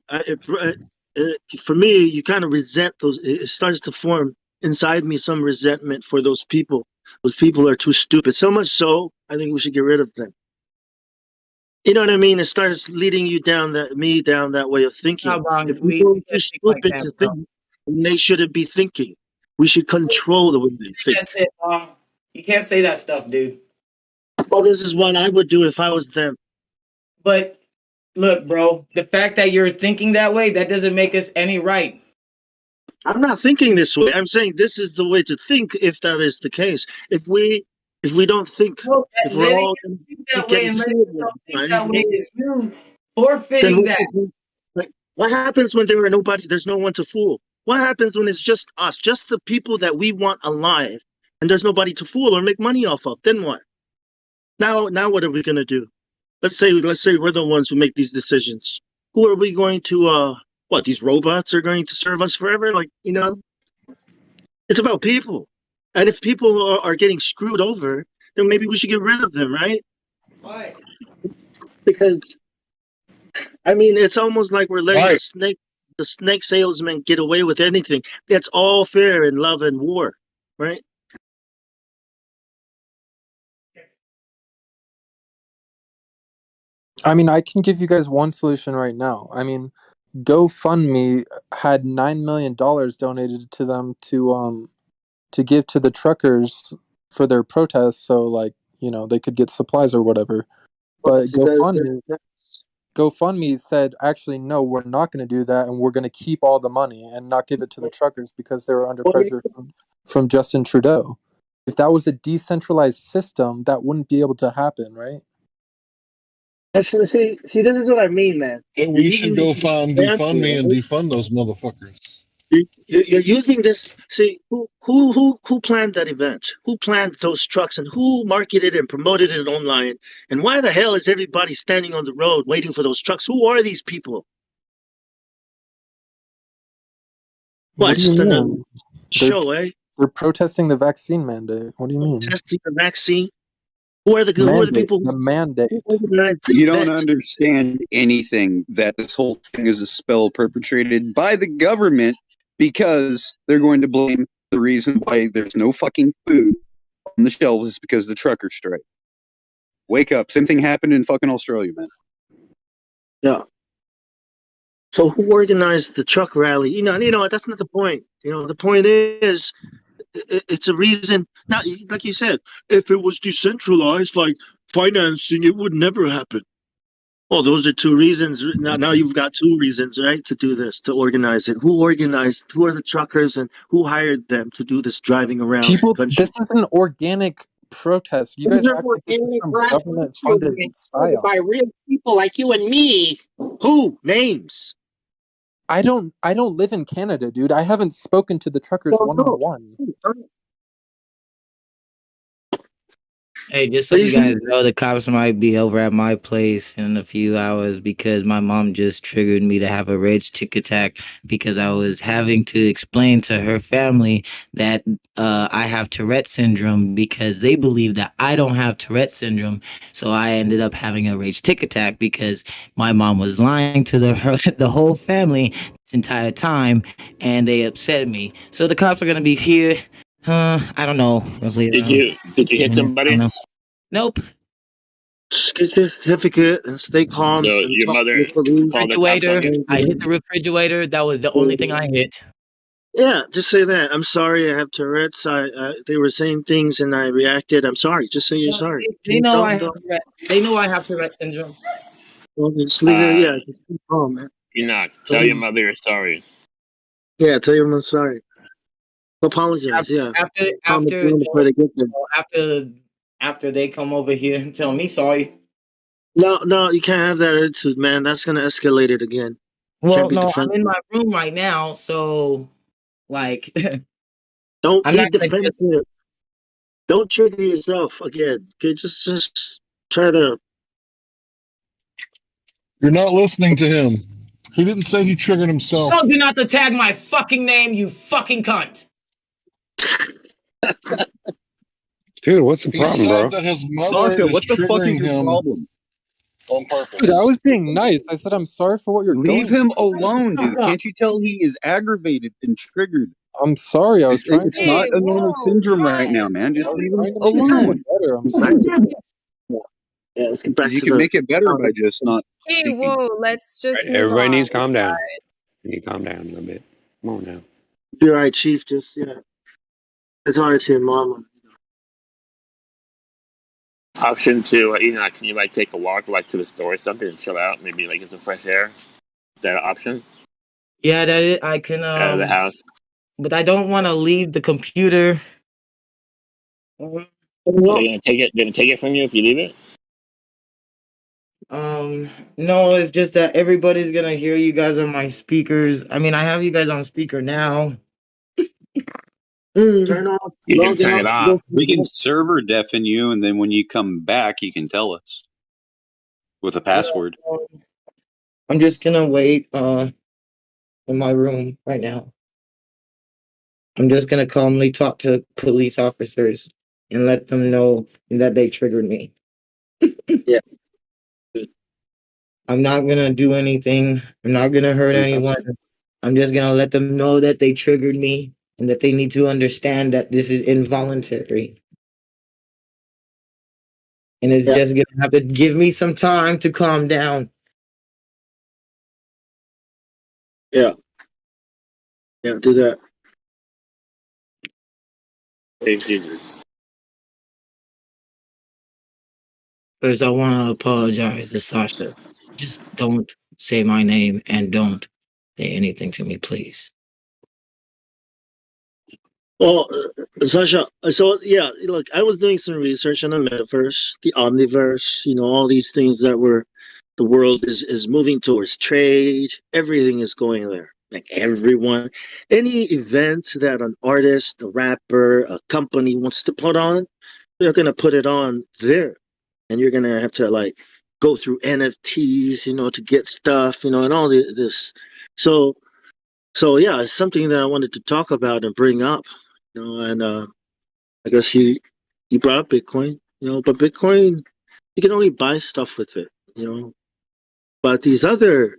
for me, you kind of resent those. It starts to form inside me some resentment for those people. Those people are too stupid. So much so, I think we should get rid of them. You know what I mean? It starts leading you down that way of thinking. No, bro, If we people are too can't think like stupid that, to bro. think, then they shouldn't be thinking. We should control the way they think. That's it, bro. You can't say that stuff, dude. Well, this is what I would do if I was them. But look, bro, the fact that you're thinking that way, that doesn't make us any right. I'm not thinking this way. I'm saying this is the way to think if that is the case. If we don't think, Well, if we're letting all us think that way getting and letting fooled us all don't the think time, that way is you then forfeiting that. like, what happens when there's no one to fool? What happens when it's just us, just the people that we want alive, and there's nobody to fool or make money off of? Then what? Now what are we gonna do? Let's say we're the ones who make these decisions. Who are we going to what, these robots are going to serve us forever? Like, it's about people. And if people are getting screwed over, then maybe we should get rid of them, right? Why? Because I mean, it's almost like we're letting Right. the snake salesman get away with anything. It's all fair in love and war, right? I mean, I can give you guys one solution right now. I mean, GoFundMe had $9 million donated to them to give to the truckers for their protests, so like, they could get supplies or whatever. But GoFundMe said, actually, no, we're not going to do that, and we're going to keep all the money and not give it to the truckers because they were under pressure from Justin Trudeau. If that was a decentralized system, that wouldn't be able to happen, right? See, this is what I mean, man. Then we should go find defund and defund those motherfuckers. You're using this. See, who planned that event? Who planned those trucks and who marketed and promoted it online? And why the hell is everybody standing on the road waiting for those trucks? Who are these people? What do you Just another mean? show, eh? They're protesting the vaccine mandate. What do you mean? Testing the vaccine. Who are the people? The mandate. You don't understand anything that this whole thing is a spell perpetrated by the government because they're going to blame the reason why there's no fucking food on the shelves is because of the trucker strike. Wake up. Same thing happened in fucking Australia, man. Yeah. So who organized the truck rally? You know, that's not the point. The point is, it's a reason. Not like you said, if it was decentralized, like financing, it would never happen. Oh, those are two reasons. Now you've got two reasons, right, to do this, to organize it. Who organized? Who are the truckers, and who hired them to do this driving around the country? This is an organic protest. You guys act like this is some government-funded psyop. By real people like you and me. Who? Names? I don't live in Canada, dude. I haven't spoken to the truckers one-on-one. Hey, just so you guys know, the cops might be over at my place in a few hours because my mom just triggered me to have a rage tick attack because I was having to explain to her family that I have Tourette syndrome because they believe that I don't have Tourette syndrome. So I ended up having a rage tick attack because my mom was lying to the whole family this entire time, and they upset me. So the cops are gonna be here. I don't know. Roughly, Did you hit somebody? Nope. Just get your certificate and stay calm. So and your talk mother to the police. called the cops on Refrigerator. you? I hit the refrigerator. That was the only thing I hit. Yeah, just say that. I'm sorry, I have Tourette's. They were saying things and I reacted. I'm sorry. Just say you're sorry. They know I have Tourette. They know I have Tourette syndrome. Well, just leave it. Yeah, just stay calm, man. Enoch, tell your mother you're sorry. Yeah, tell your mom sorry. Apologize. Yeah. Before they get there. After they come over here and tell me sorry. No, you can't have that attitude, man. That's gonna escalate it again. Well, no, I'm in my room right now, so like, don't I'm be not gonna defensive. Don't trigger yourself again. Okay, just try to. You're not listening to him. He didn't say he triggered himself. Told you not to tag my fucking name, you fucking cunt. Dude, what's the problem, bro? That his mother Sasha, is what the fuck is triggering your him. problem? on Dude, purpose. I was being nice. I said I'm sorry for what you're Leave going him through. alone, dude. Can't you tell he is aggravated and triggered? I'm sorry. I was trying It's to. not Hey, a normal whoa, syndrome right hey. now, man. I Just was leave him trying to make you feel alone. better. I'm sorry. Yeah, let's get back You to can the make it better by just not Hey, speaking. whoa, let's just move Everybody on. needs to calm down. You need to calm down a little bit. Come on now. You're right, Chief. Just it's hard to your mama. Option two, can you like take a walk like to the store or something and chill out? Maybe like get some fresh air. Is that an option? Yeah, that is, I can Out of the house. but I don't want to leave the computer. Are they gonna take it? They're gonna take it from you if you leave it? No, it's just that everybody's gonna hear you guys on my speakers. I mean, I have you guys on speaker now. Turn off. You can Log turn out. it off. Go We can server deafen you, and then when you come back, you can tell us with a password. I'm just gonna wait in my room right now. I'm just gonna calmly talk to police officers and let them know that they triggered me. Yeah. I'm not gonna do anything. I'm not gonna hurt anyone. I'm just gonna let them know that they triggered me and that they need to understand that this is involuntary. And it's just gonna have to give me some time to calm down. Yeah. Yeah, do that. Hey, Jesus. First, I want to apologize to Sasha. Just don't say my name and don't say anything to me, please. Well, Sasha, so yeah, look, I was doing some research on the metaverse, the omniverse, all these things the world is moving towards trade. Everything is going there. Like everyone, any event that an artist, a rapper, a company wants to put on, they're going to put it on there. And you're going to have to like go through NFTs, to get stuff, and all this. So yeah, it's something that I wanted to talk about and bring up, and I guess you brought up Bitcoin, but Bitcoin, you can only buy stuff with it, but these other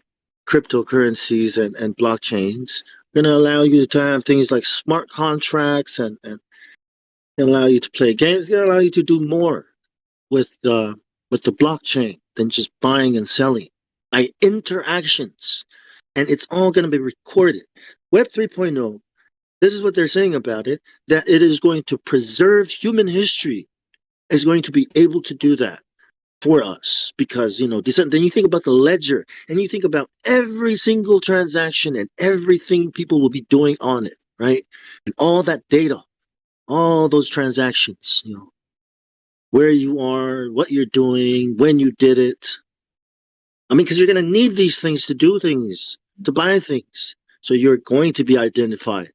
cryptocurrencies and blockchains are going to allow you to have things like smart contracts and allow you to play games. It's going to allow you to do more with the blockchain than just buying and selling, like interactions, and it's all going to be recorded. Web 3.0, this is what they're saying about it, that it is going to preserve human history, is going to be able to do that for us, because then you think about the ledger and you think about every single transaction and everything people will be doing on it, right? And all that data, all those transactions, where you are, what you're doing, when you did it. I mean, because you're going to need these things to do things, to buy things. So you're going to be identified.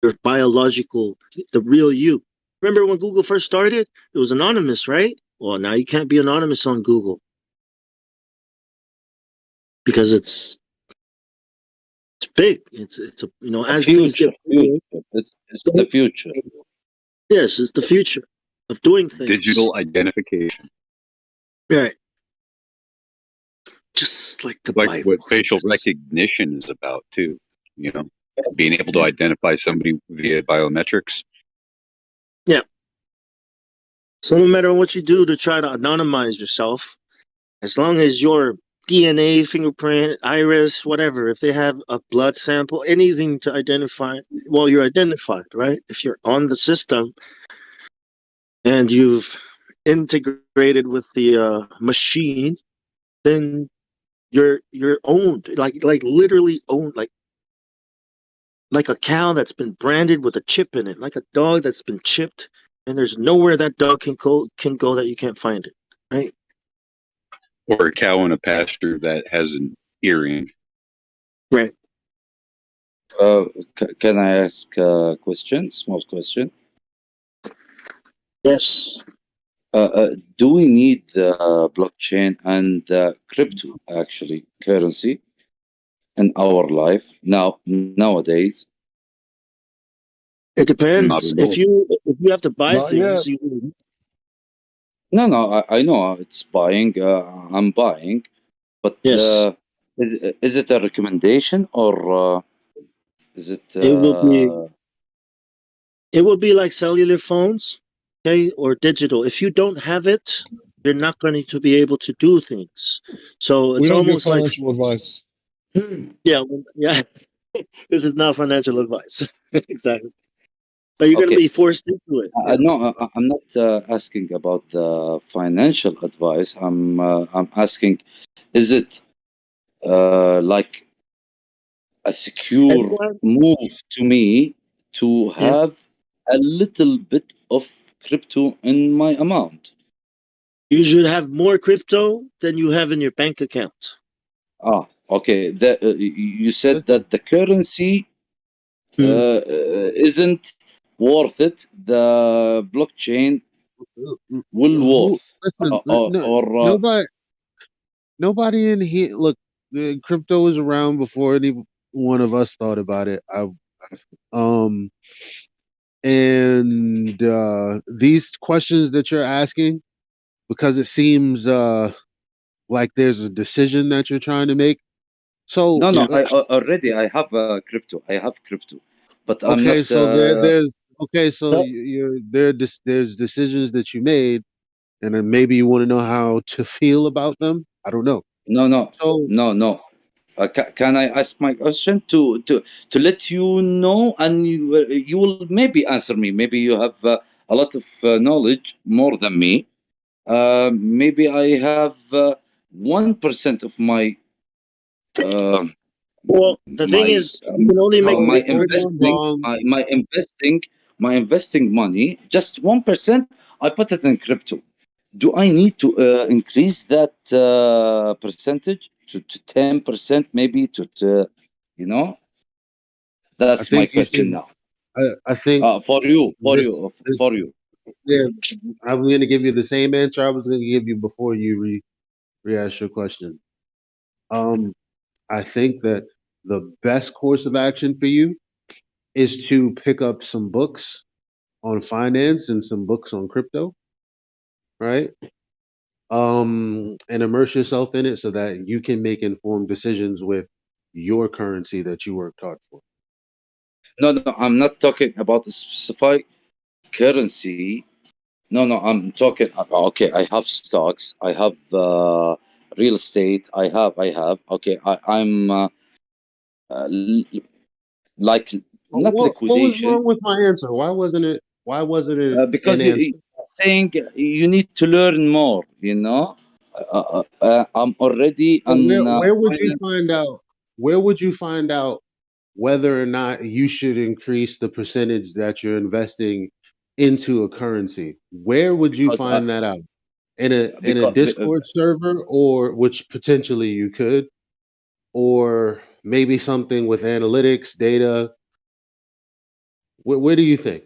Your biological, the real you. Remember when Google first started? It was anonymous, right? Well, now you can't be anonymous on Google because it's big. It's as things get bigger, It's the future. yes, it's the future of doing things. Digital identification. Right. Just like the Like Bible. what facial recognition is about, too. Being able to identify somebody via biometrics. Yeah. So no matter what you do to try to anonymize yourself, as long as your DNA, fingerprint, iris, whatever, if they have a blood sample, anything to identify, well, you're identified, right? If you're on the system and you've integrated with the machine, then you're owned, like literally owned, like a cow that's been branded with a chip in it, like a dog that's been chipped, and there's nowhere that dog can go that you can't find it, right? Or a cow in a pasture that has an earring. Right. Can I ask a question? Small question. Yes. Do we need the blockchain and crypto actually currency in our life nowadays? It depends. If you have to buy Not yet. things, No, I know it's buying. I'm buying, but Yes. is it a recommendation or is it? It will be like cellular phones, okay, or digital. If you don't have it, you're not going to be able to do things. So We it's don't give almost like, financial advice. yeah, yeah. This is not financial advice. Exactly. But you're going to Okay. be forced into it. Yeah. No, I'm not asking about the financial advice. I'm asking, is it like a secure Anyone? move to me to Yeah. have a little bit of crypto in my amount? You should have more crypto than you have in your bank account. Okay. You said Listen, that the currency isn't worth it. The blockchain will worth, listen. No, or nobody in here. Look, the crypto was around before any one of us thought about it. Um, and these questions that you're asking, because it seems like there's a decision that you're trying to make. So no. I already I have crypto. I have crypto, but I'm okay, not. so there's okay, so there's decisions that you made, and then maybe you want to know how to feel about them. I don't know. No. So No. Can I ask my question to let you know, and you will maybe answer me. Maybe you have a lot of knowledge more than me. Maybe I have 1% of my uh, Well, the thing my is, you can only make my big you're purchases. going investing wrong. my investing money, just 1%. I put it in crypto. Do I need to increase that percentage to 10%, maybe to you know? I That's my think you question should. now. I think For you, this for you. yeah, I'm going to give you the same answer I was going to give you before you re-ask your question. I think that the best course of action for you is to pick up some books on finance and some books on crypto, right? And immerse yourself in it so that you can make informed decisions with your currency that you worked hard for. No, I'm not talking about a specific currency. No, I'm talking. Okay, I have stocks. I have real estate. I have. Okay, I'm uh, l- like not What was liquidation wrong with my answer? Why wasn't it an because answer? you're saying you need to learn more. I'm already So on where would you finance. find out? Where would you find out whether or not you should increase the percentage that you're investing into a currency? Where would you because find that out? In a because Discord server, or which potentially you could, or maybe something with analytics data. Where do you think?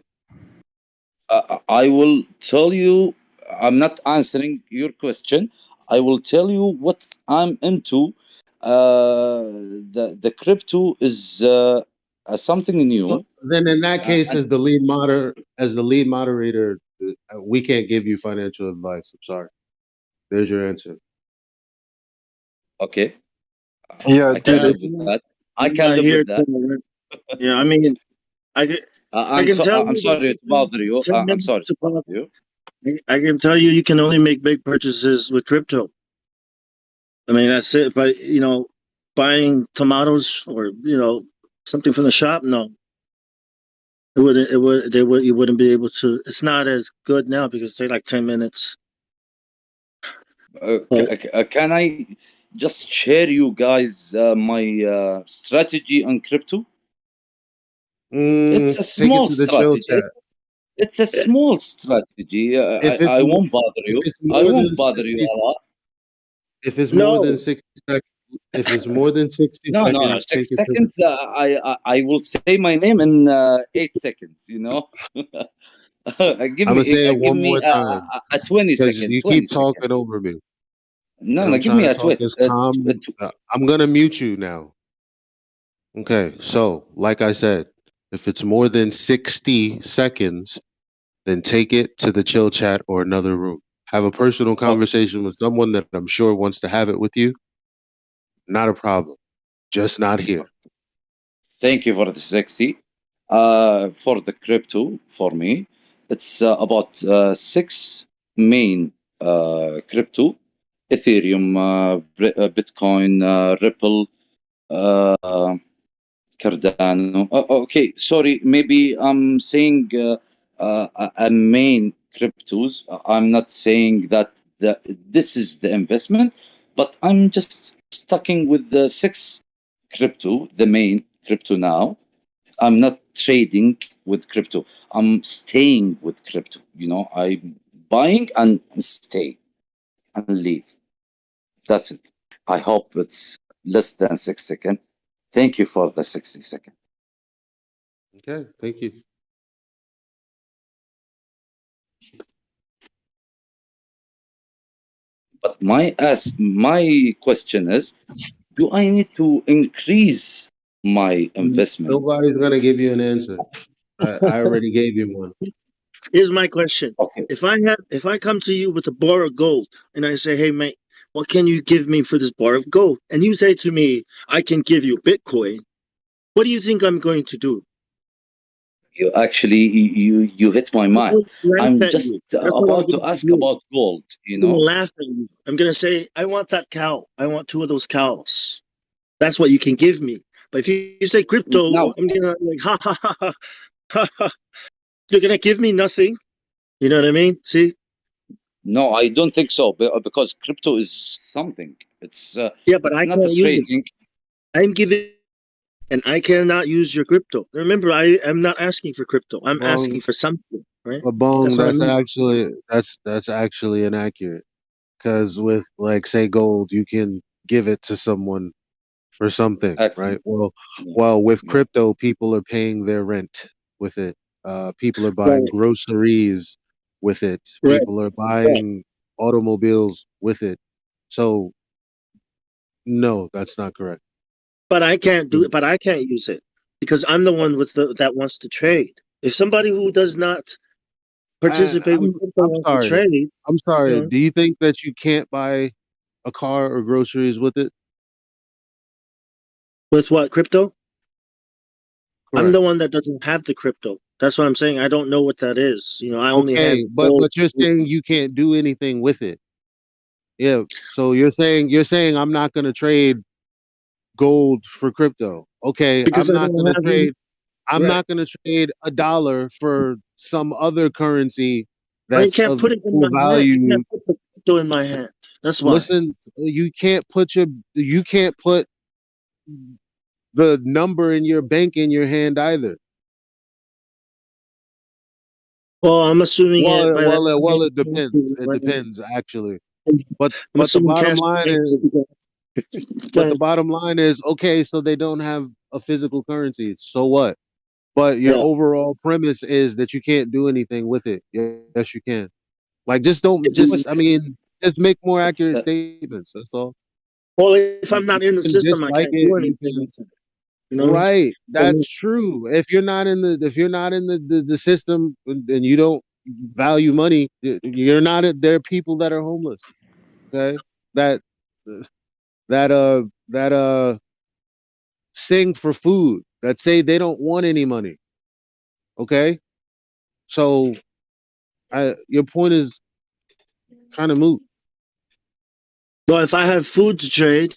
I will tell you. I'm not answering your question. I will tell you what I'm into. The crypto is something Well, new. then in that case, And, as the lead moderator, we can't give you financial advice. I'm sorry. There's your answer. okay, Yeah, I can dude. Yeah, live with that. I I'm can not live here with that. to. Yeah, I mean, I can, I can tell I'm you that sorry to bother you. 10 I'm minutes sorry to to bother pop. you. I can tell you, you can only make big purchases with crypto. I mean, that's it. But buying tomatoes or something from the shop, no, it wouldn't. It would. They would. You wouldn't be able to. It's not as good now because it takes like 10 minutes. But Can I just share you guys my strategy on crypto? It's a Take it small to the chill strategy. chat. It's a small strategy. If it's I mo- won't bother if you. it's I more won't than bother you 60, a lot. if it's more than no, 60 seconds, if it's more than 60 No. seconds, take Six it to the seconds. I will say my name in 8 seconds. I'm gonna say it Give one me more time a 20 because second. you 20 keep second. talking over me, and No. I'm Give trying me to a talk 20. as calm. I'm gonna mute you now. Okay, so like I said, if it's more than 60 seconds, then take it to the chill chat or another room. have a personal conversation with someone that I'm sure wants to have it with you, not a problem. Just not here. Thank you for the 60. For the crypto, for me, it's about 6 main crypto: Ethereum, Bitcoin, Ripple, uh, Cardano. Okay, sorry. Maybe I'm saying a main cryptos. I'm not saying that this is the investment, but I'm just sticking with the 6 crypto, the main crypto now. I'm not trading with crypto. I'm staying with crypto. I'm buying and stay and leave. That's it. I hope it's less than 6 seconds. Thank you for the 60 seconds. Okay, thank you. But my question is, do I need to increase my investment? Nobody's gonna give you an answer. I already gave you one. Here's my question. Okay. If I come to you with a bar of gold and I say, hey mate, what can you give me for this bar of gold? And you say to me, I can give you Bitcoin. What do you think I'm going to do? You actually you hit my mind. I'm just about to ask about gold. I'm gonna laugh at you. I'm gonna say, I want that cow. I want 2 of those cows. That's what you can give me. But if you say crypto, No. I'm gonna like ha ha ha ha ha ha. You're gonna give me nothing. You know what I mean? See? No, I don't think so. Because crypto is something. It's Yeah, but it's I not can't a use it. trading. I'm giving, and I cannot use your crypto. Remember, I am not asking for crypto. I'm asking for something, right? Bong, That's what I mean. that's actually inaccurate. Because with like say gold, you can give it to someone for something, right? Well, with crypto, people are paying their rent with it. People are buying Right. groceries with it. Right. People are buying automobiles with it. So, no, that's not correct. But I can't do it. But I can't use it because I'm the one that wants to trade. If somebody who does not participate with crypto I'm wants to sorry. trade, I'm sorry. you know, Do you think that you can't buy a car or groceries with it? with what crypto? I'm Correct. the one that doesn't have the crypto. That's what I'm saying. I don't know what that is. You know, I only have Okay, but gold. you're saying you can't do anything with it. Yeah. So you're saying I'm not going to trade gold for crypto. Okay, Because I don't have any. I'm Right. not going to trade $1 for some other currency I that's can't of put it in equal my hand. You value. can't put the crypto in my hand. That's why. Listen, you can't put the number in your bank in your hand either. Well, I'm assuming it by that. Well, it depends. It depends actually. But I'm the assuming bottom cash. line is but the bottom line is okay, so they don't have a physical currency. So what? But your Yeah. overall premise is that you can't do anything with it. Yes, you can. Like just don't just I mean just make more accurate statements. That's all. Well, if I'm not You in the can system, I dislike can't it. do You anything can with it. You know. right. That's true. If you're not in the system and you don't value money, you're not. There are people that are homeless. Okay, that that sing for food. That say they don't want any money. Okay, so your point is kind of moot. Well, if I have food to trade,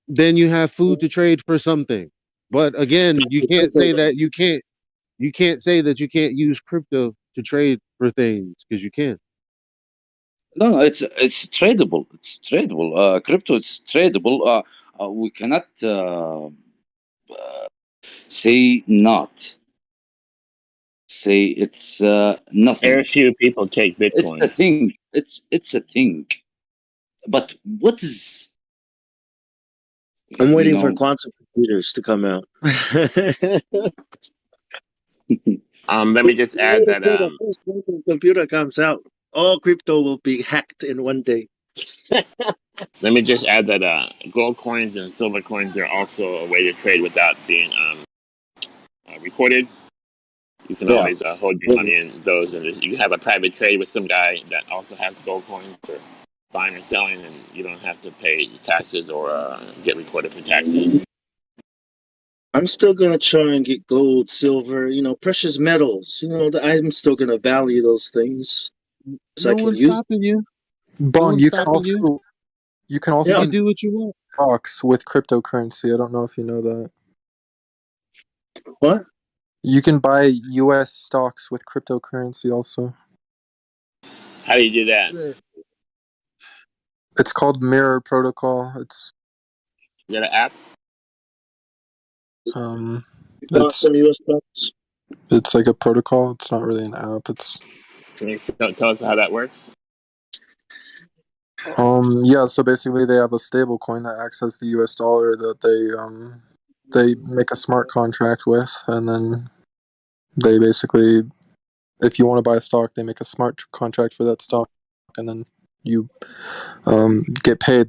then you have food to trade for something. But again, you can't say that you can't say that you can't use crypto to trade for things because you can. No, it's tradable. It's tradable. Crypto, it's tradable. We cannot say not. Say it's nothing. Very few people take It's a Bitcoin. thing. It's a thing. But what is? I'm you waiting for know, quantum computers to come out. Let me just add that The first quantum computer comes out, all crypto will be hacked in one day. gold coins and silver coins are also a way to trade without being recorded. You can Yeah. always hold your money in those, and you can have a private trade with some guy that also has gold coins for buying and selling, and you don't have to pay taxes or get recorded for taxes. I'm still gonna try and get gold, silver, precious metals. I'm still gonna value those things so I No can one's use. stopping you. No Bon, one's stopping you. you can You also can do what you want. stocks with cryptocurrency. I don't know if you know that. What? You can buy U.S. stocks with cryptocurrency also. How do you do that? It's called Mirror Protocol. It's You got an app? Bought some U.S. stocks. it's like a protocol. It's not really an app. It's Can you tell us how that works? yeah. So basically, they have a stable coin that acts as the U.S. dollar that they make a smart contract with, and then they basically, if you want to buy a stock, they make a smart contract for that stock, and then you get paid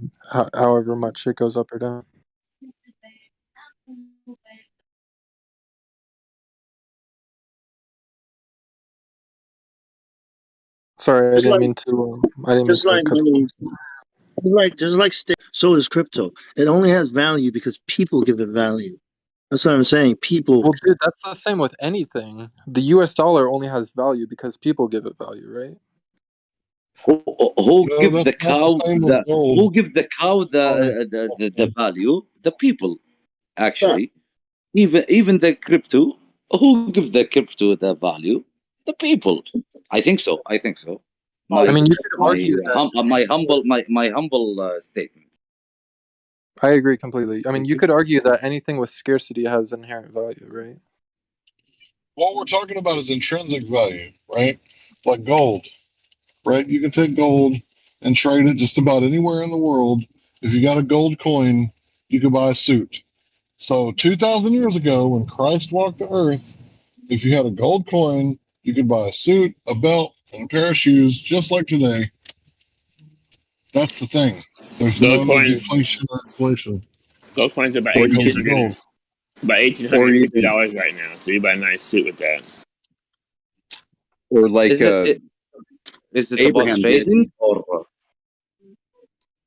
however much it goes up or down. Sorry, I Just didn't like, mean to. I didn't mean just to like cut. money. So is crypto. It only has value because people give it value. That's what I'm saying. People. Well, dude, that's the same with anything. The U.S. dollar only has value because people give it value, right? Who No, give that's the not the cow same with gold. who give the cow the value? The people, actually. Even the crypto. Who give the crypto the value? The people. I think so. I mean, you could argue that. My humble statement. I agree completely. I mean, you could argue that anything with scarcity has inherent value, right? What we're talking about is intrinsic value, right? Like gold, right? You can take gold and trade it just about anywhere in the world. If you got a gold coin, you can buy a suit. So 2,000 years ago, when Christ walked the earth, if you had a gold coin, you could buy a suit, a belt, and a pair of shoes, just like today. That's the thing. There's Gold no coins. deflation or inflation. Gold coins are about When it comes to $1,800. gold. About $1,850 right now. So you buy a nice suit with that. Or like Is it about Abraham did. trading or?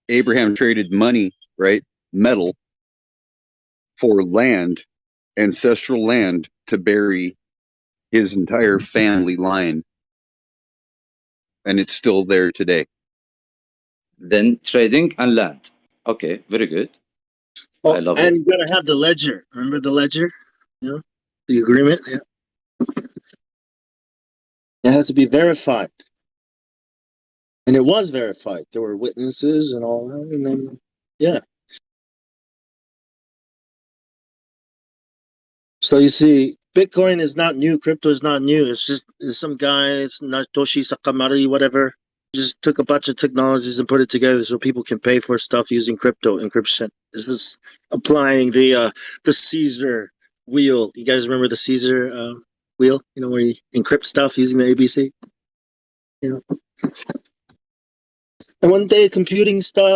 Abraham traded money, right? Metal for land, ancestral land, to bury his entire family line. And it's still there today. Then trading and land. Okay, very good. Oh, I love and it. you gotta have the ledger. Remember the ledger? The agreement. Yeah. It has to be verified, and it was verified. There were witnesses and all that, and then yeah. So you see, Bitcoin is not new. Crypto is not new. It's some guy. It's Satoshi Sakamari, whatever. Just took a bunch of technologies and put it together so people can pay for stuff using crypto encryption. This is applying the Caesar wheel. You guys remember the Caesar wheel? Where you encrypt stuff using the ABC. And one day computing stuff.